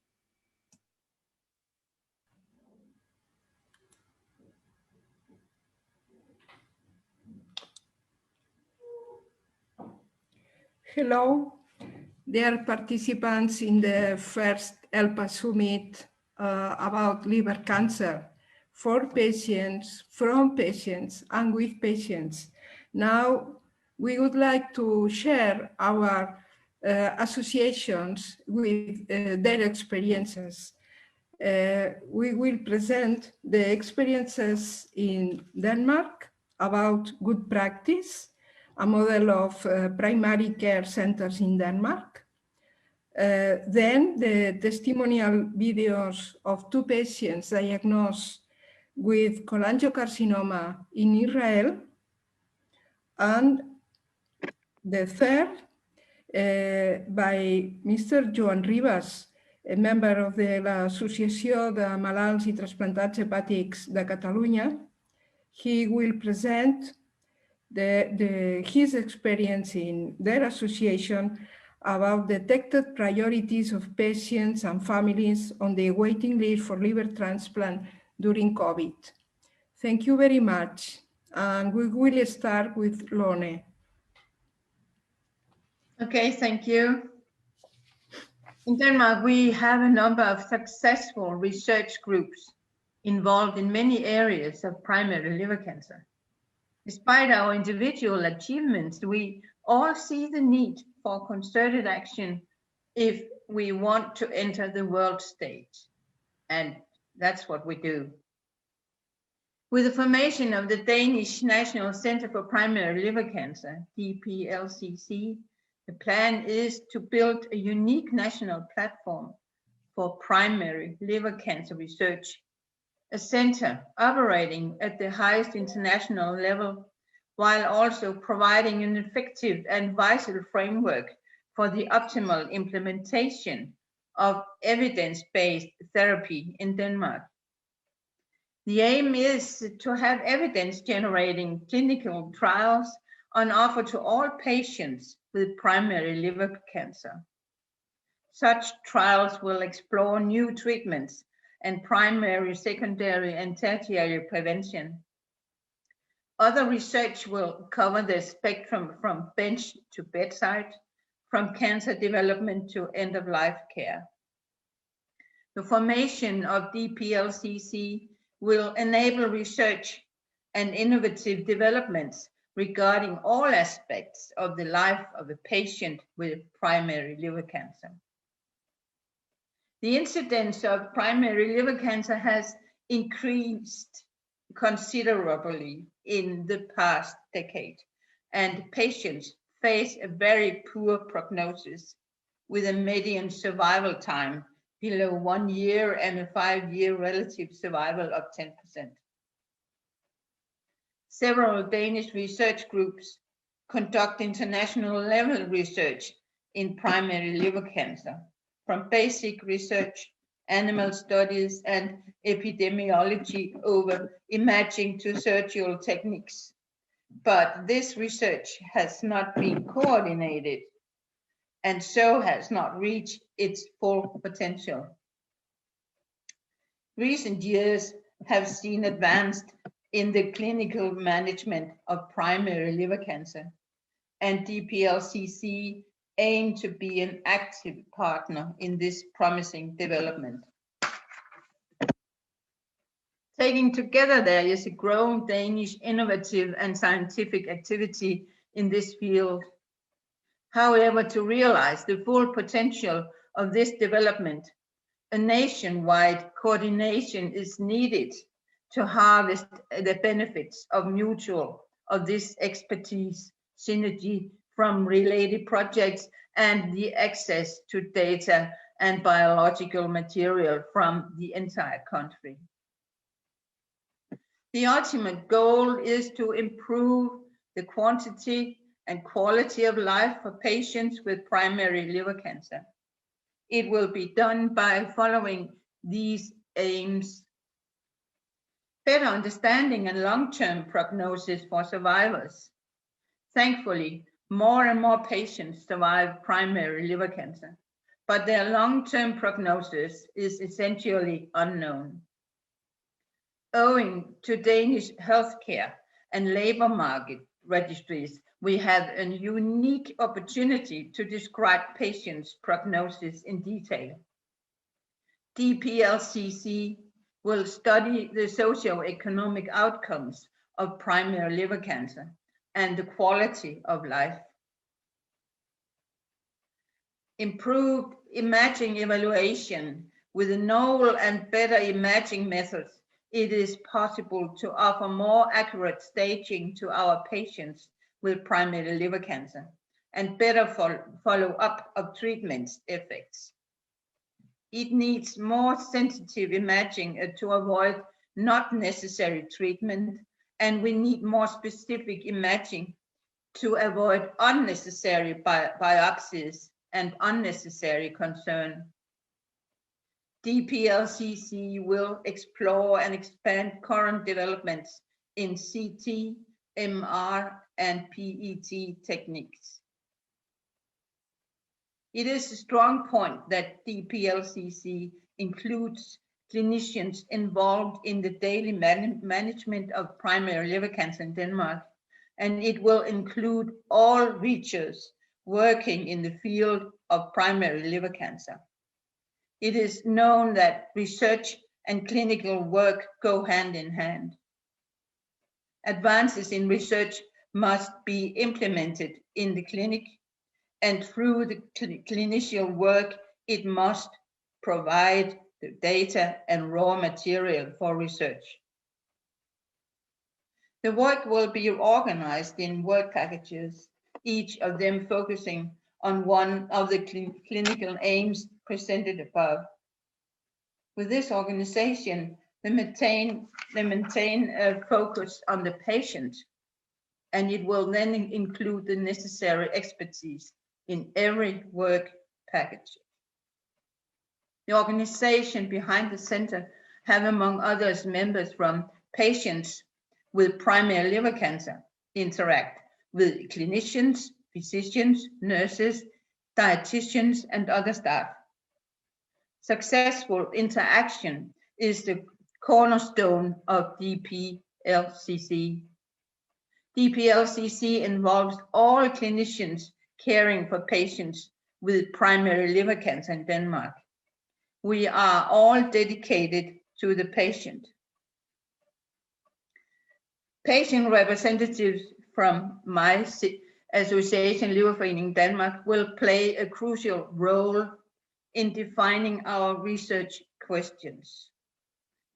[SPEAKER 4] Hello, dear participants in the first ELPA summit about liver cancer for patients, from patients, and with patients. Now, we would like to share our associations with their experiences. We will present the experiences in Denmark about good practice, a model of primary care centers in Denmark. Then the testimonial videos of 2 patients diagnosed with cholangiocarcinoma in Israel. And the third, by Mr. Joan Ribas, a member of l'Associació de Malalts i Transplantats Hepàtics de Catalunya. He will present his experience in their association about detected priorities of patients and families on the waiting list for liver transplant during COVID. Thank you very much. And we will start with Lone.
[SPEAKER 11] Okay, thank you. In Denmark, we have a number of successful research groups involved in many areas of primary liver cancer. Despite our individual achievements, we all see the need for concerted action if we want to enter the world stage. And that's what we do. With the formation of the Danish National Center for Primary Liver Cancer, DPLCC, the plan is to build a unique national platform for primary liver cancer research, a center operating at the highest international level, while also providing an effective and vital framework for the optimal implementation of evidence-based therapy in Denmark. The aim is to have evidence-generating clinical trials on offer to all patients with primary liver cancer. Such trials will explore new treatments and primary, secondary, and tertiary prevention. Other research will cover the spectrum from bench to bedside, from cancer development to end-of-life care. The formation of DPLCC will enable research and innovative developments regarding all aspects of the life of a patient with primary liver cancer. The incidence of primary liver cancer has increased considerably in the past decade, and patients face a very poor prognosis with a median survival time below 1 year and a 5-year relative survival of 10%. Several Danish research groups conduct international level research in primary liver cancer, from basic research, animal studies, and epidemiology over imaging to surgical techniques. But this research has not been coordinated and so has not reached its full potential. Recent years have seen advanced in the clinical management of primary liver cancer, and DPLCC aim to be an active partner in this promising development. Taking together, there is a growing Danish innovative and scientific activity in this field. However, to realize the full potential of this development, a nationwide coordination is needed to harvest the benefits of this expertise synergy from related projects and the access to data and biological material from the entire country. The ultimate goal is to improve the quantity and quality of life for patients with primary liver cancer. It will be done by following these aims: better understanding and long-term prognosis for survivors. Thankfully, more and more patients survive primary liver cancer, but their long-term prognosis is essentially unknown. Owing to Danish healthcare and labor market registries, we have a unique opportunity to describe patients' prognosis in detail. DPLCC will study the socioeconomic outcomes of primary liver cancer and the quality of life. Improved imaging evaluation with novel and better imaging methods, it is possible to offer more accurate staging to our patients with primary liver cancer and better follow-up of treatment effects. It needs more sensitive imaging to avoid not necessary treatment, and we need more specific imaging to avoid unnecessary biopsies and unnecessary concern. DPLCC will explore and expand current developments in CT, MR, and PET techniques. It is a strong point that DPLCC includes clinicians involved in the daily management of primary liver cancer in Denmark, and it will include all researchers working in the field of primary liver cancer. It is known that research and clinical work go hand in hand. Advances in research must be implemented in the clinic, and through the clinician work, it must provide the data and raw material for research. The work will be organized in work packages, each of them focusing on one of the clinical aims presented above. With this organization, they maintain a focus on the patient, and it will then include the necessary expertise in every work package. The organization behind the center have, among others, members from patients with primary liver cancer, interact with clinicians, physicians, nurses, dietitians, and other staff. Successful interaction is the cornerstone of DPLCC. DPLCC involves all clinicians caring for patients with primary liver cancer in Denmark. We are all dedicated to the patient. Patient representatives from my association, Liverforeningen Denmark, will play a crucial role in defining our research questions.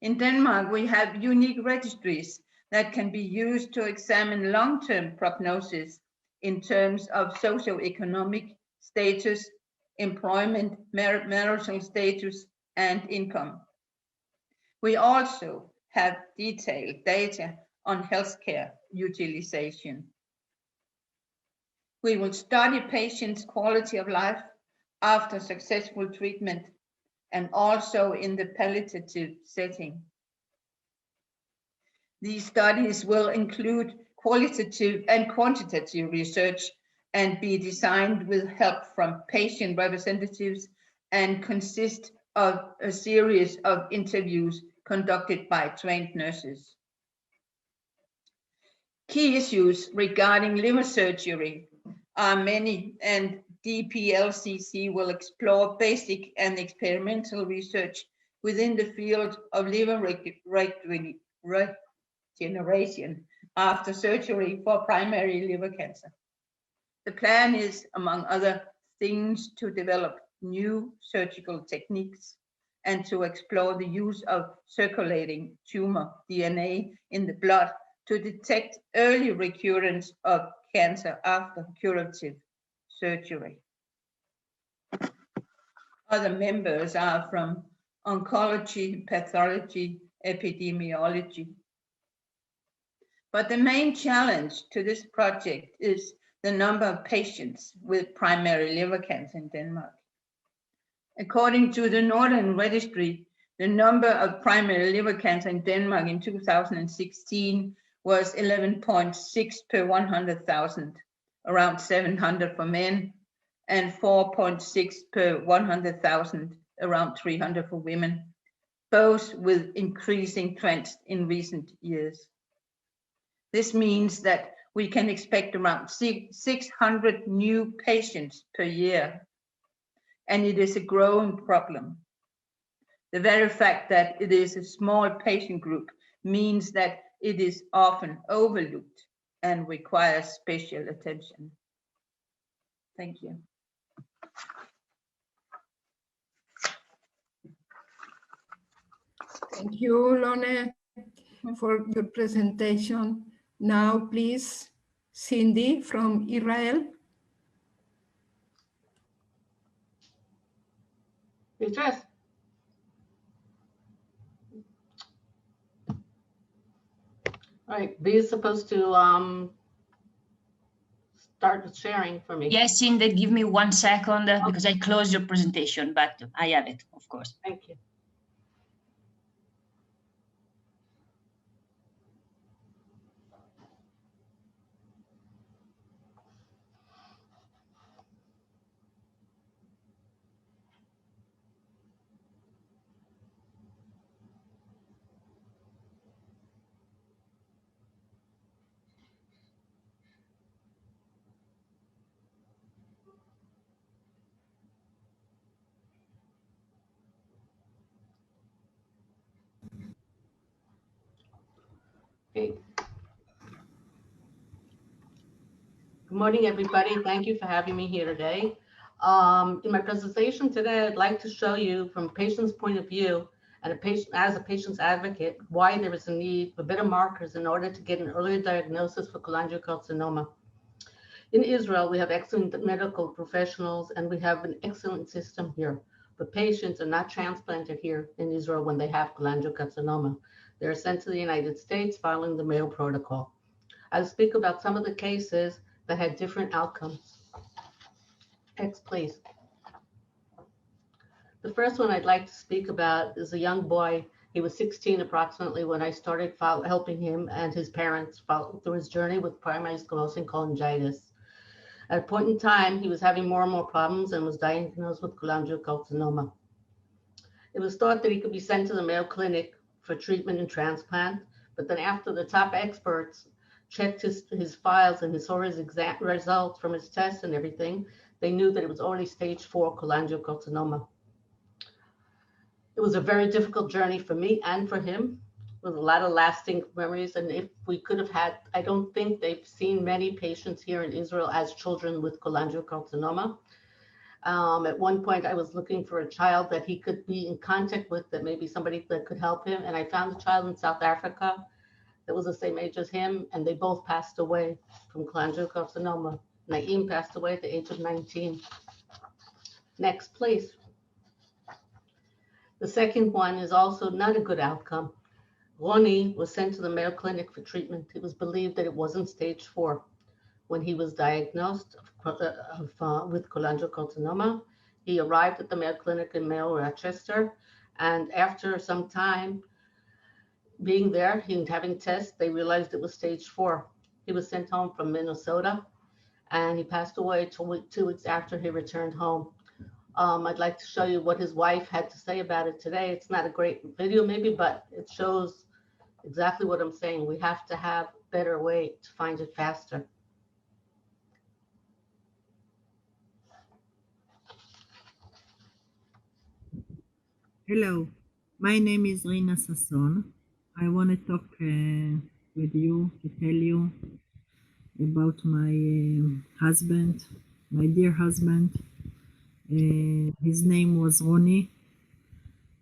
[SPEAKER 11] In Denmark, we have unique registries that can be used to examine long-term prognosis in terms of socioeconomic status, employment, marital status, and income. We also have detailed data on healthcare utilization. We will study patients' quality of life after successful treatment and also in the palliative setting. These studies will include qualitative and quantitative research and be designed with help from patient representatives and consist of a series of interviews conducted by trained nurses. Key issues regarding liver surgery are many, and DPLCC will explore basic and experimental research within the field of liver regeneration after surgery for primary liver cancer. The plan is, among other things, to develop new surgical techniques and to explore the use of circulating tumor DNA in the blood to detect early recurrence of cancer after curative surgery. Other members are from oncology, pathology, epidemiology. But the main challenge to this project is the number of patients with primary liver cancer in Denmark. According to the Northern Registry, the number of primary liver cancer in Denmark in 2016 was 11.6 per 100,000, around 700 for men, and 4.6 per 100,000, around 300 for women, both with increasing trends in recent years. This means that we can expect around 600 new patients per year, and it is a growing problem. The very fact that it is a small patient group means that it is often overlooked and requires special attention. Thank you.
[SPEAKER 4] Thank you, Lone, for your presentation. Now, please, Cindy from Israel.
[SPEAKER 12] Beatrice. All right, B is supposed to start sharing for me.
[SPEAKER 7] Yes, Cindy, give me 1 second because I closed your presentation, but I have it, of course.
[SPEAKER 12] Thank you. Okay. Good morning, everybody. Thank you for having me here today. In my presentation today, I'd like to show you from a patient's point of view and as a patient's advocate, why there is a need for better markers in order to get an earlier diagnosis for cholangiocarcinoma. In Israel, we have excellent medical professionals and we have an excellent system here, but patients are not transplanted here in Israel when they have cholangiocarcinoma. They're sent to the United States following the Mayo Protocol. I'll speak about some of the cases that had different outcomes. Next, please. The first one I'd like to speak about is a young boy. He was 16 approximately when I started helping him and his parents through his journey with primary sclerosing cholangitis. At a point in time, he was having more and more problems and was diagnosed with cholangiocarcinoma. It was thought that he could be sent to the Mayo Clinic for treatment and transplant, but then after the top experts checked his files and saw his exact results from his tests and everything, they knew that it was already stage 4 cholangiocarcinoma. It was a very difficult journey for me and for him, with a lot of lasting memories. And if we could have had, I don't think they've seen many patients here in Israel as children with cholangiocarcinoma. At one point, I was looking for a child that he could be in contact with, that maybe somebody that could help him. And I found a child in South Africa that was the same age as him, and they both passed away from cholangiocarcinoma. Naeem passed away at the age of 19. Next, please. The second one is also not a good outcome. Ronnie was sent to the Mayo Clinic for treatment. It was believed that it wasn't stage 4. When he was diagnosed with cholangiocarcinoma, he arrived at the Mayo Clinic in Mayo, Rochester, and after some time being there and having tests, they realized it was stage 4. He was sent home from Minnesota, and he passed away 2 weeks after he returned home. I'd like to show you what his wife had to say about it today. It's not a great video maybe, but it shows exactly what I'm saying. We have to have a better way to find it faster.
[SPEAKER 13] Hello, my name is Rina Sasson. I want to talk with you to tell you about my husband, my dear husband. His name was Ronnie.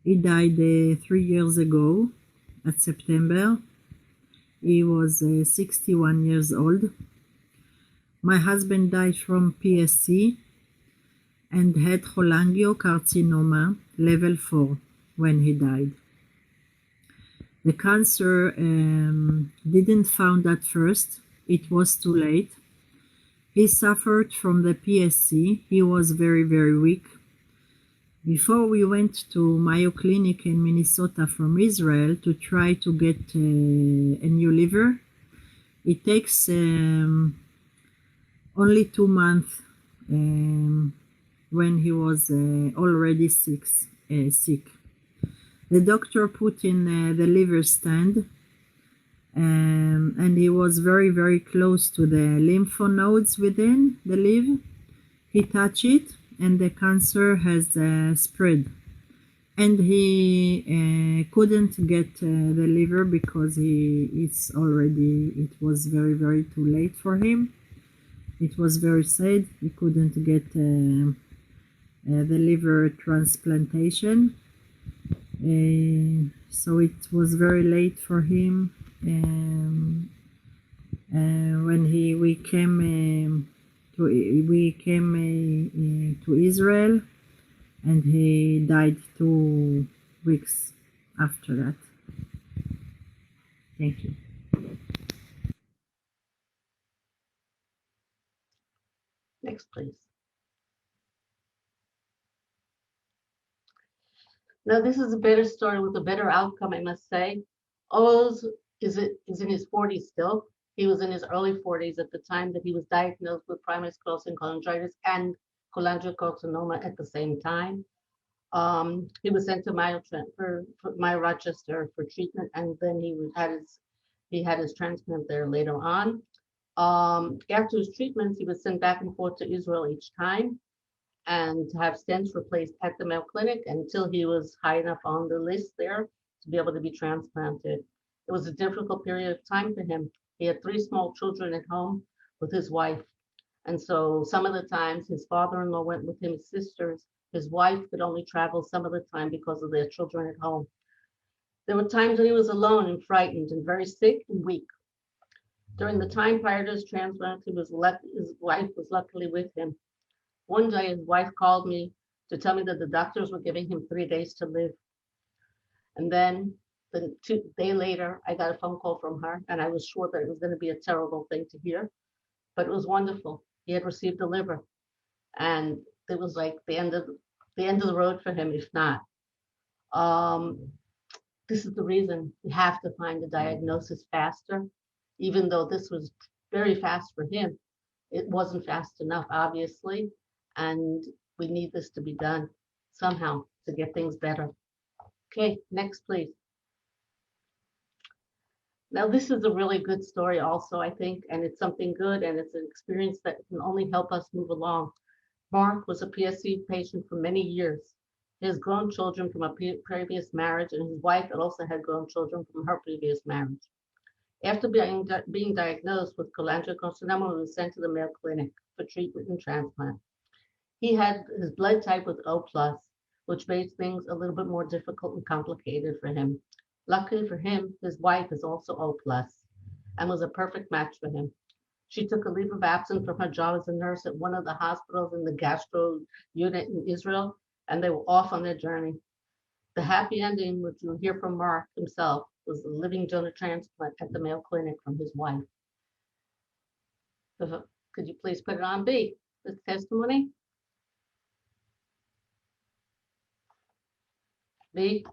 [SPEAKER 13] He died 3 years ago at September. He was 61 years old. My husband died from PSC and had cholangiocarcinoma level 4 when he died. The cancer didn't found at first. It was too late. He suffered from the PSC. He was very, very weak. Before we went to Mayo Clinic in Minnesota from Israel to try to get a new liver, it takes only 2 months when he was already sick. The doctor put in the liver stand, and he was very, very close to the lymph nodes within the liver. He touched it, and the cancer has spread. And he couldn't get the liver because it was very, very too late for him. It was very sad. He couldn't get the liver transplantation. So it was very late for him. When we came to Israel, and he died 2 weeks after that. Thank you.
[SPEAKER 12] Next, please. Now, this is a better story with a better outcome, I must say. Oz is in his 40s still. He was in his early 40s at the time that he was diagnosed with primary sclerosing cholangitis and cholangiocarcinoma at the same time. He was sent to Mayo Rochester for treatment, and then he had his transplant there later on. After his treatments, he was sent back and forth to Israel each time and to have stents replaced at the Mayo Clinic until he was high enough on the list there to be able to be transplanted. It was a difficult period of time for him. He had 3 small children at home with his wife. And so some of the times his father-in-law went with him, his sisters. His wife could only travel some of the time because of their children at home. There were times when he was alone and frightened and very sick and weak. During the time prior to his transplant, his wife was luckily with him. One day, his wife called me to tell me that the doctors were giving him 3 days to live. And then 2 days later, I got a phone call from her, and I was sure that it was going to be a terrible thing to hear, but it was wonderful. He had received a liver, and it was like the end of the road for him, if not. This is the reason we have to find the diagnosis faster, even though this was very fast for him. It wasn't fast enough, obviously, and we need this to be done somehow to get things better. Okay, next, please. Now, this is a really good story also, I think, and it's something good, and it's an experience that can only help us move along. Mark was a PSC patient for many years. He has grown children from a previous marriage, and his wife also had grown children from her previous marriage. After being diagnosed with cholangiocarcinoma, he was sent to the Mayo Clinic for treatment and transplant. He had his blood type was O+, which made things a little bit more difficult and complicated for him. Luckily for him, his wife is also O+, and was a perfect match for him. She took a leave of absence from her job as a nurse at one of the hospitals in the gastro unit in Israel, and they were off on their journey. The happy ending, which you'll hear from Mark himself, was the living donor transplant at the Mayo Clinic from his wife. Could you please put it on B, this testimony? B?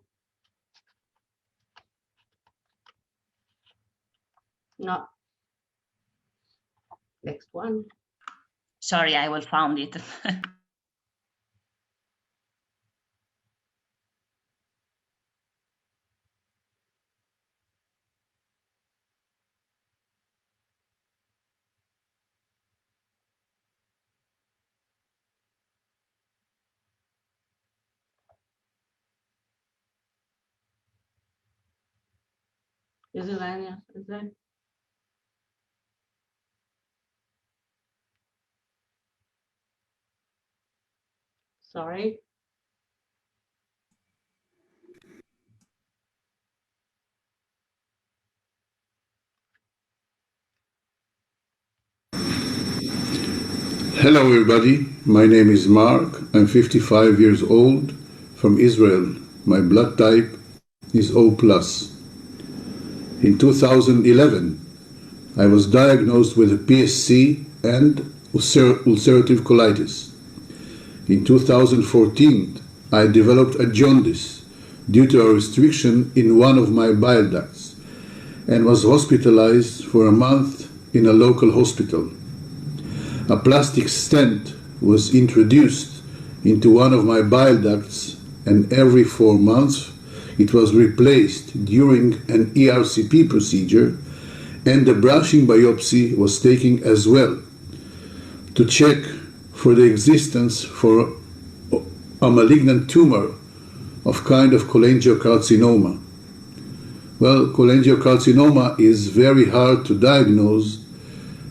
[SPEAKER 12] No. Next one.
[SPEAKER 7] Sorry, I will found it.
[SPEAKER 12] Is it Anya? Is it? Sorry.
[SPEAKER 14] Hello everybody, my name is Mark, I'm 55 years old, from Israel. My blood type is O+. In 2011, I was diagnosed with a PSC and ulcerative colitis. In 2014, I developed a jaundice due to a restriction in one of my bile ducts and was hospitalized for a month in a local hospital. A plastic stent was introduced into one of my bile ducts, and every 4 months it was replaced during an ERCP procedure, and the brushing biopsy was taken as well to check for the existence for a malignant tumor of kind of cholangiocarcinoma. Well, cholangiocarcinoma is very hard to diagnose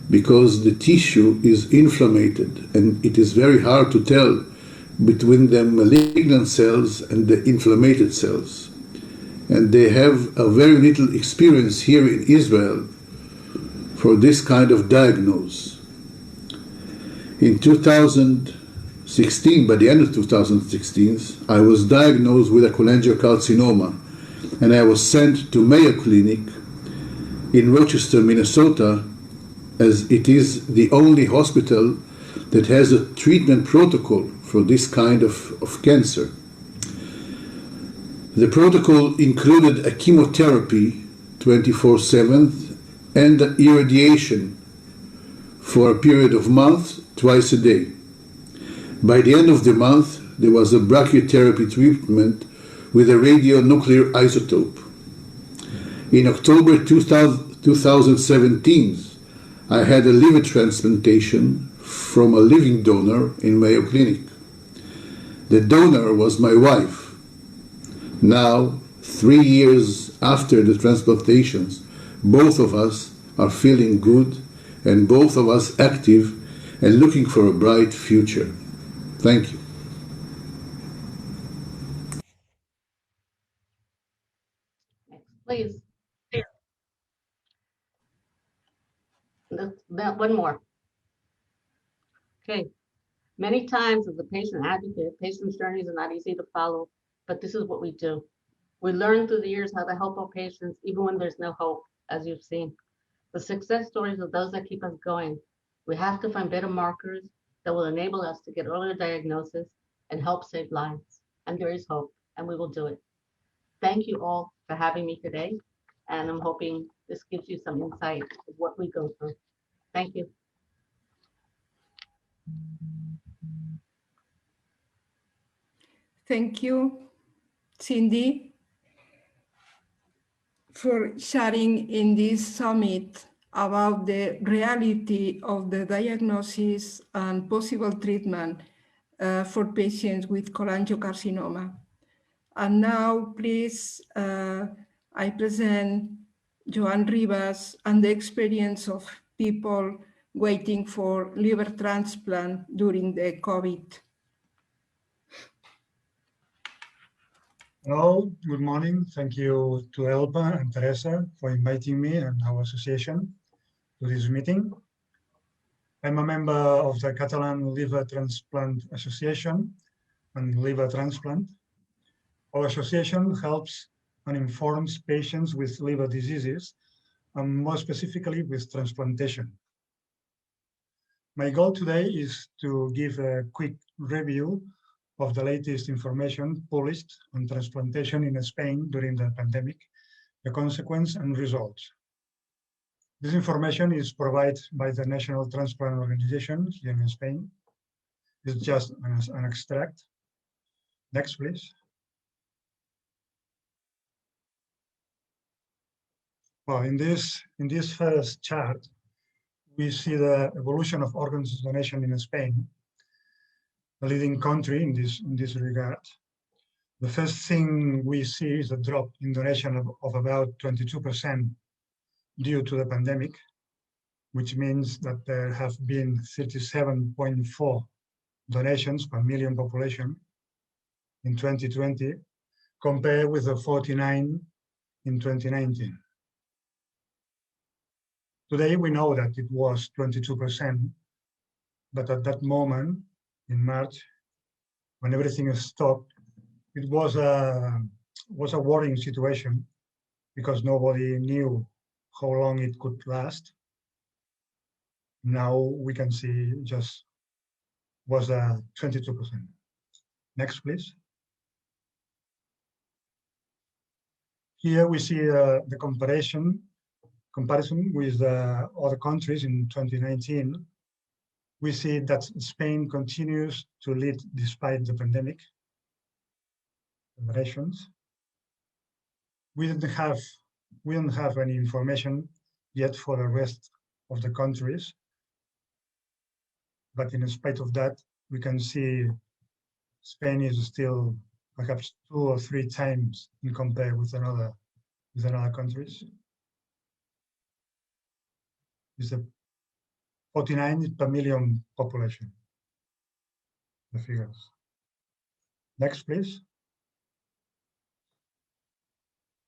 [SPEAKER 14] because the tissue is inflamed, and it is very hard to tell between the malignant cells and the inflamed cells. And they have a very little experience here in Israel for this kind of diagnosis. In 2016, by the end of 2016, I was diagnosed with a cholangiocarcinoma, and I was sent to Mayo Clinic in Rochester, Minnesota, as it is the only hospital that has a treatment protocol for this kind of cancer. The protocol included a chemotherapy 24/7 and irradiation for a period of months, twice a day. By the end of the month, there was a brachytherapy treatment with a radionuclear isotope. In October 2017, I had a liver transplantation from a living donor in Mayo Clinic. The donor was my wife. Now, 3 years after the transplantations, both of us are feeling good, and both of us active and looking for a bright future. Thank you.
[SPEAKER 12] Please. One more. Okay. Many times as a patient advocate, patient's journeys are not easy to follow, but this is what we do. We learn through the years how to help our patients, even when there's no hope, as you've seen. The success stories are those that keep us going. We have to find better markers that will enable us to get earlier diagnosis and help save lives. And there is hope, and we will do it. Thank you all for having me today, and I'm hoping this gives you some insight of what we go through. Thank you.
[SPEAKER 4] Thank you, Cindy, for sharing in this summit about the reality of the diagnosis and possible treatment for patients with cholangiocarcinoma. And now, please, I present Joan Rivas and the experience of people waiting for liver transplant during the COVID.
[SPEAKER 15] Hello, good morning. Thank you to Elba and Teresa for inviting me and our association to this meeting. I'm a member of the Catalan Liver Transplant Association and Liver Transplant. Our association helps and informs patients with liver diseases, and more specifically with transplantation. My goal today is to give a quick review of the latest information published on transplantation in Spain during the pandemic, the consequence and results. This information is provided by the National Transplant Organization here in Spain. It's just an extract. Next, please. Well, in this first chart, we see the evolution of organs donation in Spain, a leading country in this regard. The first thing we see is a drop in donation of about 22% due to the pandemic, which means that there have been 37.4 donations per million population in 2020, compared with the 49 in 2019. Today, we know that it was 22%, But at that moment, in March, when everything stopped, it was a worrying situation because nobody knew how long it could last. Now we can see just was 22%. Next, please. Here we see the comparison with other countries in 2019. We see that Spain continues to lead despite the pandemic. We don't have any information yet for the rest of the countries, but in spite of that, we can see Spain is still perhaps 2 or 3 times in compare with another countries. It's a 49 per million population. The figures. Next, please.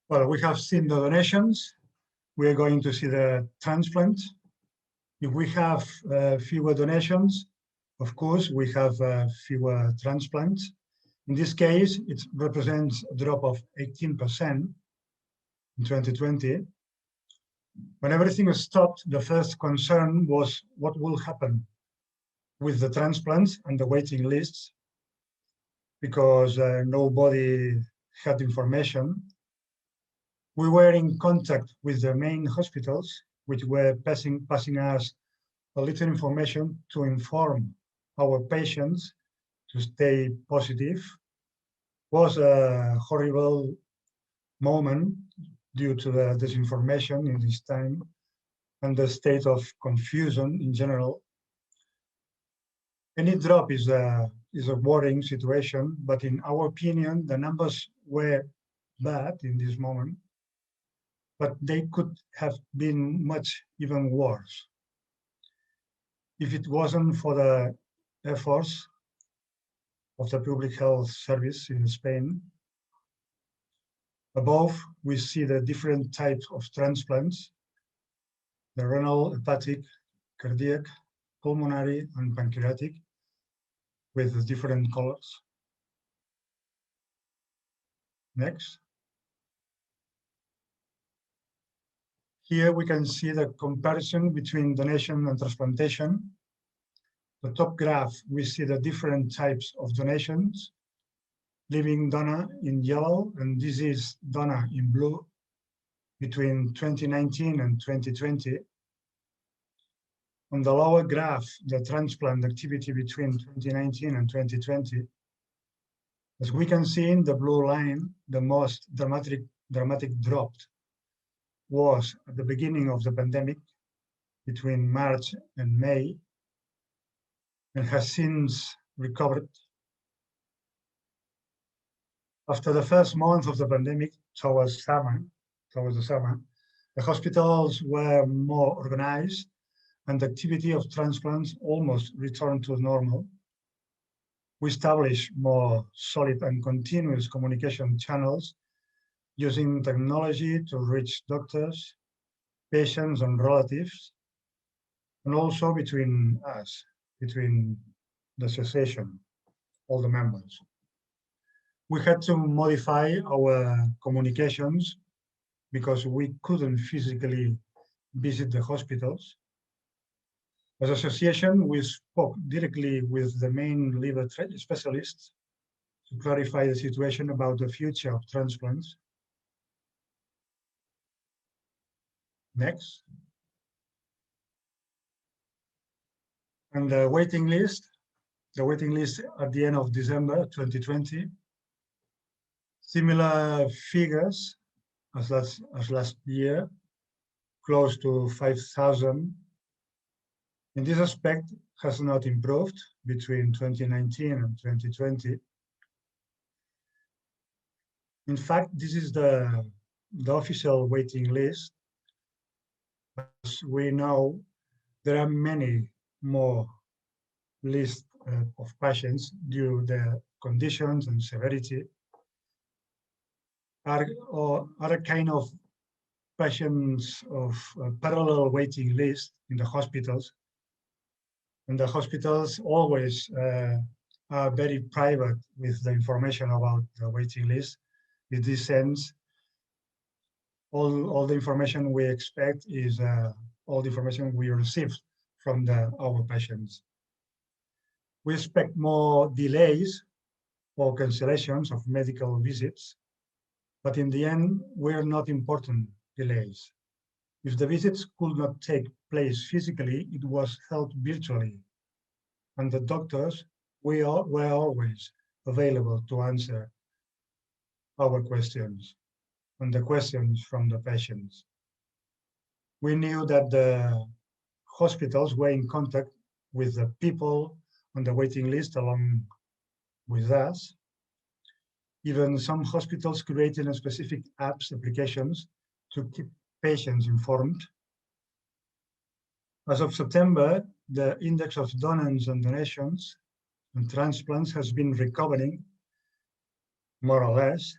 [SPEAKER 15] Well, we have seen the donations. We are going to see the transplants. If we have fewer donations, of course, we have fewer transplants. In this case, it represents a drop of 18% in 2020. When everything was stopped, the first concern was what will happen with the transplants and the waiting lists, because nobody had information. We were in contact with the main hospitals, which were passing us a little information to inform our patients to stay positive. It was a horrible moment due to the disinformation in this time and the state of confusion in general. Any drop is a worrying situation, but in our opinion, the numbers were bad in this moment, but they could have been much even worse if it wasn't for the efforts of the public health service in Spain. Above, we see the different types of transplants: the renal, hepatic, cardiac, pulmonary, and pancreatic, with different colors. Next. Here we can see the comparison between donation and transplantation. The top graph, we see the different types of donations: living donor in yellow and deceased donor in blue between 2019 and 2020. On the lower graph, the transplant activity between 2019 and 2020. As we can see in the blue line, the most dramatic drop was at the beginning of the pandemic between March and May, and has since recovered. After the first month of the pandemic, towards the summer, the hospitals were more organized and the activity of transplants almost returned to normal. We established more solid and continuous communication channels using technology to reach doctors, patients, and relatives, and also between us, between the association, all the members. We had to modify our communications because we couldn't physically visit the hospitals. As an association, we spoke directly with the main liver specialists to clarify the situation about the future of transplants. Next. And the waiting list at the end of December 2020, similar figures as last year, close to 5,000. In this aspect, has not improved between 2019 and 2020. In fact, this is the official waiting list. As we know, there are many more lists of patients due to the conditions and severity. Are kind of patients of parallel waiting list in the hospitals, And the hospitals always are very private with the information about the waiting list. In this sense, all the information we expect is all the information we receive from our patients. We expect more delays or cancellations of medical visits, but in the end, we're not important delays. If the visits could not take place physically, it was held virtually, and the doctors were always available to answer our questions and the questions from the patients. We knew that the hospitals were in contact with the people on the waiting list along with us. Even some hospitals created a specific applications to keep patients informed. As of September, the index of donors and donations and transplants has been recovering, more or less.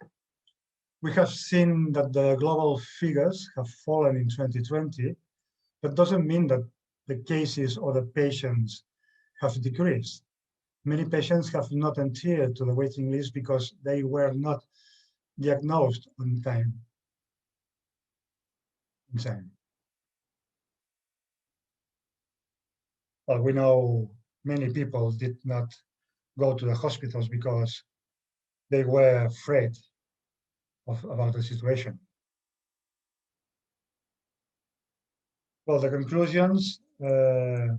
[SPEAKER 15] We have seen that the global figures have fallen in 2020. That doesn't mean that the cases or the patients have decreased. Many patients have not adhered to the waiting list because they were not diagnosed on time. Well, we know many people did not go to the hospitals because they were afraid about the situation. Well, the conclusions are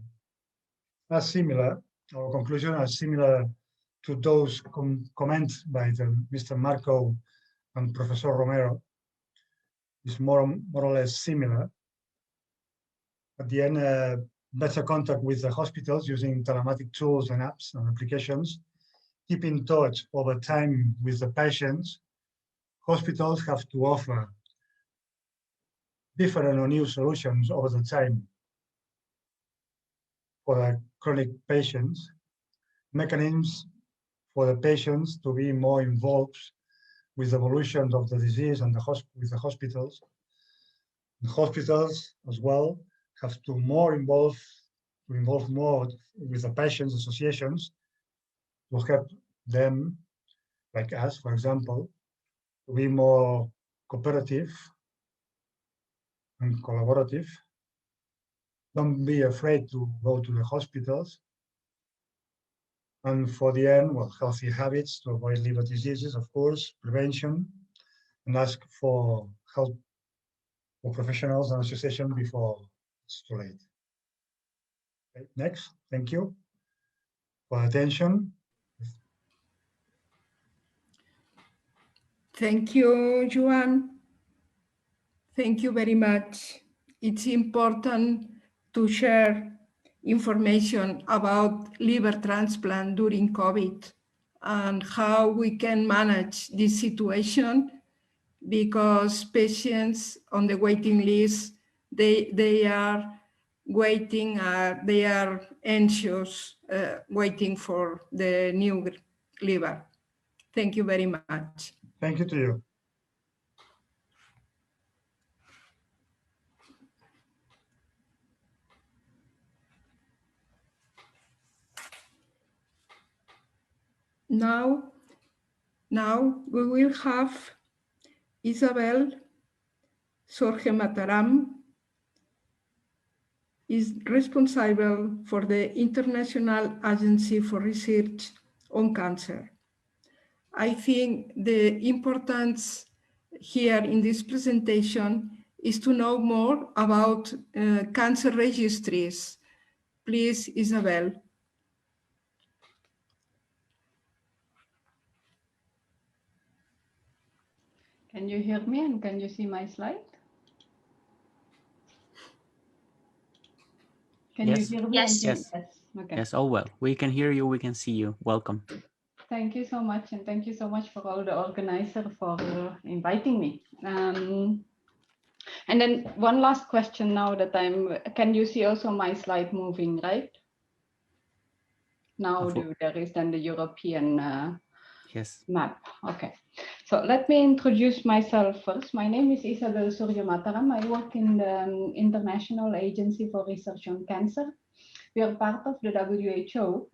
[SPEAKER 15] similar. Our conclusions are similar to those comments by Mr. Marco and Professor Romero. It's more or less similar. At the end, better contact with the hospitals using telematic tools and apps and applications, keep in touch over time with the patients. Hospitals have to offer different or new solutions over the time for the chronic patients, mechanisms for the patients to be more involved with the evolution of the disease and with the hospitals. The hospitals as well have to involve more with the patients' associations to help them, like us, for example, to be more cooperative and collaborative. Don't be afraid to go to the hospitals. And for the end, well, healthy habits to avoid liver diseases, of course, prevention, and ask for help for professionals and association before it's too late. Okay, next, thank you for attention.
[SPEAKER 4] Thank you, Joan. Thank you very much. It's important to share information about liver transplant during COVID and how we can manage this situation, because patients on the waiting list, they are waiting, they are anxious, waiting for the new liver. Thank you very much.
[SPEAKER 15] Thank you to you.
[SPEAKER 4] Now we will have Isabel Mataram is responsible for the International Agency for Research on Cancer. I think the importance here in this presentation is to know more about cancer registries. Please, Isabel.
[SPEAKER 16] Can you hear me and can you see my slide? Can
[SPEAKER 1] Yes.
[SPEAKER 16] you hear me?
[SPEAKER 1] Yes.
[SPEAKER 16] Yes. Okay.
[SPEAKER 1] Yes, all well. We can hear you, we can see you. Welcome.
[SPEAKER 16] Thank you so much, and thank you so much for all the organizer for inviting me. And then one last question now that can you see also my slide moving, right? Now there is then the European map. Okay, so let me introduce myself first. My name is Isabel Mataram. I work in the International Agency for Research on Cancer. We are part of the WHO,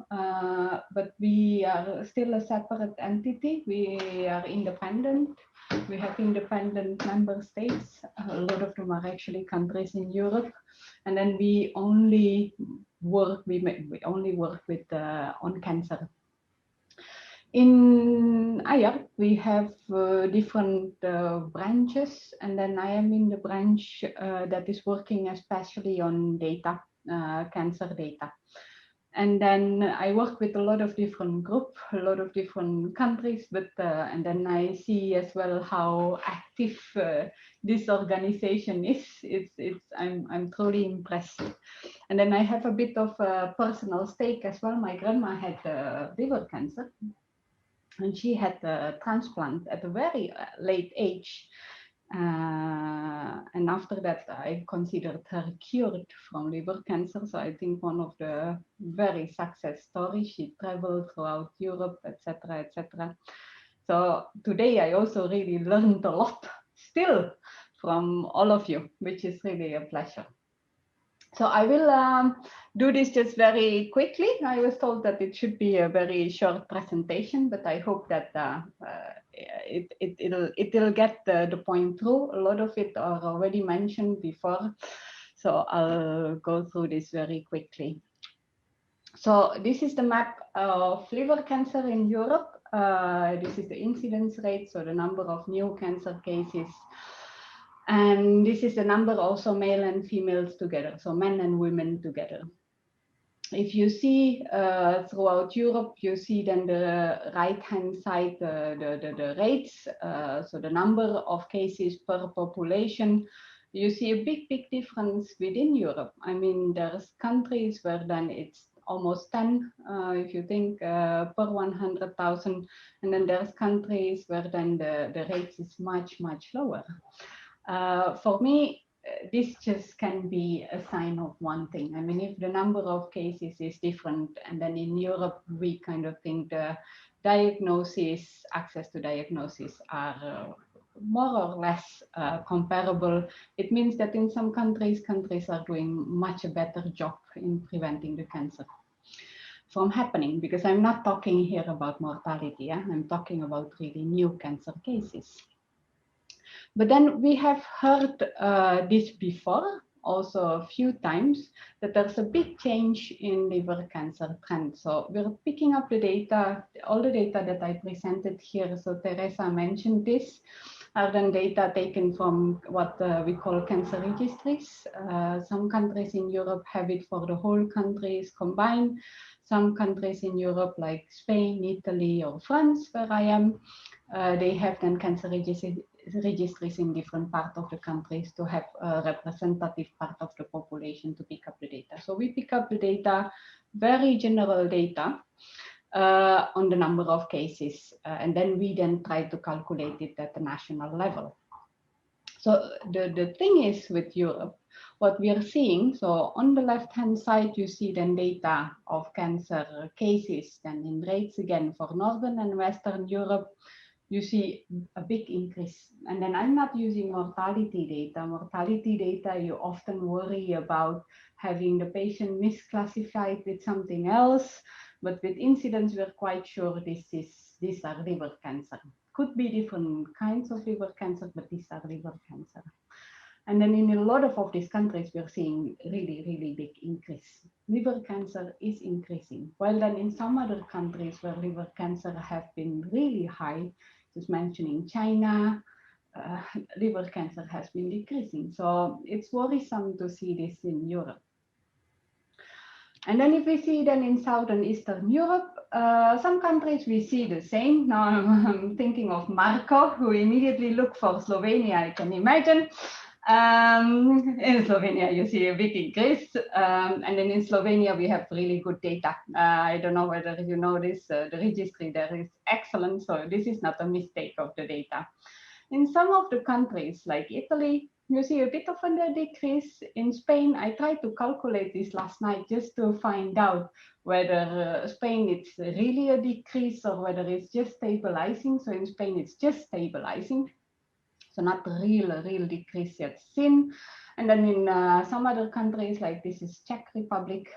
[SPEAKER 16] but we are still a separate entity. We are independent. We have independent member states. A lot of them are actually countries in Europe, and then we only work. We only work with on cancer. In IARC, we have different branches, and then I am in the branch that is working especially on data, cancer data. And then I work with a lot of different groups, a lot of different countries, but and then I see as well how active this organization is. I'm truly impressed. And then I have a bit of a personal stake as well. My grandma had liver cancer, and she had a transplant at a very late age. And after that, I considered her cured from liver cancer. So I think one of the very success stories. She traveled throughout Europe, etc., etc. So today I also really learned a lot still from all of you, which is really a pleasure. So I will do this just very quickly. I was told that it should be a very short presentation, but I hope that it'll get the point through. A lot of it are already mentioned before, so I'll go through this very quickly. So this is the map of liver cancer in Europe. This is the incidence rate, so the number of new cancer cases. And this is the number also male and females together, so men and women together. If you see throughout Europe, you see then the right-hand side, the rates, so the number of cases per population. You see a big difference within Europe. I mean, there's countries where then it's almost 10, if you think per 100,000, and then there's countries where then the rates is much lower. For me, this just can be a sign of one thing. I mean, if the number of cases is different, and then in Europe, we kind of think the diagnosis, access to diagnosis are more or less comparable. It means that in some countries are doing much a better job in preventing the cancer from happening, because I'm not talking here about mortality. Yeah? I'm talking about really new cancer cases. But then we have heard this before, also a few times, that there's a big change in liver cancer trend. So we're picking up the data, all the data that I presented here. So Teresa mentioned this, are then data taken from what we call cancer registries. Some countries in Europe have it for the whole countries combined. Some countries in Europe, like Spain, Italy, or France, where I am, they have then cancer registries in different parts of the countries to have a representative part of the population to pick up the data. So we pick up the data, very general data, on the number of cases, and then we try to calculate it at the national level. So the thing is with Europe, what we are seeing, so on the left-hand side, you see then data of cancer cases, then in rates again for Northern and Western Europe, you see a big increase. And then I'm not using mortality data. Mortality data, you often worry about having the patient misclassified with something else. But with incidence, we're quite sure these are liver cancer. Could be different kinds of liver cancer, but these are liver cancer. And then in a lot of these countries, we're seeing really big increase. Liver cancer is increasing. While then in some other countries where liver cancer have been really high, just mentioning China, liver cancer has been decreasing. So it's worrisome to see this in Europe. And then if we see then in Southern Eastern Europe, some countries we see the same. Now I'm thinking of Marco, who immediately looked for Slovenia, I can imagine. In Slovenia, you see a big increase. And then in Slovenia, we have really good data. I don't know whether you know this, the registry there is excellent. So this is not a mistake of the data. In some of the countries like Italy, you see a bit of a decrease. In Spain, I tried to calculate this last night just to find out whether Spain it's really a decrease or whether it's just stabilizing. So in Spain, it's just stabilizing. So not real decrease yet seen. And then in some other countries, like this is Czech Republic,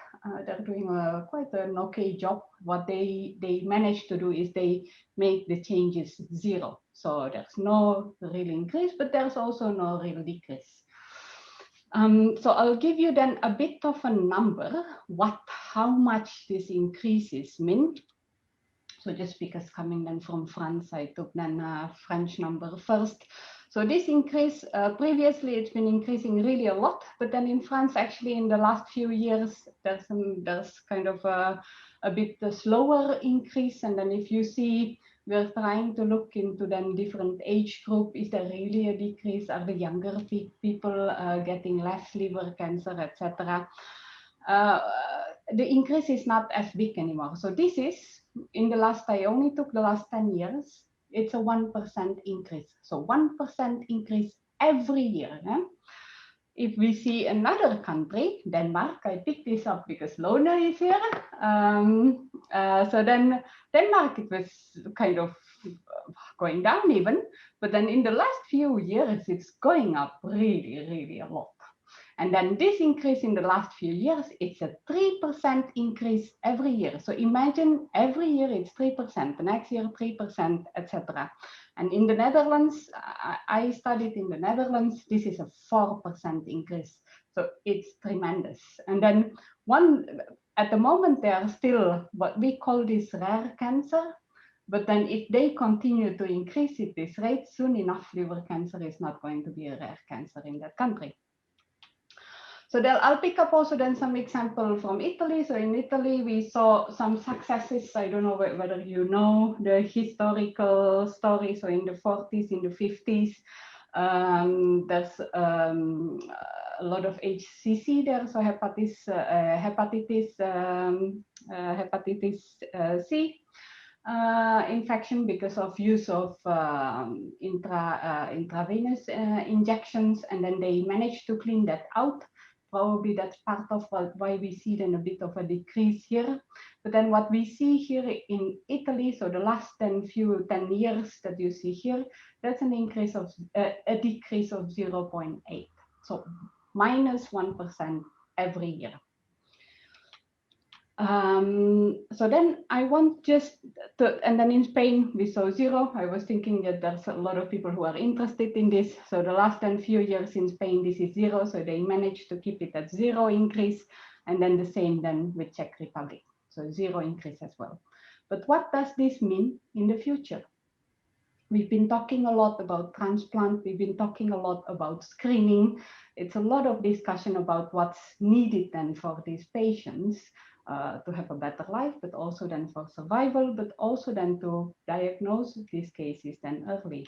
[SPEAKER 16] they're doing quite an okay job. What they managed to do is they make the changes zero. So there's no real increase, but there's also no real decrease. So I'll give you then a bit of a number, how much this increases mean. So just because coming then from France, I took then a French number first. So this increase, previously it's been increasing really a lot, but then in France, actually in the last few years, there's kind of a bit slower increase. And then if you see, we're trying to look into then different age group. Is there really a decrease? Are the younger people getting less liver cancer, etc.? The increase is not as big anymore. So this is, in the last, I only took the last 10 years, it's a 1% increase. So 1% increase every year. Eh? If we see another country, Denmark, I picked this up because Lona is here. So then Denmark, it was kind of going down even, but then in the last few years, it's going up really a lot. And then this increase in the last few years, it's a 3% increase every year. So imagine every year it's 3%, the next year 3%, etc. And in the Netherlands, I studied in the Netherlands, this is a 4% increase. So it's tremendous. And then at the moment, they are still what we call this rare cancer. But then if they continue to increase at this rate, soon enough, liver cancer is not going to be a rare cancer in that country. So I'll pick up also then some example from Italy. So in Italy, we saw some successes. I don't know whether you know the historical story. So in the 40s, in the 50s, there's a lot of HCC there. So hepatitis C infection because of use of intravenous injections. And then they managed to clean that out. Probably that's part of why we see then a bit of a decrease here. But then what we see here in Italy, so the last 10 years that you see here, that's an increase of a decrease of 0.8. So minus 1% every year. So then I want just to, and then in Spain we saw zero. I was thinking that there's a lot of people who are interested in this. So the last few years in Spain, this is zero. So they managed to keep it at zero increase. And then the same then with Czech Republic. So zero increase as well. But what does this mean in the future? We've been talking a lot about transplant. We've been talking a lot about screening. It's a lot of discussion about what's needed then for these patients. To have a better life, but also then for survival, but also then to diagnose these cases then early.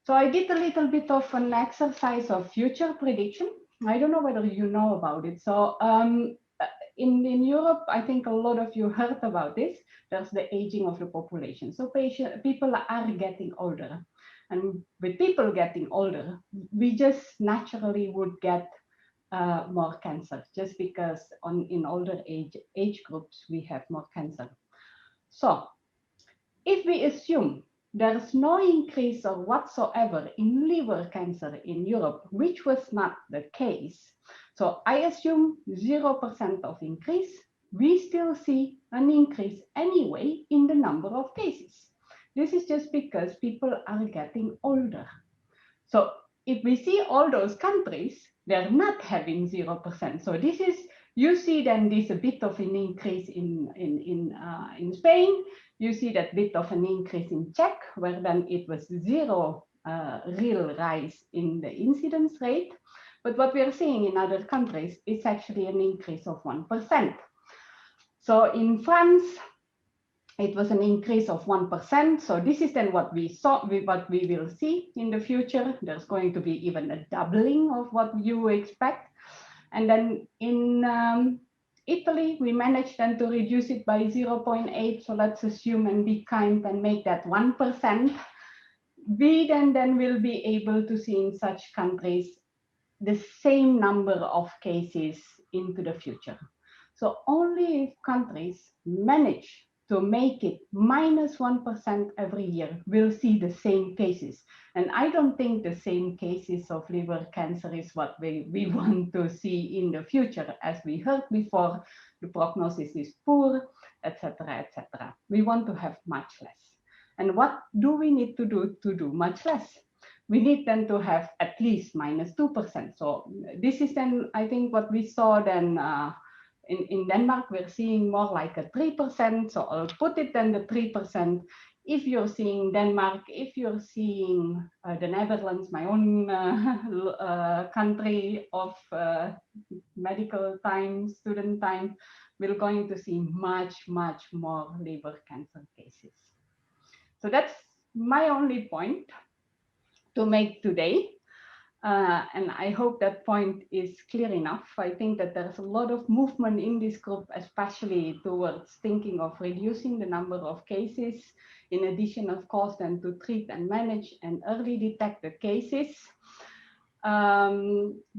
[SPEAKER 16] So I did a little bit of an exercise of future prediction. I don't know whether you know about it. So in Europe, I think a lot of you heard about this. There's the aging of the population. So people are getting older. And with people getting older, we just naturally would get more cancer, just because in older age groups, we have more cancer. So if we assume there's no increase or whatsoever in liver cancer in Europe, which was not the case, so I assume 0% of increase, we still see an increase anyway in the number of cases. This is just because people are getting older. So if we see all those countries, they're not having 0%. So this is, you see then this a bit of an increase in Spain. You see that bit of an increase in Czech, where then it was zero real rise in the incidence rate. But what we are seeing in other countries is actually an increase of 1%. So in France, it was an increase of 1%. So this is then what we saw, what we will see in the future. There's going to be even a doubling of what you expect. And then in Italy, we managed then to reduce it by 0.8. So let's assume and be kind and make that 1%. We then will be able to see in such countries the same number of cases into the future. So only if countries manage to make it -1% every year, we'll see the same cases. And I don't think the same cases of liver cancer is what we want to see in the future. As we heard before, the prognosis is poor, etc., etc. We want to have much less. And what do we need to do much less? We need then to have at least -2%. So this is then, I think, what we saw then in Denmark. We're seeing more like a 3%. So I'll put it then the 3%. If you're seeing Denmark, if you're seeing the Netherlands, my own country of medical time, student time, we're going to see much, much more liver cancer cases. So that's my only point to make today. And I hope that point is clear enough. I think that there's a lot of movement in this group, especially towards thinking of reducing the number of cases, in addition, of course, then to treat and manage and early detect the cases.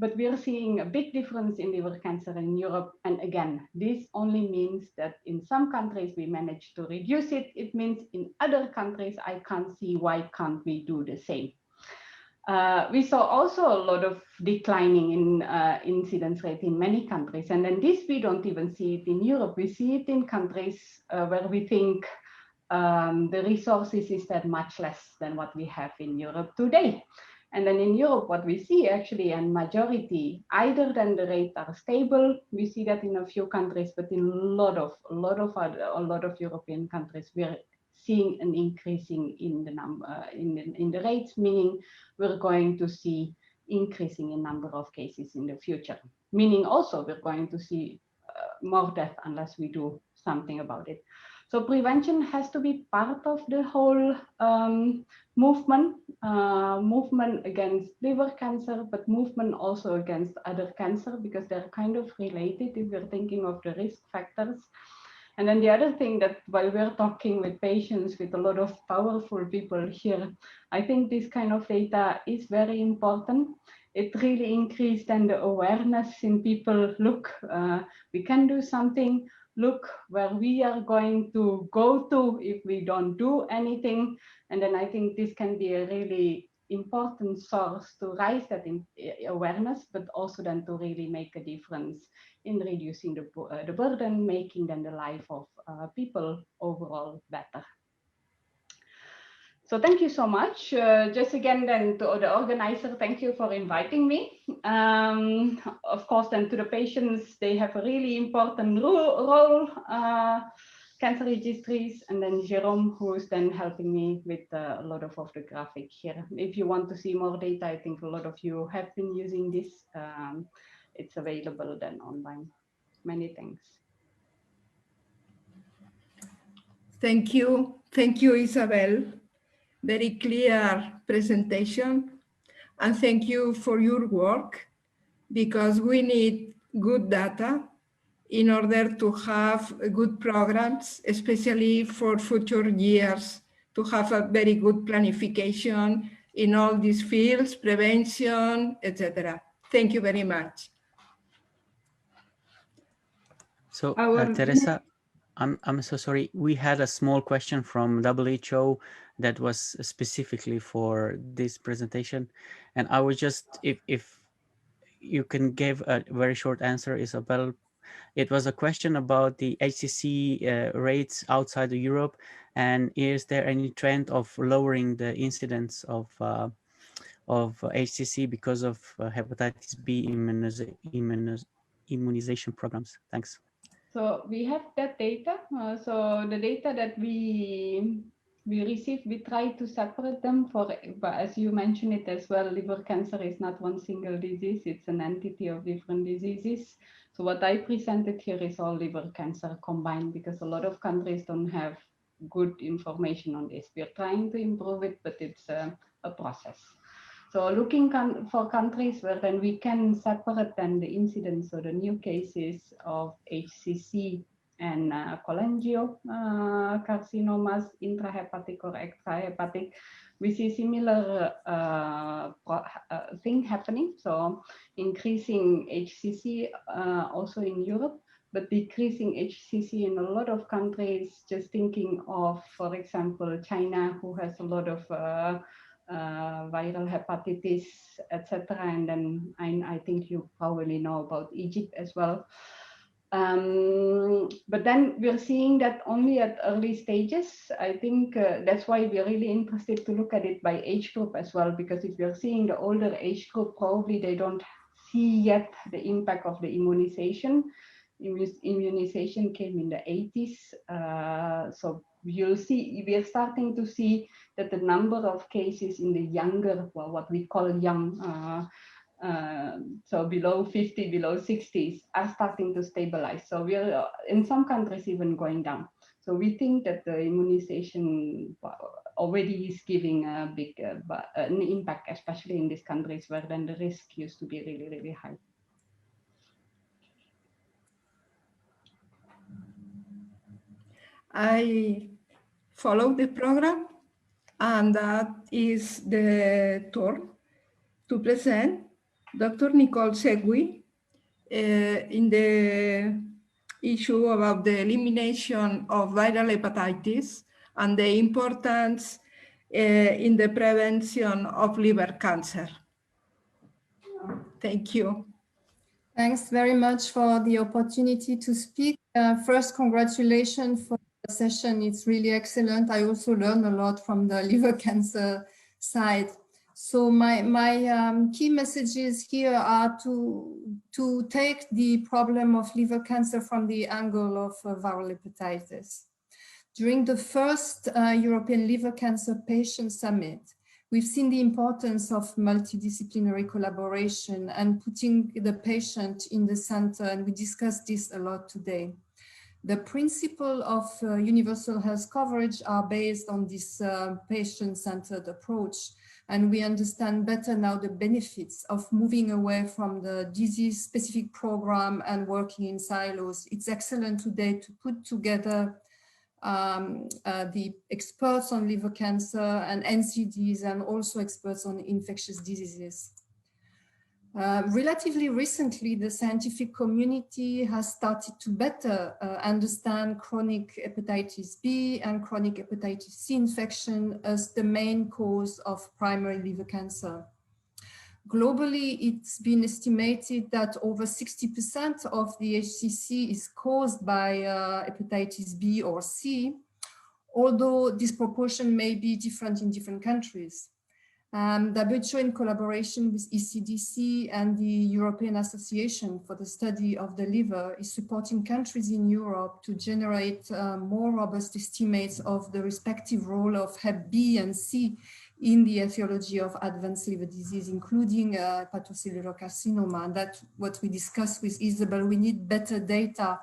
[SPEAKER 16] But we are seeing a big difference in liver cancer in Europe. And again, this only means that in some countries we manage to reduce it. It means in other countries, I can't see why can't we do the same. We saw also a lot of declining in incidence rate in many countries. And then this, we don't even see it in Europe. We see it in countries where we think the resources is that much less than what we have in Europe today. And then in Europe, what we see actually, and majority, either then the rates are stable. We see that in a few countries, but in a lot of European countries, we're seeing an increasing in the number in the rates, meaning we're going to see increasing in number of cases in the future. Meaning also we're going to see more death unless we do something about it. So prevention has to be part of the whole movement against liver cancer, but movement also against other cancer, because they're kind of related if we're thinking of the risk factors. And then the other thing that while we're talking with patients, with a lot of powerful people here, I think this kind of data is very important. It really increased then the awareness in people. Look, we can do something. Look where we are going to go to if we don't do anything. And then I think this can be a really important source to raise that awareness, but also then to really make a difference in reducing the burden, making then the life of people overall better. So thank you so much. Just again then to the organizer, thank you for inviting me. Of course then to the patients, they have a really important role, cancer registries, and then Jerome, who is then helping me with a lot of the graphic here. If you want to see more data, I think a lot of you have been using this. It's available then online. Many thanks.
[SPEAKER 4] Thank you. Thank you, Isabel. Very clear presentation. And thank you for your work, because we need good data in order to have good programs, especially for future years, to have a very good planification in all these fields, prevention, etc. Thank you very much.
[SPEAKER 1] So Teresa, I'm so sorry. We had a small question from WHO that was specifically for this presentation, and I was just, if you can give a very short answer, Isabel. It was a question about the HCC rates outside of Europe, and is there any trend of lowering the incidence of HCC because of hepatitis B immunization programs? Thanks.
[SPEAKER 16] So we have that data. So the data that we receive, we try to separate them but as you mentioned it as well, liver cancer is not one single disease, it's an entity of different diseases. So what I presented here is all liver cancer combined, because a lot of countries don't have good information on this. We're trying to improve it, but it's a process. So looking for countries where then we can separate then the incidence or the new cases of HCC and cholangiocarcinomas, intrahepatic or extrahepatic, we see similar thing happening. So increasing HCC also in Europe, but decreasing HCC in a lot of countries, just thinking of, for example, China, who has a lot of viral hepatitis, etc. And then I think you probably know about Egypt as well. But then we're seeing that only at early stages. I think that's why we're really interested to look at it by age group as well, because if you're seeing the older age group, probably they don't see yet the impact of the immunization. Immunization came in the 80s. So you'll see, we're starting to see that the number of cases in the younger, well, what we call young, so below 50, below 60s, are starting to stabilize. So we're in some countries even going down. So we think that the immunization already is giving a big an impact, especially in these countries where then the risk used to be really, really high.
[SPEAKER 4] I follow the program, and that is the turn to present Dr. Nicole Sergey in the issue about the elimination of viral hepatitis and the importance in the prevention of liver cancer. Thank you.
[SPEAKER 17] Thanks very much for the opportunity to speak. First, congratulations for the session. It's really excellent. I also learned a lot from the liver cancer side. So my key messages here are to take the problem of liver cancer from the angle of viral hepatitis. During the first European Liver Cancer Patient Summit, we've seen the importance of multidisciplinary collaboration and putting the patient in the center, and we discussed this a lot today. The principle of universal health coverage are based on this patient-centered approach, and we understand better now the benefits of moving away from the disease-specific program and working in silos. It's excellent today to put together the experts on liver cancer and NCDs, and also experts on infectious diseases. Relatively recently, the scientific community has started to better understand chronic hepatitis B and chronic hepatitis C infection as the main cause of primary liver cancer. Globally, it's been estimated that over 60% of the HCC is caused by hepatitis B or C, although this proportion may be different in different countries. WHO, in collaboration with ECDC and the European Association for the Study of the Liver, is supporting countries in Europe to generate more robust estimates of the respective role of Hep B and C in the etiology of advanced liver disease, including hepatocellular carcinoma. And that's what we discussed with Isabel. We need better data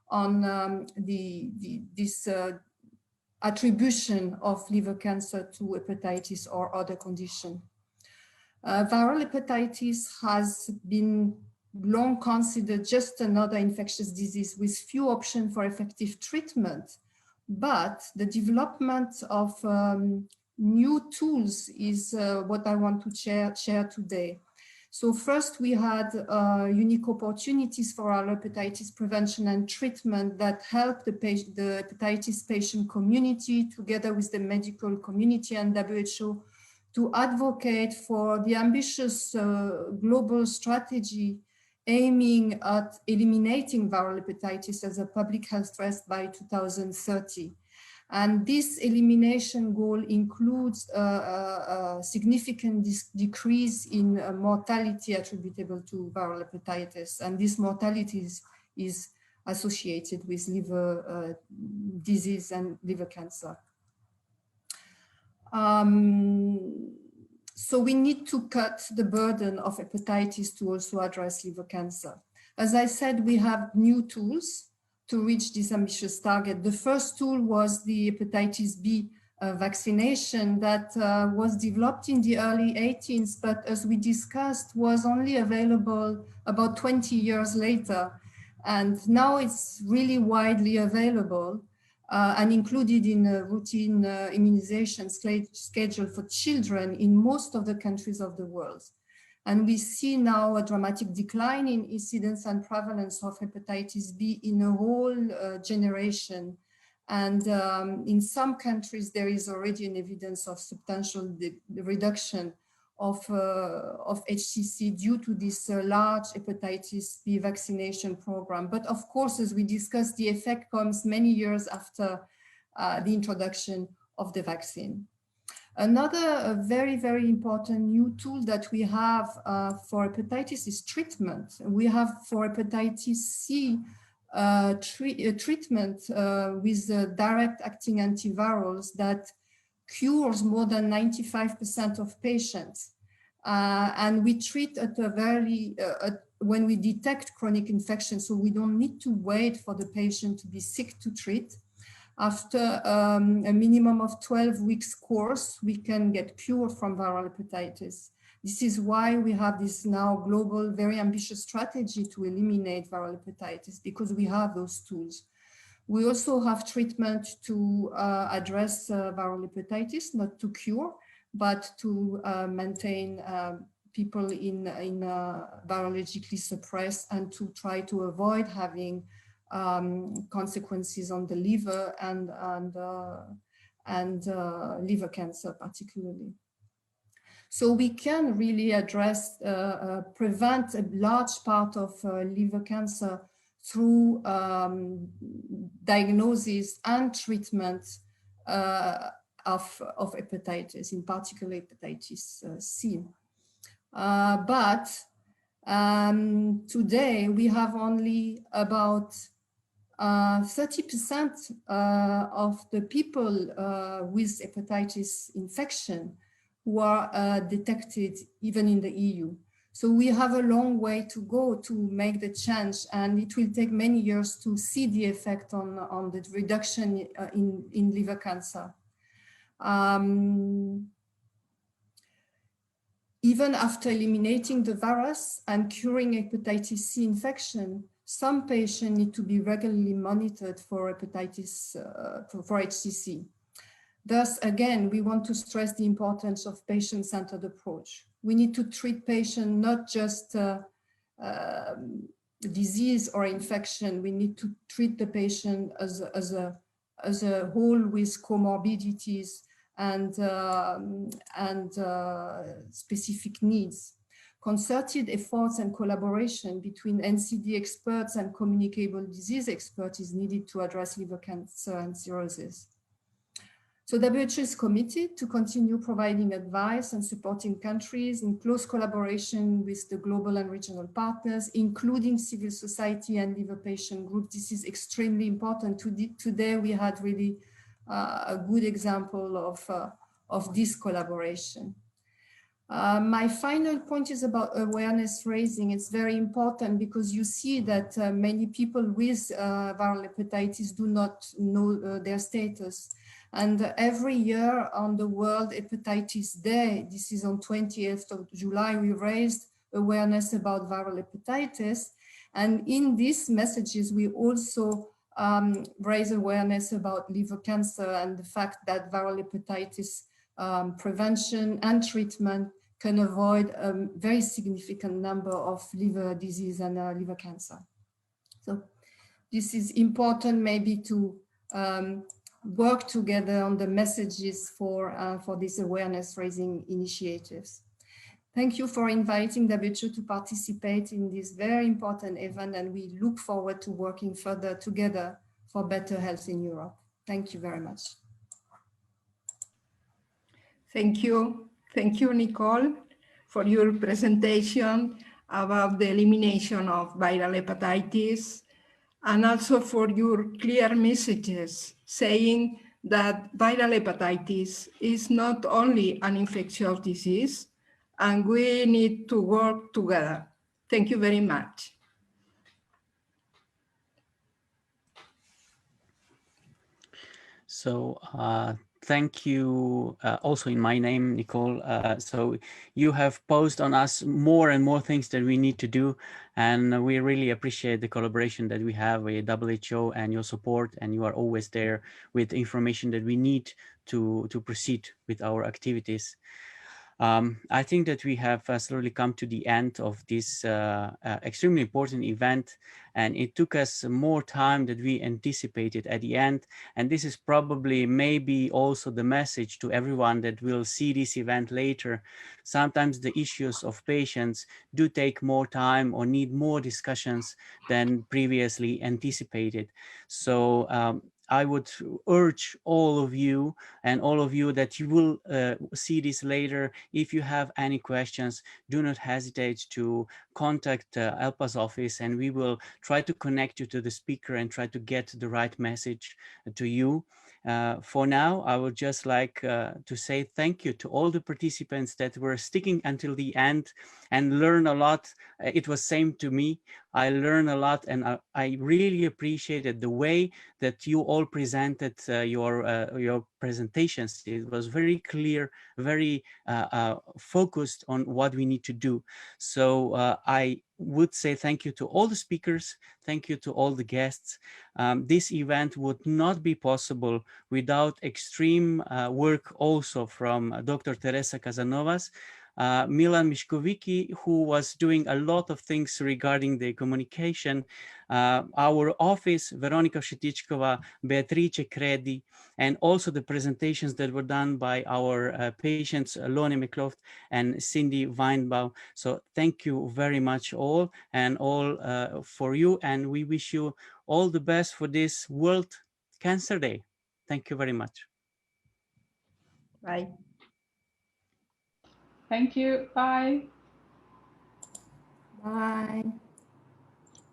[SPEAKER 17] on this attribution of liver cancer to hepatitis or other condition. Viral hepatitis has been long considered just another infectious disease with few options for effective treatment, but the development of new tools is what I want to share today. So first, we had unique opportunities for our hepatitis prevention and treatment that help the hepatitis patient community, together with the medical community and WHO, to advocate for the ambitious global strategy aiming at eliminating viral hepatitis as a public health threat by 2030. And this elimination goal includes a significant decrease in mortality attributable to viral hepatitis. And this mortality is associated with liver disease and liver cancer. So we need to cut the burden of hepatitis to also address liver cancer. As I said, we have new tools to reach this ambitious target. The first tool was the hepatitis B vaccination that was developed in the early 80s, but as we discussed, was only available about 20 years later. And now it's really widely available and included in a routine immunization schedule for children in most of the countries of the world. And we see now a dramatic decline in incidence and prevalence of hepatitis B in a whole generation. And in some countries, there is already an evidence of substantial reduction of HCC due to this large hepatitis B vaccination program. But of course, as we discussed, the effect comes many years after the introduction of the vaccine. Another very, very important new tool that we have for hepatitis is treatment. We have for hepatitis C treatment with direct acting antivirals that cures more than 95% of patients. And we treat at a very, when we detect chronic infection, so we don't need to wait for the patient to be sick to treat. After a minimum of 12 weeks course, we can get cured from viral hepatitis. This is why we have this now global, very ambitious strategy to eliminate viral hepatitis, because we have those tools. We also have treatment to address viral hepatitis, not to cure, but to maintain people in virologically suppressed and to try to avoid having consequences on the liver and liver cancer particularly. So we can really address, prevent a large part of liver cancer through diagnosis and treatment of hepatitis, in particular hepatitis C. But today we have only about 30% of the people with hepatitis infection who are detected even in the EU. So we have a long way to go to make the change, and it will take many years to see the effect on the reduction in liver cancer. Even after eliminating the virus and curing hepatitis C infection, some patients need to be regularly monitored for hepatitis, for HCC. Thus, again, we want to stress the importance of patient-centered approach. We need to treat patients not just disease or infection. We need to treat the patient as a whole with comorbidities and specific needs. Concerted efforts and collaboration between NCD experts and communicable disease experts is needed to address liver cancer and cirrhosis. So WHO is committed to continue providing advice and supporting countries in close collaboration with the global and regional partners, including civil society and liver patient groups. This is extremely important. Today we had really a good example of this collaboration. My final point is about awareness raising. It's very important because you see that many people with viral hepatitis do not know their status. And every year on the World Hepatitis Day, this is on 20th of July, we raised awareness about viral hepatitis. And in these messages, we also raise awareness about liver cancer and the fact that viral hepatitis prevention and treatment can avoid a very significant number of liver disease and liver cancer. So this is important maybe to work together on the messages for these awareness raising initiatives. Thank you for inviting WHO to participate in this very important event, and we look forward to working further together for better health in Europe. Thank you very much.
[SPEAKER 4] Thank you. Thank you, Nicole, for your presentation about the elimination of viral hepatitis, and also for your clear messages saying that viral hepatitis is not only an infectious disease, and we need to work together. Thank you very much.
[SPEAKER 1] So thank you also in my name, Nicole. So you have posed on us more and more things that we need to do. And we really appreciate the collaboration that we have with WHO and your support. And you are always there with information that we need to proceed with our activities. I think that we have slowly come to the end of this extremely important event, and it took us more time than we anticipated at the end. And this is probably maybe also the message to everyone that will see this event later. Sometimes the issues of patients do take more time or need more discussions than previously anticipated. So I would urge all of you that you will see this later. If you have any questions, do not hesitate to contact ELPA's office, and we will try to connect you to the speaker and try to get the right message to you. For now, I would just like to say thank you to all the participants that were sticking until the end and learn a lot. It was same to me. I learned a lot, and I really appreciated the way that you all presented your presentations. It was very clear, very focused on what we need to do. So I would say thank you to all the speakers, thank you to all the guests. This event would not be possible without extreme work also from Dr. Teresa Casanovas, Milan Miškovici, who was doing a lot of things regarding the communication, our office, Veronika Šetičkova, Beatrice Credi, and also the presentations that were done by our patients, Lone McLoft and Cindy Weinbaum. So thank you very much all, and all for you, and we wish you all the best for this World Cancer Day. Thank you very much.
[SPEAKER 17] Bye.
[SPEAKER 16] Thank you. Bye.
[SPEAKER 17] Bye.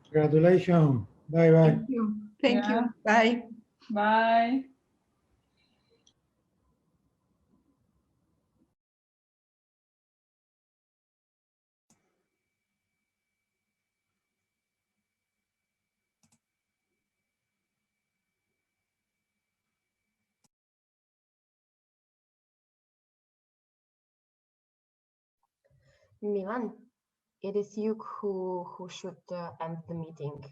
[SPEAKER 9] Congratulations. Bye bye.
[SPEAKER 17] Thank you. Thank you. Bye.
[SPEAKER 16] Bye.
[SPEAKER 3] Milan, it is you who should end the meeting.